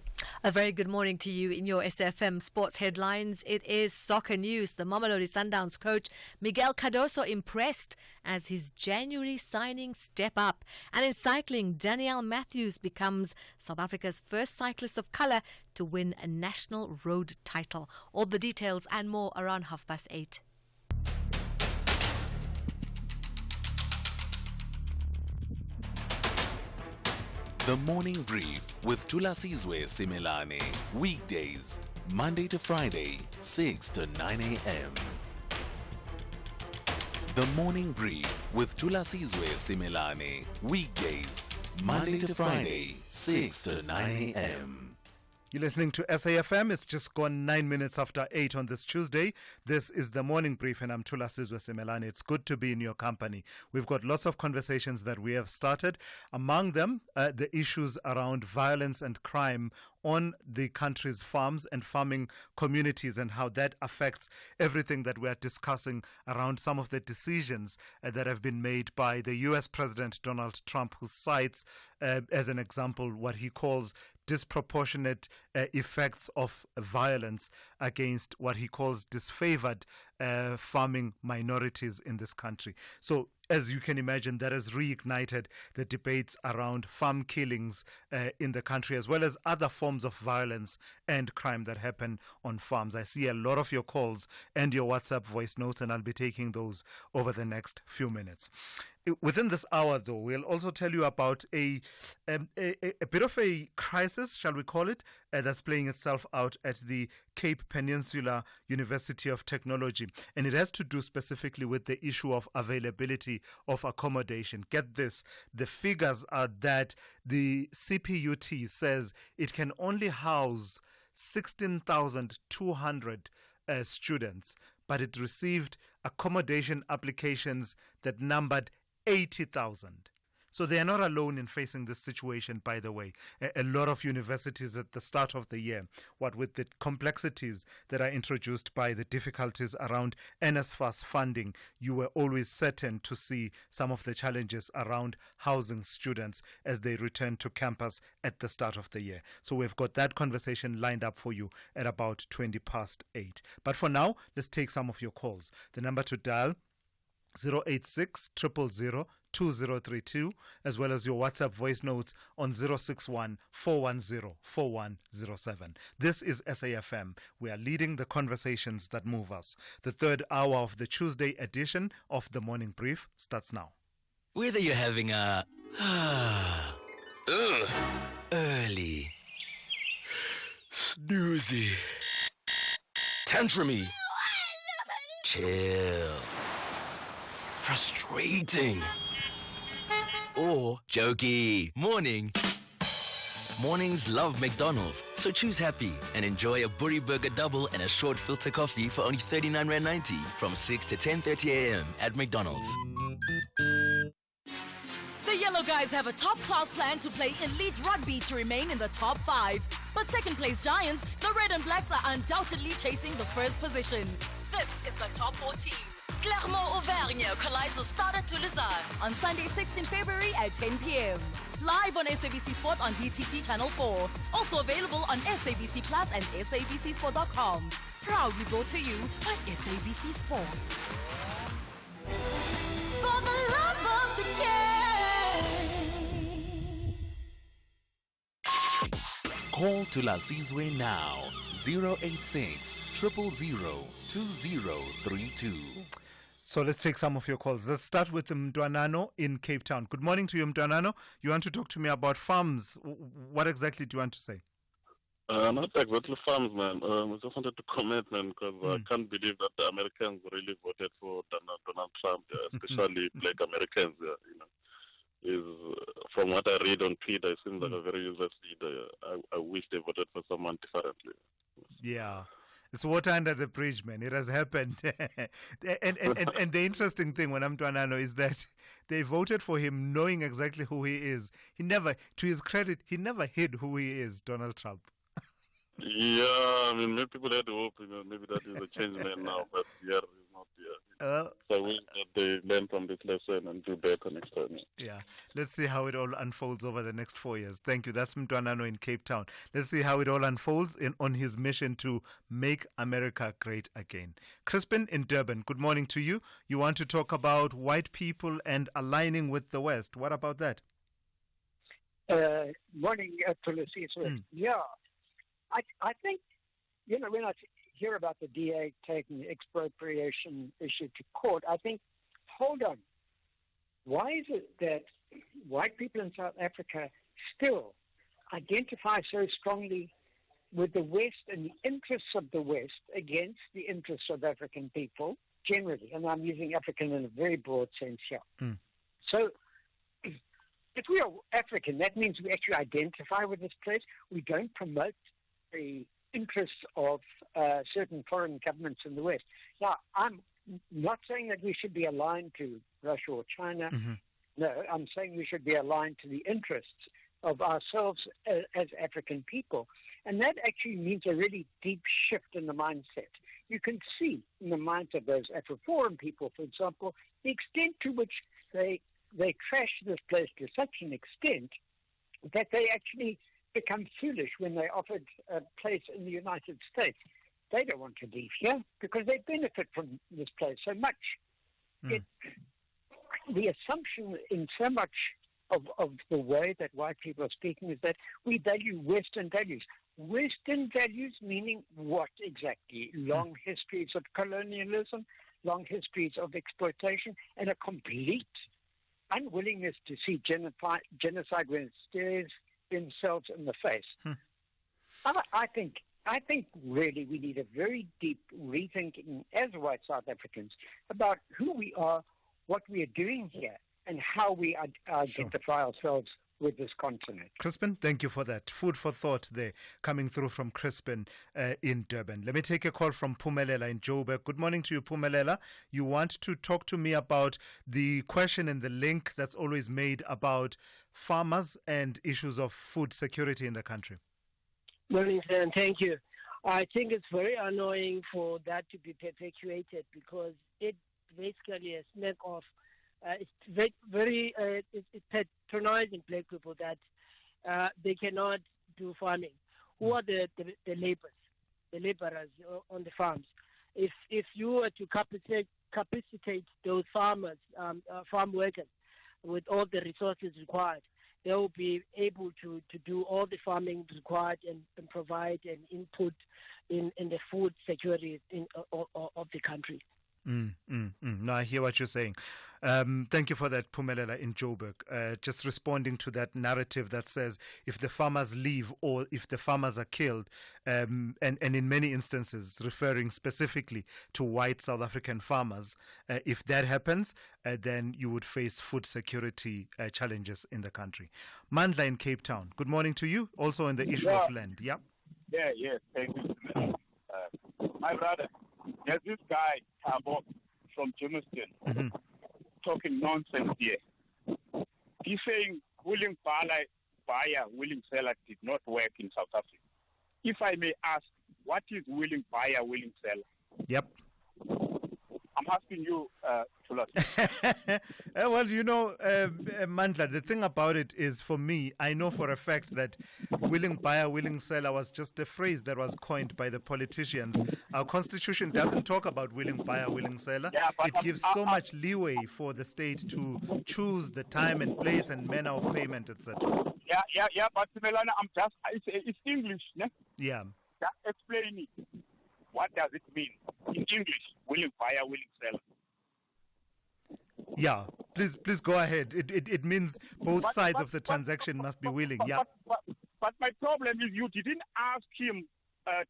A very good morning to you in your SFM sports headlines. It is soccer news. The Mamelodi Sundowns coach Miguel Cardoso impressed as his January signing step up. And in cycling, Danielle Matthews becomes South Africa's first cyclist of colour to win a national road title. All the details and more around 8:30. The Morning Brief with Thulasizwe Simelane. Weekdays, Monday to Friday, 6 to 9 a.m. The Morning Brief with Thulasizwe Simelane. Weekdays, Monday to Friday, 6 to 9 a.m. You're listening to SAFM. It's just gone 9 minutes after 8 on this Tuesday. This is the Morning Brief, and I'm Thulasizwe Simelane. It's good to be in your company. We've got lots of conversations that we have started. Among them, the issues around violence and crime on the country's farms and farming communities, and how that affects everything that we're discussing around some of the decisions that have been made by the US President Donald Trump, who cites as an example what he calls disproportionate effects of violence against what he calls disfavored farming minorities in this country. So, as you can imagine, that has reignited the debates around farm killings in the country, as well as other forms of violence and crime that happen on farms. I see a lot of your calls and your WhatsApp voice notes, and I'll be taking those over the next few minutes. Within this hour, though, we'll also tell you about a bit of a crisis, shall we call it, that's playing itself out at the Cape Peninsula University of Technology. And it has to do specifically with the issue of availability of accommodation. Get this, the figures are that the CPUT says it can only house 16,200 students, but it received accommodation applications that numbered 80,000. So they are not alone in facing this situation, by the way. A lot of universities at the start of the year, what with the complexities that are introduced by the difficulties around NSFAS funding, you were always certain to see some of the challenges around housing students as they return to campus at the start of the year. So we've got that conversation lined up for you at about 8:20. But for now, let's take some of your calls. The number to dial 086 000 2032, as well as your WhatsApp voice notes on 061 410 4107. This is SAFM. We are leading the conversations that move us. The third hour of the Tuesday edition of the Morning Brief starts now. Whether you're having a early, snoozy, tantrumy, chill, frustrating, or jokey morning. Mornings love McDonald's, so choose happy and enjoy a Burry Burger Double and a short filter coffee for only R39.90 from 6 to 10:30 a.m. at McDonald's. The Yellow Guys have a top-class plan to play elite rugby to remain in the top 5. But second-place Giants, the Red and Blacks are undoubtedly chasing the first position. This is the top 14. Clermont-Auvergne collides with Stade Thulasizwe on Sunday, 16 February at 10 p.m. Live on SABC Sport on DTT Channel 4. Also available on SABC Plus and SABCSport.com. Proudly brought to you by SABC Sport. For the love of the game. Call Thulasizwe now. 086 000 2032. So let's take some of your calls. Let's start with Mdwanano in Cape Town. Good morning to you, Mdwanano. You want to talk to me about farms. What exactly do you want to say? Not exactly farms, man. I just wanted to comment, man, because I can't believe that the Americans really voted for Donald Trump, especially black Americans. From what I read on Twitter, it seems like a very useless leader. I wish they voted for someone differently. Yeah. It's water under the bridge, man. It has happened. and the interesting thing when Mdwanano is that they voted for him knowing exactly who he is. He never, to his credit, he never hid who he is, Donald Trump. Yeah, I mean, maybe people had hope, maybe that is a change man now, but yeah, not there. So I wish that they learn from this lesson and do better next time. Yeah, let's see how it all unfolds over the next 4 years. Thank you. That's Mtwanano in Cape Town. Let's see how it all unfolds on his mission to make America great again. Crispin in Durban, good morning to you. You want to talk about white people and aligning with the West. What about that? Morning, Thulasizwe. Yeah, I think, when I hear about the DA taking the expropriation issue to court, I think, hold on. Why is it that white people in South Africa still identify so strongly with the West and the interests of the West against the interests of African people generally? And I'm using African in a very broad sense here. So if we are African, that means we actually identify with this place. We don't promote the interests of certain foreign governments in the West. Now, I'm not saying that we should be aligned to Russia or China. No, I'm saying we should be aligned to the interests of ourselves as African people. And that actually means a really deep shift in the mindset. You can see in the minds of those Afro-foreign people, for example, the extent to which they trash this place to such an extent that they actually become foolish when they're offered a place in the United States. They don't want to leave here because they benefit from this place so much. The assumption in so much of the way that white people are speaking is that we value Western values. Western values meaning what exactly? Long histories of colonialism, long histories of exploitation, and a complete unwillingness to see genocide when it stares themselves in the face. I think really we need a very deep rethinking as white South Africans about who we are, what we are doing here, and how we identify ourselves with this continent. Crispin, thank you for that. Food for thought there coming through from Crispin in Durban. Let me take a call from Pumelela in Joburg. Good morning to you, Pumelela. You want to talk to me about the question and the link that's always made about farmers and issues of food security in the country. Morning, sir, and thank you. I think it's very annoying for that to be perpetuated because it basically a smack of it's very patronizing black people that they cannot do farming. Who are the laborers on the farms? If you were to capacitate those farmers, farm workers, with all the resources required, they will be able to do all the farming required and provide an input in the food security of the country. No, I hear what you're saying. Thank you for that, Pumelela in Joburg. Just responding to that narrative that says if the farmers leave or if the farmers are killed, and in many instances referring specifically to white South African farmers, if that happens, then you would face food security challenges in the country. Mandla in Cape Town, good morning to you, also on the issue of land. Yeah, thank you. My brother, there's this guy, Thabo, from Jamestown, talking nonsense here. He's saying willing buyer, willing seller did not work in South Africa. If I may ask, what is willing buyer, willing seller? Yep. I'm asking you, Thulas. Well, Mandla, the thing about it is, for me, I know for a fact that willing buyer, willing seller was just a phrase that was coined by the politicians. Our constitution doesn't talk about willing buyer, willing seller. It gives so much leeway for the state to choose the time and place and manner of payment, etc. Yeah, but Simelane, it's English, ne? Yeah. Just explain it. What does it mean in English? Willing buyer, willing seller. Yeah, please go ahead. It means both sides of the transaction must be willing. Yeah. But my problem is you didn't ask him,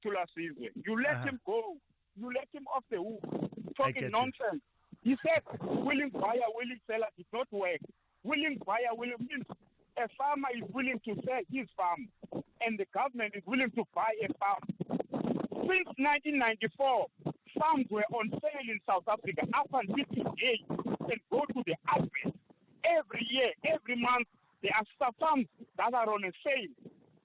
Thulasizwe. You let him go. You let him off the hook. Talking nonsense. He said willing buyer, willing seller did not work. Willing buyer, willing means a farmer is willing to sell his farm, and the government is willing to buy a farm. Since 1994, farms were on sale in South Africa up until today. And go to the advert. Every year, every month, there are some farms that are on a sale.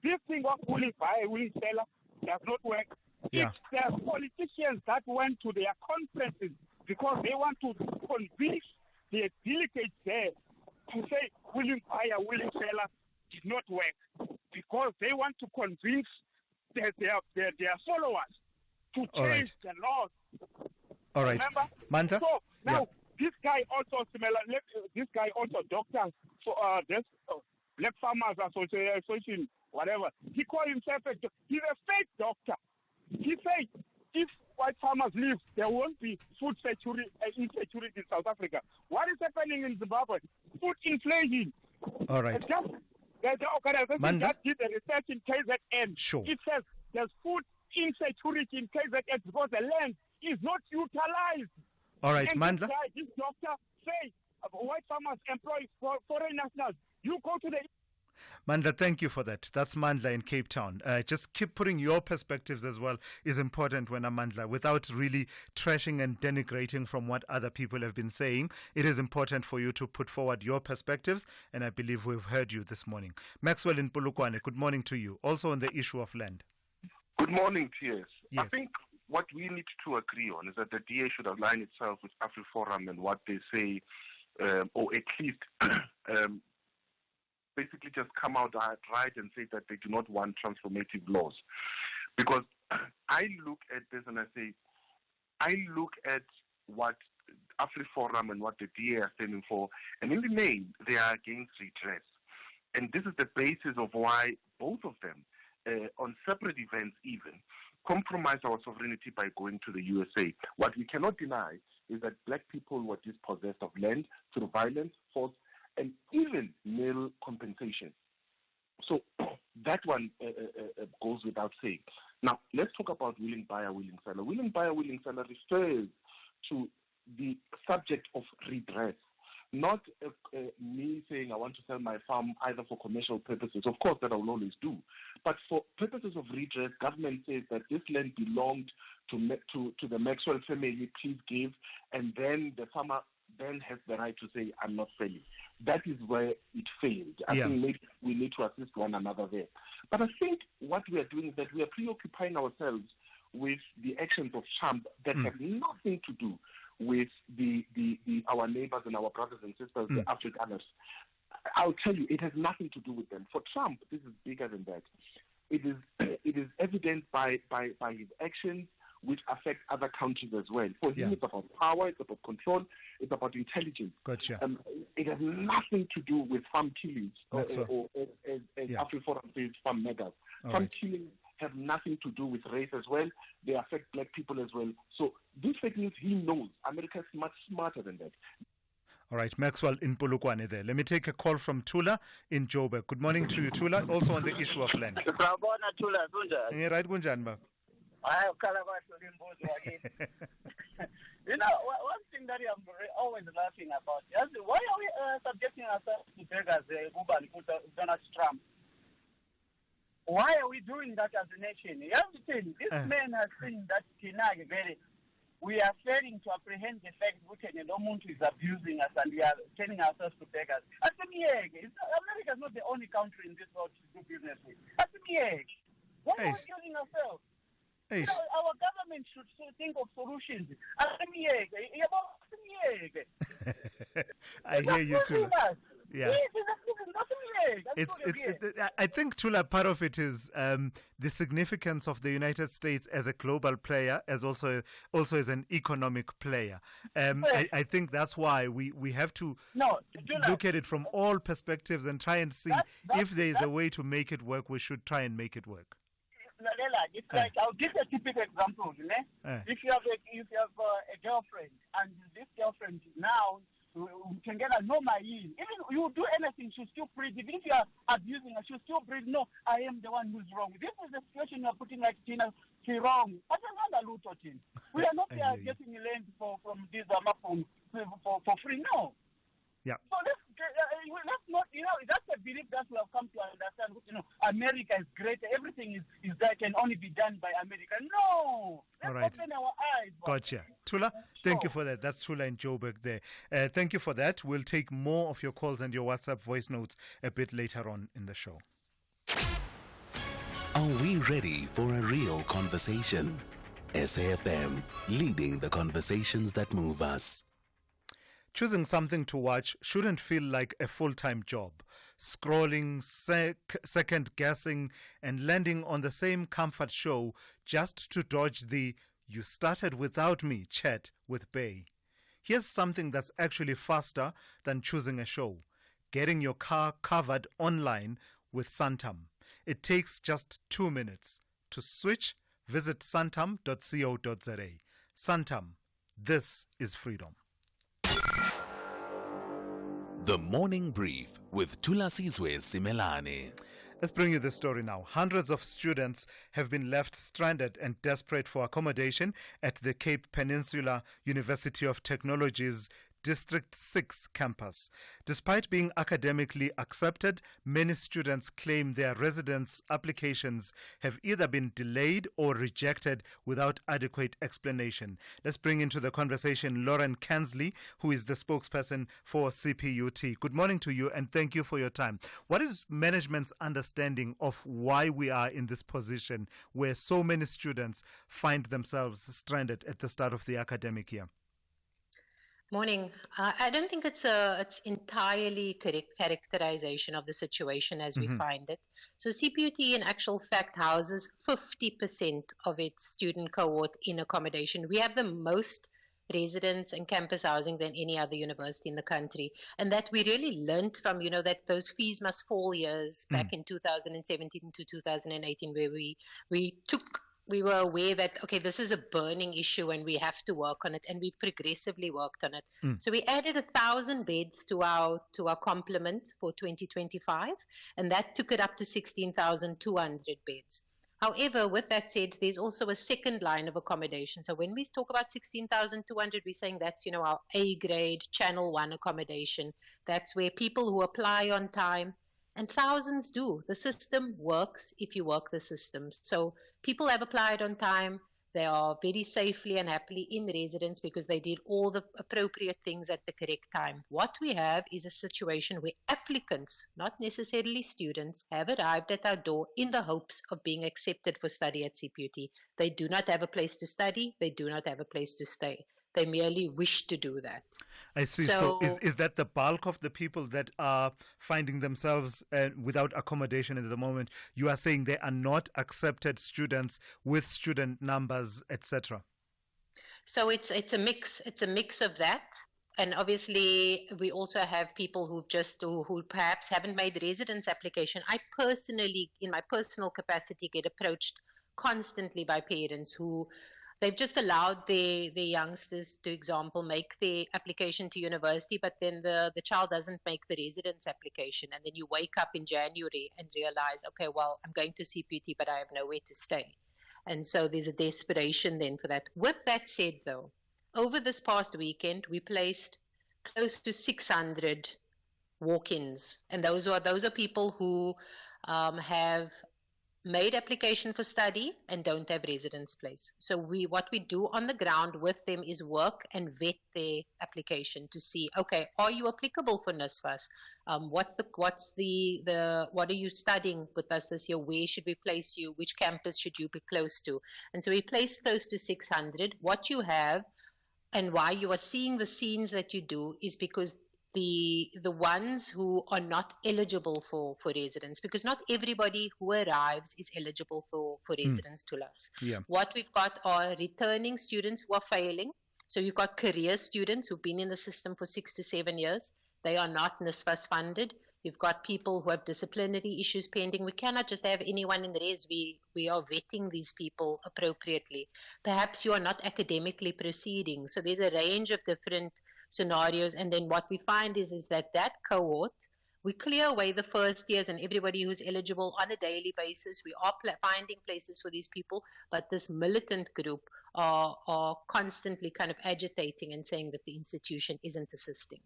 This thing of willing buyer, willing seller does not work. Yeah. There are politicians that went to their conferences because they want to convince the delegates there to say willing buyer, willing seller did not work, because they want to convince their followers to change the laws. All right. Remember? Manta? So now this guy also doctor for this Black Farmers Association, whatever. He called himself he's a fake doctor. He said if white farmers leave, there won't be food insecurity in South Africa. What is happening in Zimbabwe? Food inflation. All right. The organization just did a research in KZN. Sure. It says there's food insecurity in KZN because the land is not utilized. All right, and Mandla. This doctor says white farmers employ foreign nationals. You go to the... Mandla, thank you for that. That's Mandla in Cape Town. Just keep putting your perspectives as well is important when Mandla, without really trashing and denigrating from what other people have been saying. It is important for you to put forward your perspectives, and I believe we've heard you this morning. Maxwell in Polokwane, good morning to you. Also on the issue of land. Good morning, TS. Yes. I think what we need to agree on is that the DA should align itself with AfriForum and what they say, or at least basically just come out right and say that they do not want transformative laws. Because I look at this and I look at what AfriForum and what the DA are standing for, and in the main, they are against redress. And this is the basis of why both of them, on separate events even, compromise our sovereignty by going to the USA. What we cannot deny is that black people were dispossessed of land through violence, force, and even nil compensation. So that one goes without saying. Now, let's talk about willing buyer, willing seller. Willing buyer, willing seller refers to the subject of redress, not me saying I want to sell my farm either for commercial purposes. Of course, that I will always do. But for purposes of redress, government says that this land belonged to the Maxwell family, please give, and then the farmer then has the right to say, I'm not selling. That is where it failed. I think maybe we need to assist one another there. But I think what we are doing is that we are preoccupying ourselves with the actions of Trump that have nothing to do with our neighbors and our brothers and sisters, the Afrikaners. I'll tell you, it has nothing to do with them. For Trump, this is bigger than that. It is evident by his actions, which affect other countries as well. For him, it's about power, it's about control, it's about intelligence. Gotcha. It has nothing to do with farm killings, or as AfriForum says, farm megas. Farm killings have nothing to do with race as well. They affect black people as well. So this fake news, he knows. America is much smarter than that. All right, Maxwell in Polokwane there. Let me take a call from Tula in Joburg. Good morning to you, Tula. Also on the issue of land. Right, Gunjan. You know, one thing that I'm always laughing about is why are we subjecting ourselves to beggars, Donald Trump? Why are we doing that as a nation? You have to think, this man has seen that we are failing to apprehend the fact that Umuntu is abusing us and we are turning ourselves to beggars. America is not the only country in this world to do business with. Why are we killing ourselves? You know, our government should think of solutions. I hear you, Tula. Yeah. I think, Tula, part of it is the significance of the United States as a global player, as also as an economic player. I think that's why we have to look at it from all perspectives and try and see if there is a way to make it work. We should try and make it work. It's like, I'll give a typical example. If you have a girlfriend, and this girlfriend now can get a normal in. Even you do anything, she'll still breathe. Even if you are abusing her, she'll still breathe. No, I am the one who's wrong. This is the situation you're putting like Tina. She's wrong. We are not getting land from this for free. No. Yeah. So let's not, that's a belief that we have come to understand. America is great. Everything is that can only be done by America. No. Let's open our eyes. Gotcha. Tula, thank you for that. That's Tula in Joburg there. Thank you for that. We'll take more of your calls and your WhatsApp voice notes a bit later on in the show. Are we ready for a real conversation? SAFM, leading the conversations that move us. Choosing something to watch shouldn't feel like a full-time job. Scrolling, second-guessing, and landing on the same comfort show just to dodge the "you started without me" chat with Bay. Here's something that's actually faster than choosing a show. Getting your car covered online with Santam. It takes just 2 minutes. To switch, visit santam.co.za. Santam. This is freedom. The Morning Brief with Thulasizwe Simelane. Let's bring you this story now. Hundreds of students have been left stranded and desperate for accommodation at the Cape Peninsula University of Technology's District 6 campus. Despite being academically accepted, many students claim their residence applications have either been delayed or rejected without adequate explanation. Let's bring into the conversation Lauren Kansley, who is the spokesperson for CPUT. Good morning to you and thank you for your time. What is management's understanding of why we are in this position where so many students find themselves stranded at the start of the academic year? Morning. I don't think it's entirely correct characterization of the situation as we find it. So CPUT in actual fact houses 50% of its student cohort in accommodation. We have the most residence and campus housing than any other university in the country. And that we really learned from, that those fees must fall years back in 2017 to 2018 where we were aware that, okay, this is a burning issue and we have to work on it, and we've progressively worked on it. So we added 1,000 beds to our complement for 2025, and that took it up to 16,200 beds. However, with that said, there's also a second line of accommodation. So when we talk about 16,200, we're saying that's, our A grade, Channel 1 accommodation. That's where people who apply on time, and thousands do. The system works if you work the system. So people have applied on time. They are very safely and happily in residence because they did all the appropriate things at the correct time. What we have is a situation where applicants, not necessarily students, have arrived at our door in the hopes of being accepted for study at CPUT. They do not have a place to study. They do not have a place to stay. They merely wish to do that. I see. So is that the bulk of the people that are finding themselves without accommodation at the moment? You are saying they are not accepted students with student numbers, etc. So it's a mix. It's a mix of that. And obviously, we also have people who perhaps haven't made residence application. I personally, in my personal capacity, get approached constantly by parents who they've just allowed their youngsters, to example, make their application to university, but then the child doesn't make the residence application. And then you wake up in January and realize, okay, well, I'm going to CPUT, but I have nowhere to stay. And so there's a desperation then for that. With that said, though, over this past weekend, we placed close to 600 walk-ins. And those are people who have made application for study and don't have residence place. So what we do on the ground with them is work and vet their application to see, okay, are you applicable for NSFAS? What are you studying with us this year? Where should we place you? Which campus should you be close to? And so we placed close to 600. What you have and why you are seeing the scenes that you do is because the ones who are not eligible for residence, because not everybody who arrives is eligible for residence to us. Yeah. What we've got are returning students who are failing. So you've got career students who've been in the system for 6 to 7 years. They are not NSFAS funded. You've got people who have disciplinary issues pending. We cannot just have anyone in res. We are vetting these people appropriately. Perhaps you are not academically proceeding. So there's a range of different scenarios, and then what we find is that cohort, we clear away the first years and everybody who's eligible on a daily basis. We are finding places for these people, but this militant group are constantly kind of agitating and saying that the institution isn't assisting.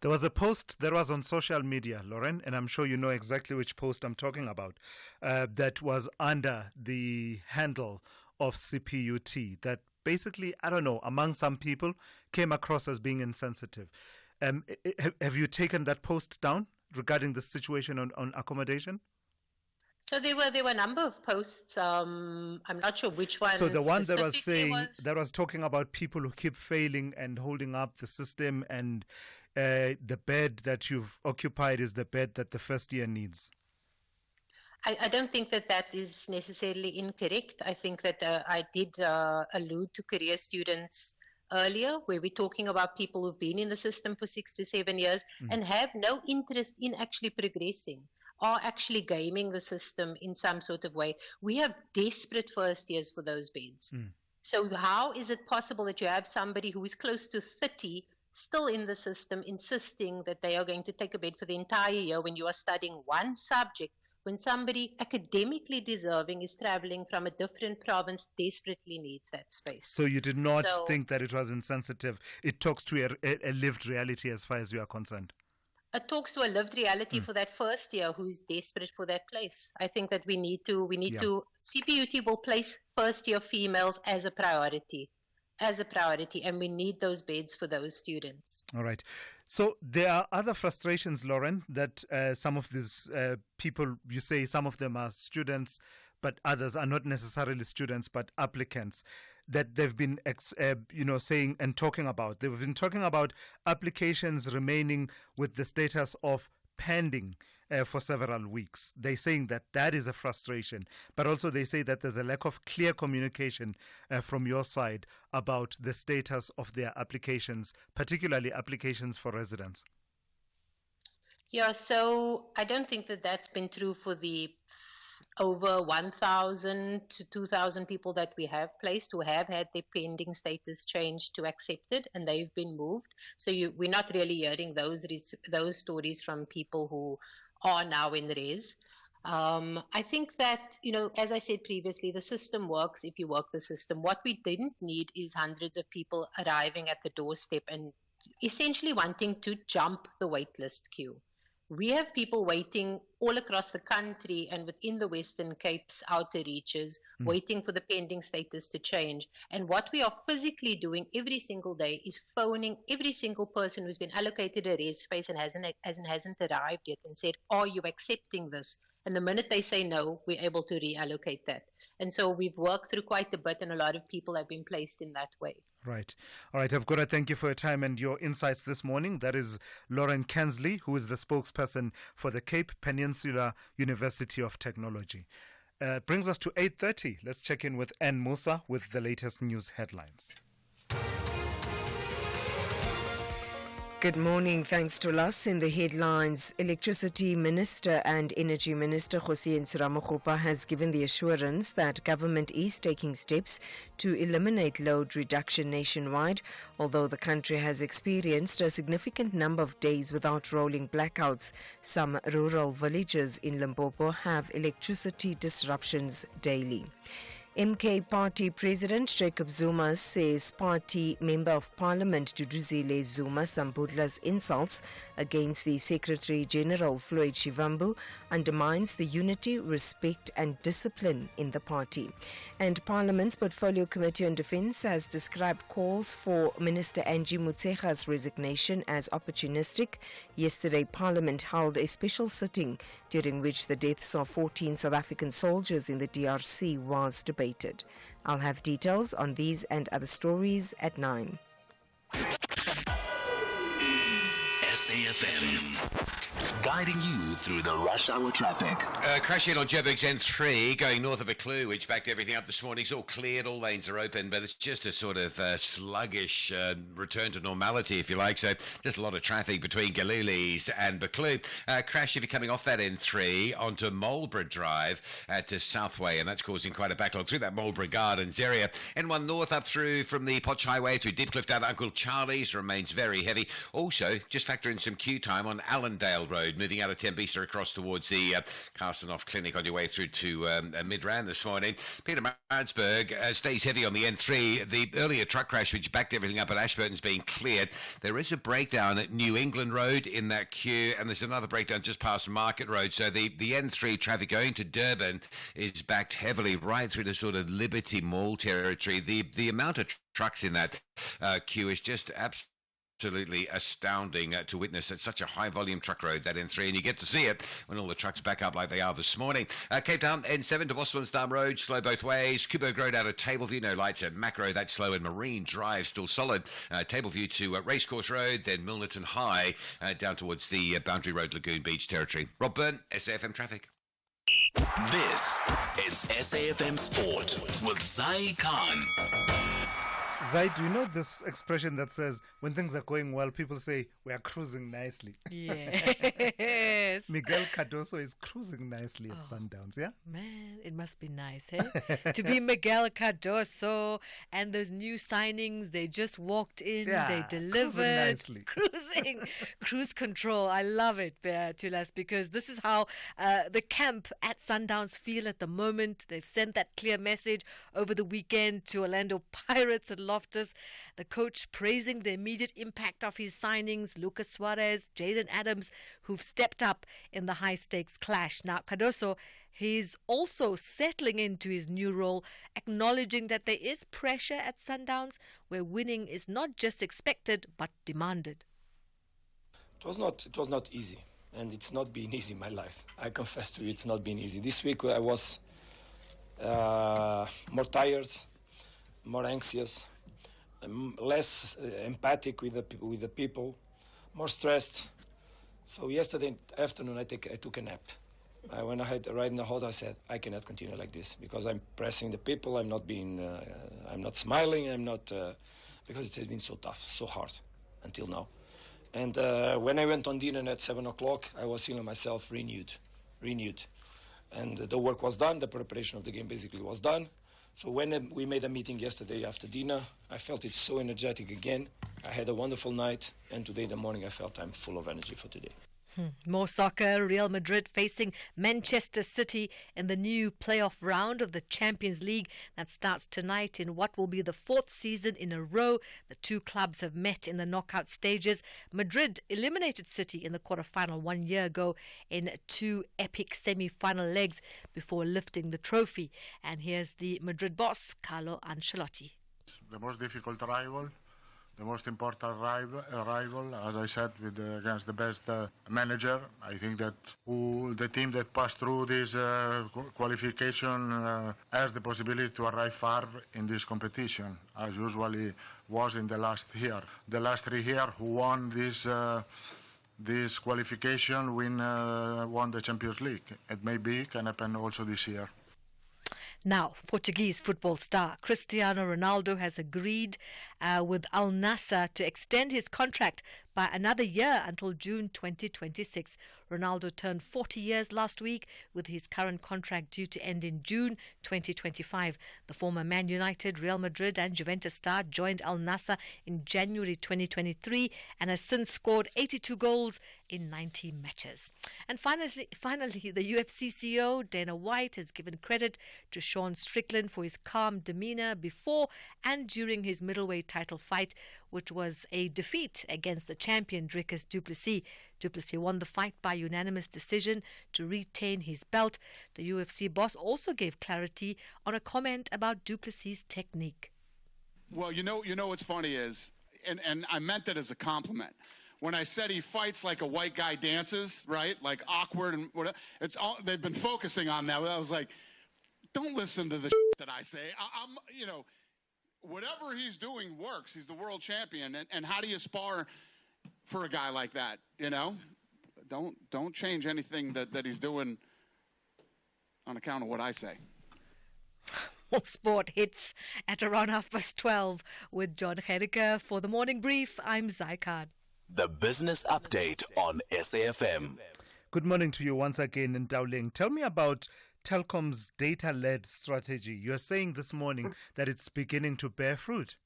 There was a post that was on social media, Lauren, and I'm sure you know exactly which post I'm talking about, that was under the handle of CPUT that basically, I don't know, among some people came across as being insensitive. Have you taken that post down regarding the situation on accommodation? So there were a number of posts. I'm not sure which one. So the one that was specifically saying, that was talking about people who keep failing and holding up the system, and the bed that you've occupied is the bed that the first year needs. I don't think that is necessarily incorrect. I think that I did allude to career students earlier, where we're talking about people who've been in the system for 6 to 7 years and have no interest in actually progressing, are actually gaming the system in some sort of way. We have desperate first years for those beds. So how is it possible that you have somebody who is close to 30 still in the system insisting that they are going to take a bed for the entire year when you are studying one subject, when somebody academically deserving is traveling from a different province, desperately needs that space? So you did not think that it was insensitive. It talks to a lived reality as far as you are concerned. It talks to a lived reality for that first year who is desperate for that place. I think that we need to CPUT will place first year females as a priority, and we need those beds for those students. All right. So there are other frustrations, Lauren, that some of these people, you say some of them are students, but others are not necessarily students, but applicants, that they've been, saying and talking about. They've been talking about applications remaining with the status of pending for several weeks. They're saying that is a frustration, but also they say that there's a lack of clear communication from your side about the status of their applications, particularly applications for residents. Yeah, so I don't think that that's been true for the over 1,000 to 2,000 people that we have placed who have had their pending status changed to accepted, and they've been moved. So we're not really hearing those stories from people who are now in res. I think that, as I said previously, the system works if you work the system. What we didn't need is hundreds of people arriving at the doorstep and essentially wanting to jump the waitlist queue. We have people waiting all across the country and within the Western Cape's outer reaches, waiting for the pending status to change. And what we are physically doing every single day is phoning every single person who's been allocated a res space and hasn't arrived yet and said, are you accepting this? And the minute they say no, we're able to reallocate that. And so we've worked through quite a bit, and a lot of people have been placed in that way. Right. All right, I've got to thank you for your time and your insights this morning. That is Lauren Kensley, who is the spokesperson for the Cape Peninsula University of Technology. Brings us to 8:30. Let's check in with Ann Musa with the latest news headlines. Good morning. Thanks to us. In the headlines, Electricity Minister and Energy Minister Hossein Ramokgopa has given the assurance that government is taking steps to eliminate load reduction nationwide, although the country has experienced a significant number of days without rolling blackouts. Some rural villages in Limpopo have electricity disruptions daily. MK Party President Jacob Zuma says Party Member of Parliament Duduzile Zuma Sambudla's insults against the Secretary General Floyd Shivambu undermines the unity, respect and discipline in the party. And Parliament's Portfolio Committee on Defence has described calls for Minister Angie Motshekga's resignation as opportunistic. Yesterday, Parliament held a special sitting during which the deaths of 14 South African soldiers in the DRC was debated. I'll have details on these and other stories at 9. SAFM, guiding you through the rush hour traffic. Crash in on Joburg's N3 going north of Buccleuch, which backed everything up this morning. It's all cleared, all lanes are open, but it's just a sort of sluggish return to normality, if you like. So just a lot of traffic between Galulis and Buccleuch. Crash if you're coming off that N3 onto Marlborough Drive to Southway, and that's causing quite a backlog through that Marlborough Gardens area. N1 north up through from the Potch Highway through Deepcliff down to Uncle Charlie's remains very heavy. Also, just factor in some queue time on Allendale Road, moving out of Tembisa across towards the Carstenoff Clinic on your way through to Midrand this morning. Peter Maritzburg stays heavy on the N3. The earlier truck crash which backed everything up at Ashburton's being cleared. There is a breakdown at New England Road in that queue, and there's another breakdown just past Market Road. So the N3 traffic going to Durban is backed heavily right through to sort of Liberty Mall territory. The amount of trucks in that queue is just absolutely Absolutely astounding to witness at such a high-volume truck road, that N3, and you get to see it when all the trucks back up like they are this morning. Cape Town, N7 to Bosmansdam Road, slow both ways. Kuburg Road out of Tableview, no lights at Macro, that's slow, and Marine Drive still solid. Tableview to Racecourse Road, then Milnerton High, down towards the Boundary Road Lagoon Beach territory. Rob Byrne, SAFM Traffic. This is SAFM Sport with Zai Khan. Zai, do you know this expression that says when things are going well, people say we are cruising nicely? Yes. Miguel Cardoso is cruising nicely at Sundowns, yeah? Man, it must be nice, eh? To be Miguel Cardoso and those new signings, they just walked in, they delivered. Cruising nicely. Cruise control. I love it, Thulas, because this is how the camp at Sundowns feel at the moment. They've sent that clear message over the weekend to Orlando Pirates and Loftus. The coach praising the immediate impact of his signings, Lucas Suarez, Jaden Adams, who've stepped up in the high-stakes clash. Now, Cardoso, he's also settling into his new role, acknowledging that there is pressure at Sundowns, where winning is not just expected, but demanded. It was not easy, and it's not been easy in my life. I confess to you, it's not been easy. This week I was more tired, more anxious, less empathic with the people, more stressed. So yesterday afternoon I took a nap. When I had right in the hotel, I said I cannot continue like this because I'm pressing the people. I'm not smiling. Because it has been so tough, so hard until now. And when I went on dinner at 7:00, I was feeling myself renewed. And the work was done. The preparation of the game basically was done. So when we made a meeting yesterday after dinner, I felt it's so energetic again. I had a wonderful night, and today in the morning I felt I'm full of energy for today. More soccer. Real Madrid facing Manchester City in the new playoff round of the Champions League that starts tonight in what will be the fourth season in a row. The two clubs have met in the knockout stages. Madrid eliminated City in the quarterfinal 1 year ago in two epic semi-final legs before lifting the trophy. And here's the Madrid boss, Carlo Ancelotti. The most difficult rival. The most important rival, as I said, against the best manager. I think that the team that passed through this qualification has the possibility to arrive far in this competition, as usually was in the last year. The last 3 years who won this qualification won the Champions League. It maybe can happen also this year. Now, Portuguese football star Cristiano Ronaldo has agreed with Al Nassr to extend his contract by another year until June 2026. Ronaldo turned 40 years last week, with his current contract due to end in June 2025. The former Man United, Real Madrid and Juventus star joined Al Nassr in January 2023 and has since scored 82 goals in 90 matches. And finally, the UFC CEO Dana White has given credit to Sean Strickland for his calm demeanor before and during his middleweight title fight, which was a defeat against the champion Dricus du Plessis. Du Plessis won the fight by unanimous decision to retain his belt. The UFC boss also gave clarity on a comment about du Plessis' technique. Well, you know what's funny is, and I meant it as a compliment. When I said he fights like a white guy dances, right? Like awkward and whatever. It's all they've been focusing on that. I was like, don't listen to the that I say. Whatever he's doing works. He's the world champion. And how do you spar for a guy like that? Don't change anything that he's doing on account of what I say. More sport hits at around 12:30 with John Hediker. For the morning brief, I'm Zaikad. The Business Update on SAFM. Good morning to you once again in Dowling. Tell me about Telkom's data-led strategy. You're saying this morning that it's beginning to bear fruit.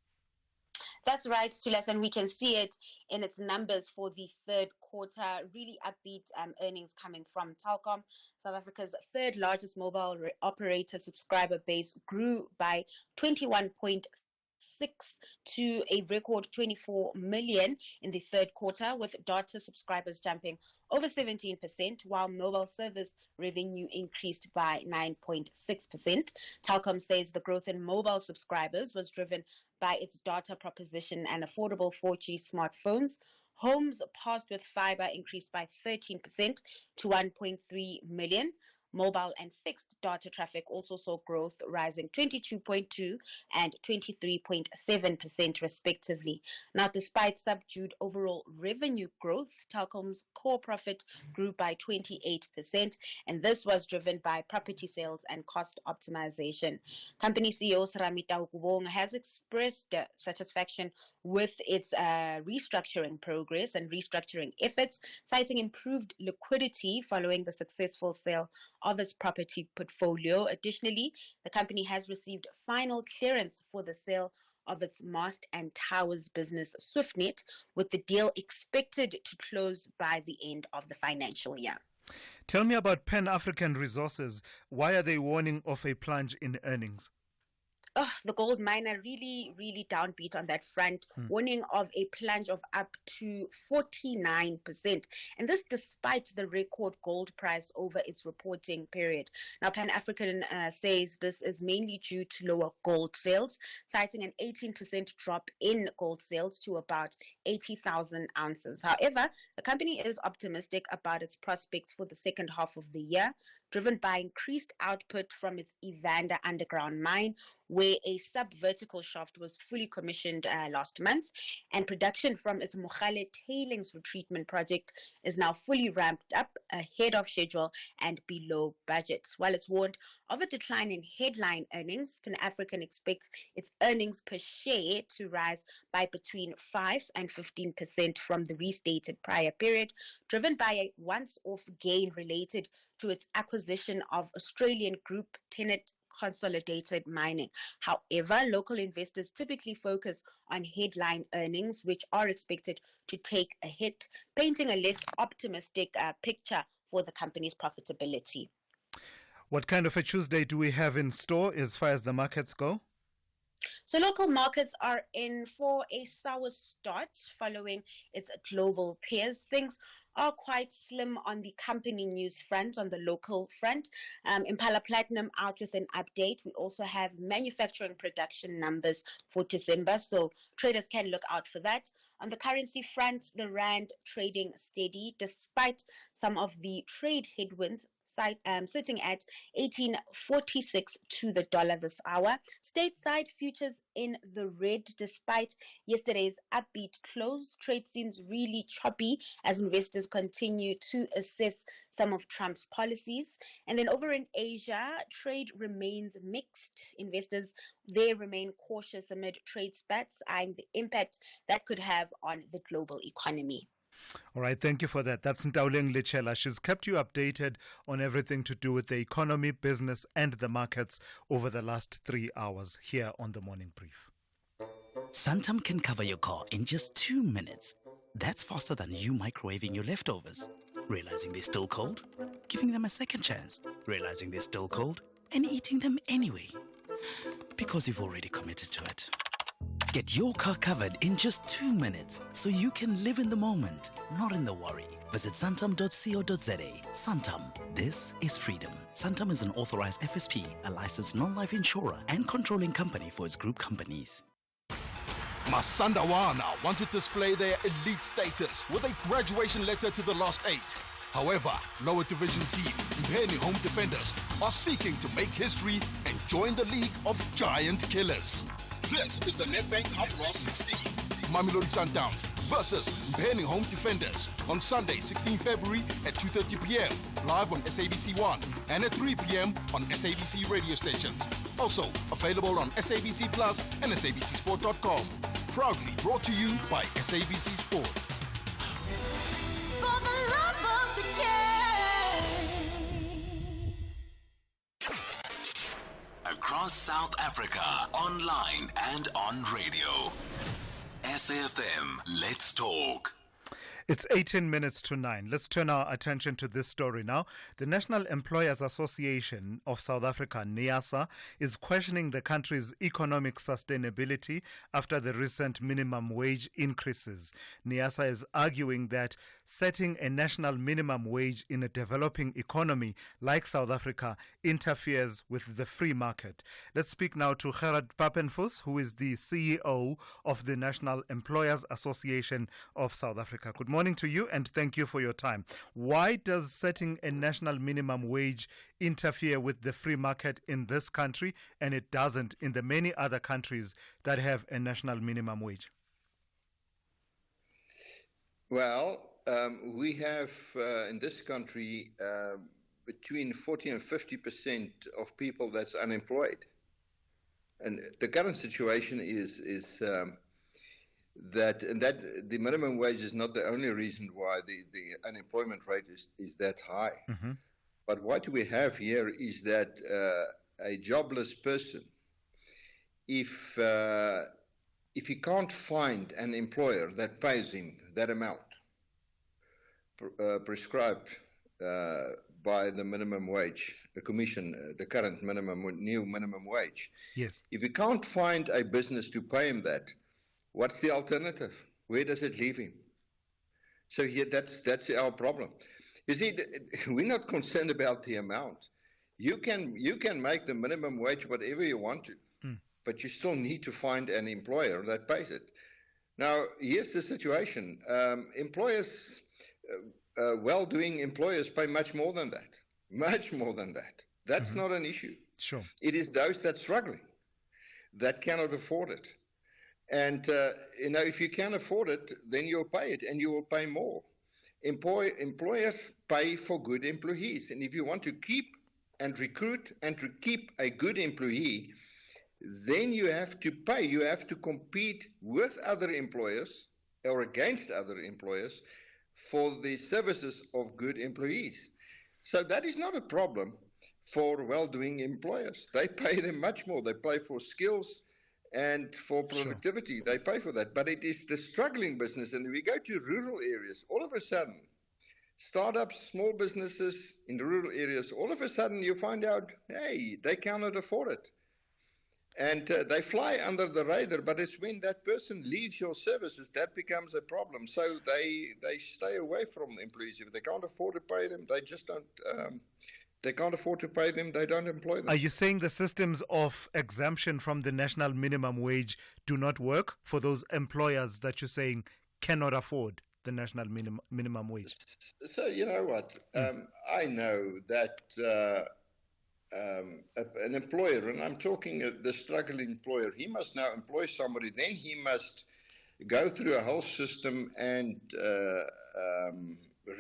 That's right, Thulas, and we can see it in its numbers for the third quarter. Really upbeat earnings coming from Telkom. South Africa's third largest mobile operator subscriber base grew by 21.6% 6 to a record 24 million in the third quarter, with data subscribers jumping over 17%, while mobile service revenue increased by 9.6%. Telkom says the growth in mobile subscribers was driven by its data proposition and affordable 4G smartphones. Homes passed with fiber increased by 13% to 1.3 million. Mobile and fixed data traffic also saw growth, rising 22.2% and 23.7% respectively. Now, despite subdued overall revenue growth, Telkom's core profit grew by 28%, and this was driven by property sales and cost optimization. Company CEO Saramita Ukubong has expressed satisfaction with its restructuring progress and restructuring efforts, citing improved liquidity following the successful sale of its property portfolio. Additionally, the company has received final clearance for the sale of its mast and towers business Swiftnet, with the deal expected to close by the end of the financial year. Tell me about Pan-African Resources. Why are they warning of a plunge in earnings? The gold miner really downbeat on that front, warning of a plunge of up to 49%. And this despite the record gold price over its reporting period. Now, Pan-African says this is mainly due to lower gold sales, citing an 18% drop in gold sales to about 80,000 ounces. However, the company is optimistic about its prospects for the second half of the year, driven by increased output from its Evander underground mine, where a sub-vertical shaft was fully commissioned last month, and production from its Mogale tailings retreatment project is now fully ramped up ahead of schedule and below budget. While it's warned of a decline in headline earnings, Pan-African expects its earnings per share to rise by between 5 and 15% from the restated prior period, driven by a once-off gain related to its acquisition of Australian group Tenet Consolidated Mining. However, local investors typically focus on headline earnings, which are expected to take a hit, painting a less optimistic picture for the company's profitability. What kind of a Tuesday do we have in store as far as the markets go? So local markets are in for a sour start following its global peers. Things are quite slim on the company news front, on the local front. Impala Platinum out with an update. We also have manufacturing production numbers for December, so traders can look out for that. On the currency front, the rand trading steady despite some of the trade headwinds, sitting at 18.46 to the dollar this hour. Stateside futures in the red despite yesterday's upbeat close. Trade seems really choppy as investors continue to assess some of Trump's policies. And then over in Asia, trade remains mixed. Investors there remain cautious amid trade spats, eyeing the impact that could have on the global economy. All right, thank you for that. That's Ntauleng Lechela. She's kept you updated on everything to do with the economy, business, and the markets over the last 3 hours here on The Morning Brief. Santam can cover your car in just 2 minutes. That's faster than you microwaving your leftovers. Realizing they're still cold? Giving them a second chance. Realizing they're still cold? And eating them anyway. Because you've already committed to it. Get your car covered in just 2 minutes so you can live in the moment, not in the worry. Visit santam.co.za. Santam, this is freedom. Santam is an authorized FSP, a licensed non-life insurer and controlling company for its group companies. Masandawana want to display their elite status with a graduation letter to the last 8. However, lower division team, Mpeni Home Defenders, are seeking to make history and join the league of giant killers. This is the Nedbank Cup Ross 16. Mamelodi Sundowns versus Mpeni Home Defenders on Sunday, 16 February at 2:30 p.m. live on SABC 1 and at 3 p.m. on SABC radio stations. Also available on SABC Plus and SABCSport.com. Proudly brought to you by SABC Sport. For the love of the game. Across South Africa, online and on radio. SAFM, let's talk. It's 18 minutes to 9. Let's turn our attention to this story now. The National Employers Association of South Africa, NEASA, is questioning the country's economic sustainability after the recent minimum wage increases. NEASA is arguing that setting a national minimum wage in a developing economy like South Africa interferes with the free market. Let's speak now to Gerard Papenfuss, who is the CEO of the National Employers Association of South Africa. Good morning to you and thank you for your time. Why does setting a national minimum wage interfere with the free market in this country and it doesn't in the many other countries that have a national minimum wage? Well, we have in this country between 40 and 50% of people that's unemployed. And the current situation is that the minimum wage is not the only reason why the unemployment rate is that high. Mm-hmm. But what we have here is that a jobless person, if he can't find an employer that pays him that amount prescribed by the minimum wage, the commission, the current new minimum wage. Yes. If he can't find a business to pay him that, what's the alternative? Where does it leave him? So here, that's our problem. You see, we're not concerned about the amount. You can make the minimum wage whatever you want to, but you still need to find an employer that pays it. Now, here's the situation. Employers, well-doing employers pay much more than that. Much more than that. That's not an issue. Sure. It is those that's struggling, that cannot afford it. And, if you can afford it, then you'll pay it and you will pay more. Employers pay for good employees. And if you want to keep and recruit and to keep a good employee, then you have to pay. You have to compete with other employers or against other employers for the services of good employees. So that is not a problem for well-doing employers. They pay them much more. They pay for skills and for productivity. Sure. They pay for that. But it is the struggling business. And we go to rural areas, all of a sudden, startups, small businesses in the rural areas, all of a sudden you find out, hey, they cannot afford it. And they fly under the radar, but it's when that person leaves your services that becomes a problem. So they stay away from employees. If they can't afford to pay them, they just don't. They can't afford to pay them, they don't employ them. Are you saying the systems of exemption from the national minimum wage do not work for those employers that you're saying cannot afford the national minimum wage? So you know what? I know that an employer, and I'm talking the struggling employer, he must now employ somebody, then he must go through a whole system and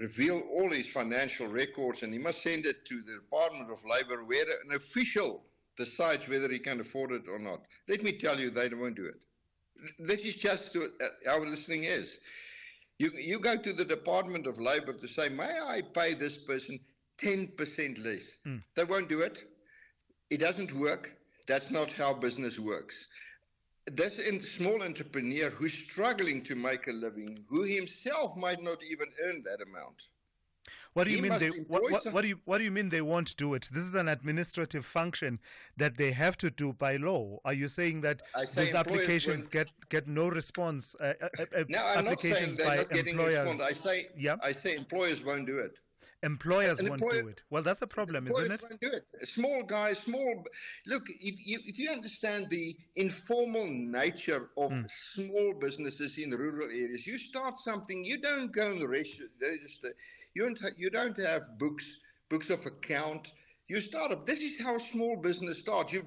reveal all his financial records, and he must send it to the Department of Labor where an official decides whether he can afford it or not. Let me tell you, they won't do it. This is just how this thing is. You go to the Department of Labor to say, may I pay this person 10% less? They won't do it. It doesn't work. That's not how business works. That's a small entrepreneur who's struggling to make a living, who himself might not even earn that amount. What do you mean? What do you mean they won't do it? This is an administrative function that they have to do by law. Are you saying that these applications get no response? No, I'm applications not saying they're by not getting employers. response. I say employers won't do it. Employers won't do it. Well, that's a problem, isn't it? Won't do it. Small guys, look, if you understand the informal nature of small businesses in rural areas, you start something, you don't go and register. You don't have books of account. You start up. This is how small business starts. You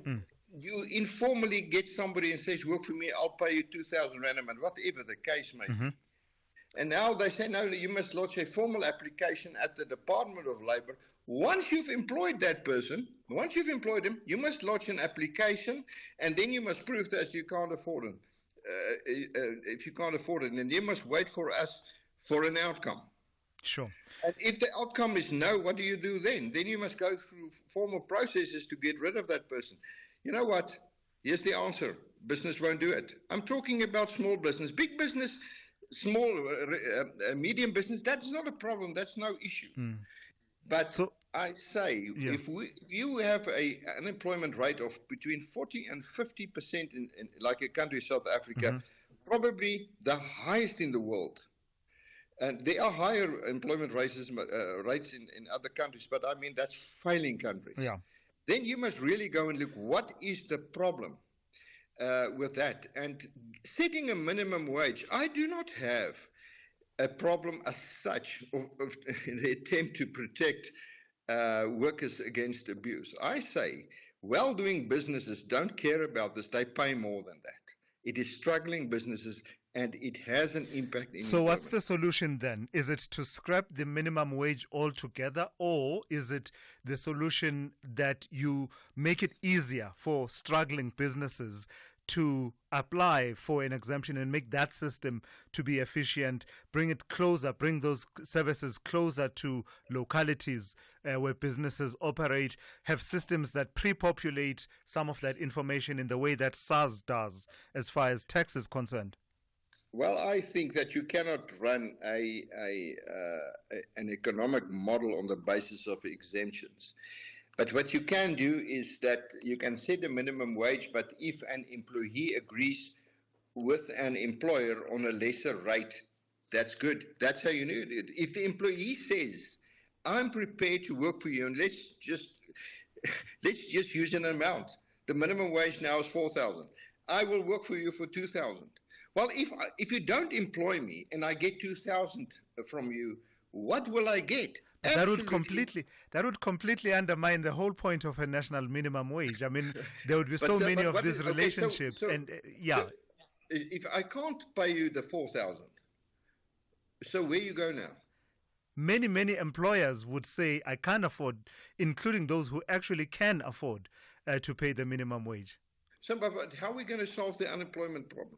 informally get somebody and says, work for me, I'll pay you 2,000 Rand a month, whatever the case may be. And now they say, no, you must lodge a formal application at the Department of Labor. Once you've employed that person, once you've employed him, you must lodge an application, and then you must prove that you can't afford him. If you can't afford it, then you must wait for us for an outcome. Sure. And if the outcome is no, what do you do then? Then you must go through formal processes to get rid of that person. You know what? Here's the answer. Business won't do it. I'm talking about small business. Big business, small, medium business, that's not a problem. That's no issue. But I say, if you have a unemployment rate of between 40 and 50% in like a country, South Africa, probably the highest in the world. And there are higher employment rates in other countries, but I mean, that's failing countries. Yeah. Then you must really go and look, what is the problem with that? And setting a minimum wage, I do not have a problem as such of the attempt to protect workers against abuse. I say, well-doing businesses don't care about this. They pay more than that. It is struggling businesses, and it has an impact. So what's the solution then? Is it to scrap the minimum wage altogether, or is it the solution that you make it easier for struggling businesses to apply for an exemption and make that system to be efficient, bring it closer, bring those services closer to localities where businesses operate, have systems that pre-populate some of that information in the way that SARS does as far as tax is concerned? Well, I think that you cannot run an economic model on the basis of exemptions. But what you can do is that you can set a minimum wage, but if an employee agrees with an employer on a lesser rate, that's good. That's how you do it. If the employee says, I'm prepared to work for you, and let's just use an amount. The minimum wage now is 4,000. I will work for you for 2,000. Well, if you don't employ me and I get 2,000 from you, what will I get? That would completely undermine the whole point of a national minimum wage. I mean, there would be so many of these relationships, So if I can't pay you the 4,000, so where you go now? Many employers would say, I can't afford, including those who actually can afford to pay the minimum wage. So, but how are we going to solve the unemployment problem?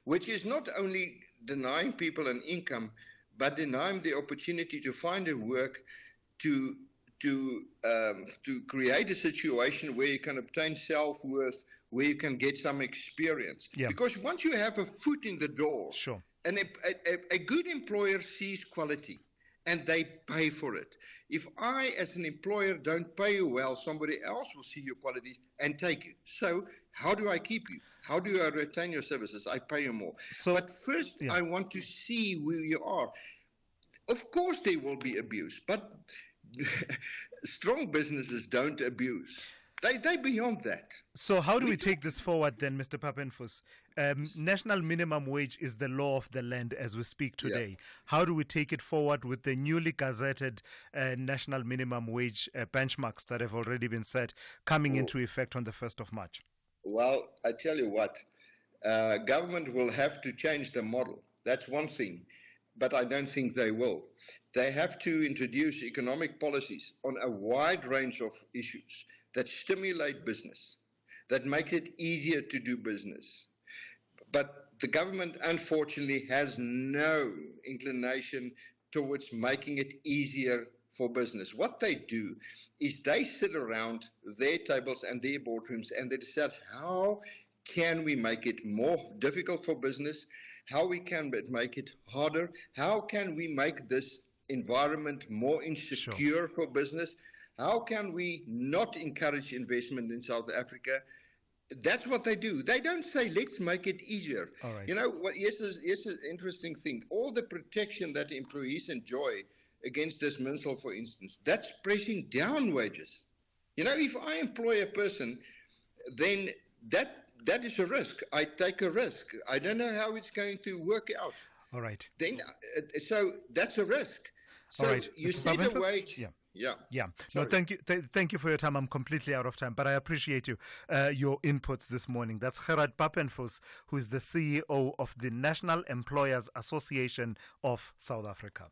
Which is not only denying people an income, but denying the opportunity to find a work, to create a situation where you can obtain self-worth, where you can get some experience. Yeah. Because once you have a foot in the door, sure, and a good employer sees quality and they pay for it. If I, as an employer, don't pay you well, somebody else will see your qualities and take you. So how do I keep you? How do I retain your services? I pay you more. But first, I want to see where you are. Of course, there will be abuse, but strong businesses don't abuse. They're beyond that. So how do we take this forward then, Mr. Papenfuss? National minimum wage is the law of the land as we speak today. Yeah. How do we take it forward with the newly gazetted national minimum wage benchmarks that have already been set coming into effect on the 1st of March? Well, I tell you what, government will have to change the model. That's one thing, but I don't think they will. They have to introduce economic policies on a wide range of issues that stimulate business, that make it easier to do business. But the government, unfortunately, has no inclination towards making it easier for business. What they do is they sit around their tables and their boardrooms and they decide, how can we make it more difficult for business? How we can make it harder? How can we make this environment more insecure for business? How can we not encourage investment in South Africa? That's what they do. They don't say, let's make it easier. All right. You know, what? Yes, an interesting thing. All the protection that employees enjoy against dismissal, for instance, that's pressing down wages. You know, if I employ a person, then that is a risk. I take a risk. I don't know how it's going to work out. All right. Then, so that's a risk. So all right. You Mr. set a Papenfuss? wage. Yeah. Sorry. No, thank you. Thank you for your time. I'm completely out of time, but I appreciate your inputs this morning. That's Gerard Papenfuss, who is the CEO of the National Employers Association of South Africa.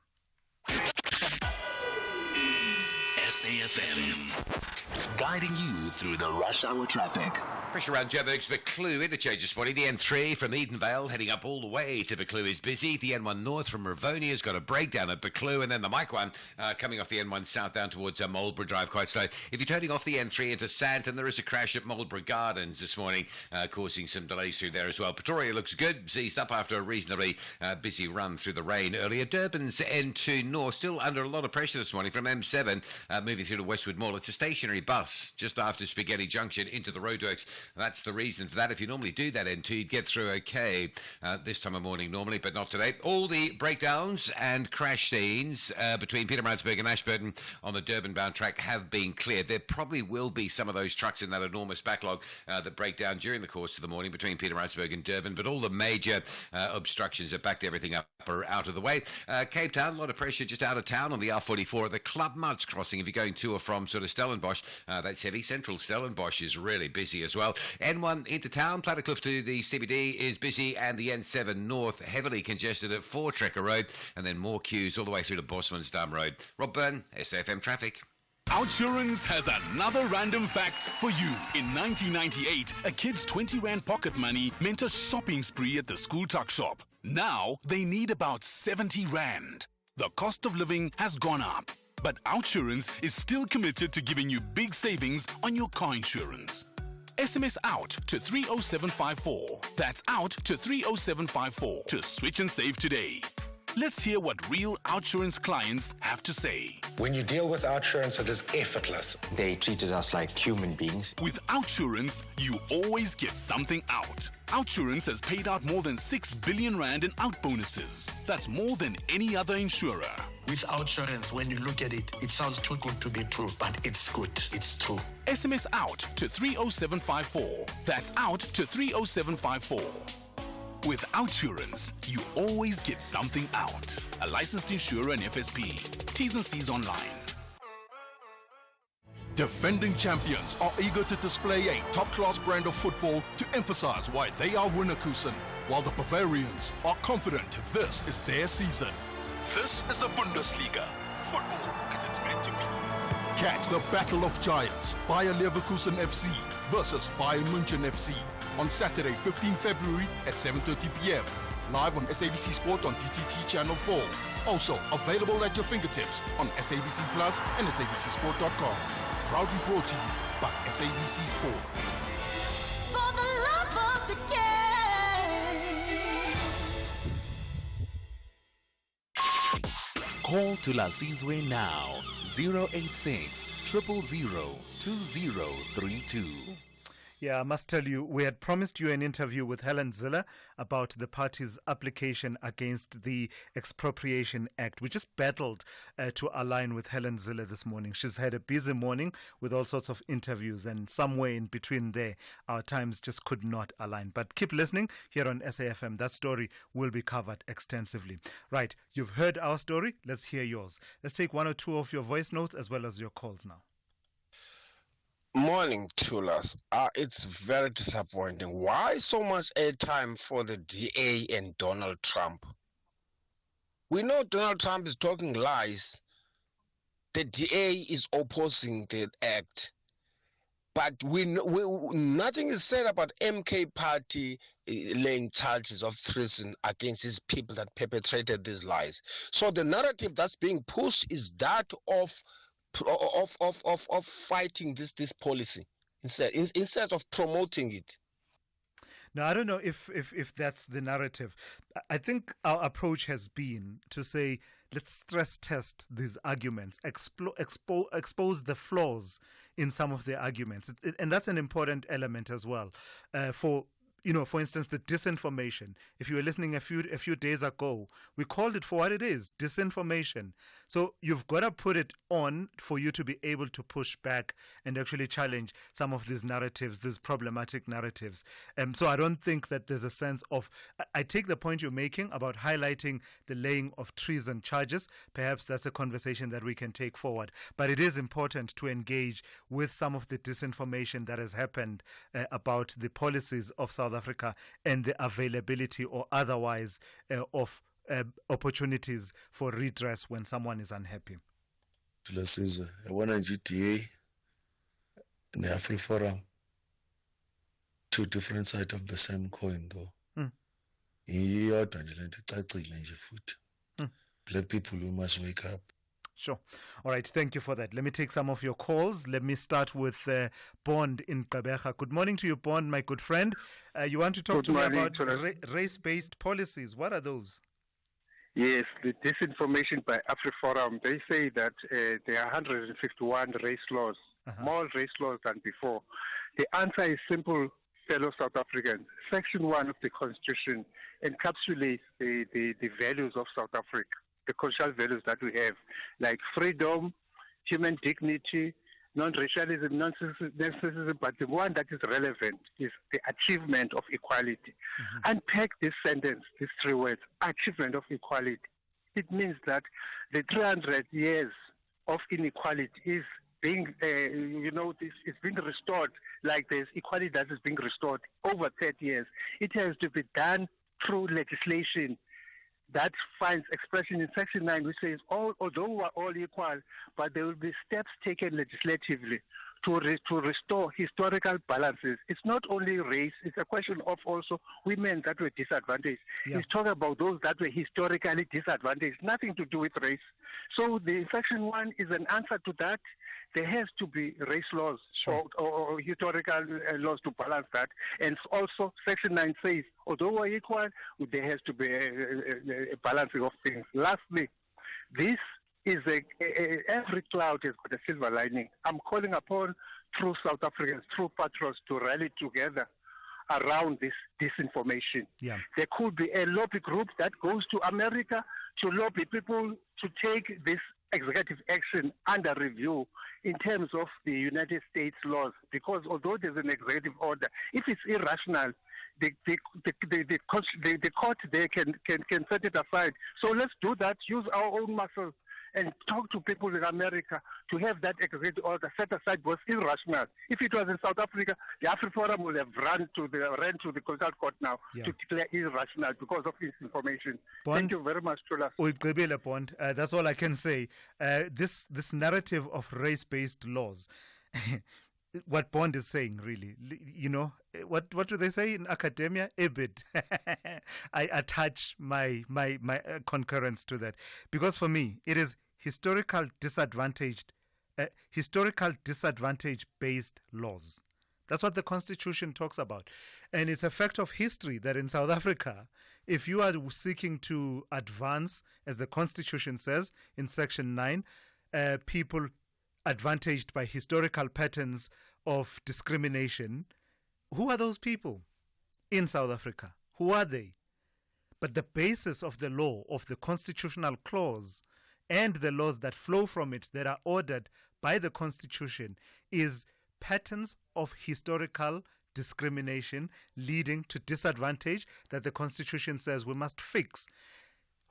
SAFM. guiding you through the rush hour traffic. Pressure around Joburg's Buccleuch interchange this morning. The N3 from Edenvale heading up all the way to Buccleuch is busy. The N1 North from Rivonia has got a breakdown at Buccleuch, and then the Mike one coming off the N1 South down towards Marlborough Drive quite slow. If you're turning off the N3 into Santon, there is a crash at Marlborough Gardens this morning, causing some delays through there as well. Pretoria looks good, seized up after a reasonably busy run through the rain earlier. Durban's N2 North still under a lot of pressure this morning from M7 moving through to Westwood Mall. It's a stationary bus just after Spaghetti Junction into the roadworks. That's the reason for that. If you normally do that N2, you'd get through okay this time of morning normally, but not today. All the breakdowns and crash scenes between Pietermaritzburg and Ashburton on the Durban-bound track have been cleared. There probably will be some of those trucks in that enormous backlog that break down during the course of the morning between Pietermaritzburg and Durban, but all the major obstructions have backed everything up or out of the way. Cape Town, a lot of pressure just out of town on the R44 at the Club Muds crossing. If you're going to or from sort of Stellenbosch, that's heavy. Central Stellenbosch is really busy as well. N1 into town, Plattercliff to the CBD is busy, and the N7 North heavily congested at 4 Trekker Road, and then more queues all the way through to Bosmansdam Road. Rob Byrne, SAFM Traffic. Outsurance has another random fact for you. In 1998, a kid's 20 Rand pocket money meant a shopping spree at the school tuck shop. Now, they need about 70 Rand. The cost of living has gone up, but Outsurance is still committed to giving you big savings on your car insurance. SMS out to 30754. That's out to 30754 to switch and save today. Let's hear what real Outsurance clients have to say. When you deal with Outsurance, it is effortless. They treated us like human beings. With Outsurance, you always get something out. Outsurance has paid out more than 6 billion Rand in out bonuses. That's more than any other insurer. With Outsurance, when you look at it, it sounds too good to be true, but it's good. It's true. SMS out to 30754. That's out to 30754. With Outsurance, you always get something out. A licensed insurer and FSP. T's and C's online. Defending champions are eager to display a top-class brand of football to emphasize why they are Wienerkusen, while the Bavarians are confident this is their season. This is the Bundesliga, football as it's meant to be. Catch the Battle of Giants, Bayer Leverkusen FC versus Bayern München FC on Saturday, 15 February at 7:30 p.m. Live on SABC Sport on DTT Channel 4. Also available at your fingertips on SABC Plus and SABCSport.com. Proudly brought to you by SABC Sport. For the love of the game. Call Thulasizwe now. 086 000 2032. Yeah, I must tell you, we had promised you an interview with Helen Zille about the party's application against the Expropriation Act. We just battled to align with Helen Zille this morning. She's had a busy morning with all sorts of interviews, and somewhere in between there, our times just could not align. But keep listening here on SAFM. That story will be covered extensively. Right, you've heard our story. Let's hear yours. Let's take one or two of your voice notes as well as your calls now. Morning, Thulas. It's very disappointing. Why so much airtime for the DA and Donald Trump? We know Donald Trump is talking lies. The DA is opposing the act. But nothing is said about MK Party laying charges of treason against these people that perpetrated these lies. So the narrative that's being pushed is that of fighting this policy instead of promoting it. Now, I don't know if that's the narrative. I think our approach has been to say, let's stress test these arguments, expose the flaws in some of the arguments. And that's an important element as well. For instance, the disinformation. If you were listening a few days ago, we called it for what it is, disinformation. So you've got to put it on for you to be able to push back and actually challenge some of these narratives, these problematic narratives. So I don't think that there's a sense of, I take the point you're making about highlighting the laying of treason charges. Perhaps that's a conversation that we can take forward. But it is important to engage with some of the disinformation that has happened about the policies of South Africa and the availability or otherwise of opportunities for redress when someone is unhappy. Thulasizwe, yabona nje DA in the AfriForum, two different sides of the same coin, though. Black people, we must wake up. Sure. All right. Thank you for that. Let me take some of your calls. Let me start with Bond in Gqeberha. Good morning to you, Bond, my good friend. You want to talk to me about race-based policies. What are those? Yes, the disinformation by AfriForum, they say that there are 151 race laws, more race laws than before. The answer is simple, fellow South Africans. Section 1 of the Constitution encapsulates the values of South Africa, the cultural values that we have, like freedom, human dignity, non-racialism, non-sexism, but the one that is relevant is the achievement of equality. Unpack this sentence, these three words, achievement of equality. It means that the 300 years of inequality is being, it's being restored, like there's equality that is being restored over 30 years. It has to be done through legislation that finds expression in Section 9, which says, although we are all equal, but there will be steps taken legislatively to restore historical balances. It's not only race, it's a question of also women that were disadvantaged. It's talking about those that were historically disadvantaged, nothing to do with race. So the Section 1 is an answer to that. There has to be race laws or historical laws to balance that. And also, Section 9 says, although we're equal, there has to be a balancing of things. Lastly, this is every cloud has got a silver lining. I'm calling upon true South Africans, true patriots to rally together around this disinformation. There could be a lobby group that goes to America to lobby people to take this executive action under review in terms of the United States laws, because although there's an executive order, if it's irrational, the court there can set it aside. So let's do that, use our own muscles and talk to people in America to have that executive order set aside was irrational. If it was in South Africa, the AfriForum would have ran to the Constitutional Court now to declare irrational because of this information. Bond, thank you very much, Tula. Bond, that's all I can say. This narrative of race-based laws, what Bond is saying, really, what do they say in academia? EBID. I attach my concurrence to that, because for me it is historical disadvantage based laws. That's what the Constitution talks about, and it's a fact of history that in South Africa, if you are seeking to advance, as the Constitution says in Section 9, people advantaged by historical patterns of discrimination. Who are those people in South Africa? Who are they? But the basis of the law, of the constitutional clause, and the laws that flow from it that are ordered by the Constitution is patterns of historical discrimination leading to disadvantage that the Constitution says we must fix.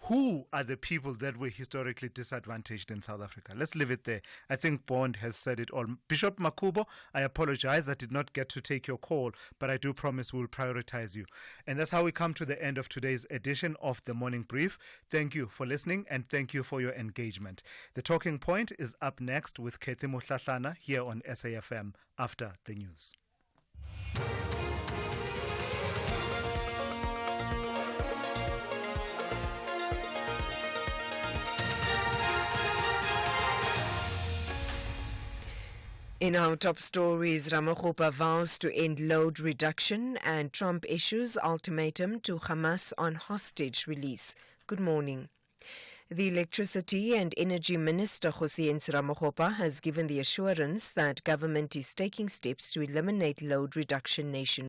Who are the people that were historically disadvantaged in South Africa? Let's leave it there. I think Bond has said it all. Bishop Makubo, I apologize. I did not get to take your call, but I do promise we'll prioritize you. And that's how we come to the end of today's edition of the Morning Brief. Thank you for listening and thank you for your engagement. The Talking Point is up next with Kathy Mutlatlana here on SAFM after the news. In our top stories, Ramaphosa vows to end load reduction and Trump issues ultimatum to Hamas on hostage release. Good morning. The Electricity and Energy Minister, Hosiense Ramaphosa, has given the assurance that government is taking steps to eliminate load reduction nationwide.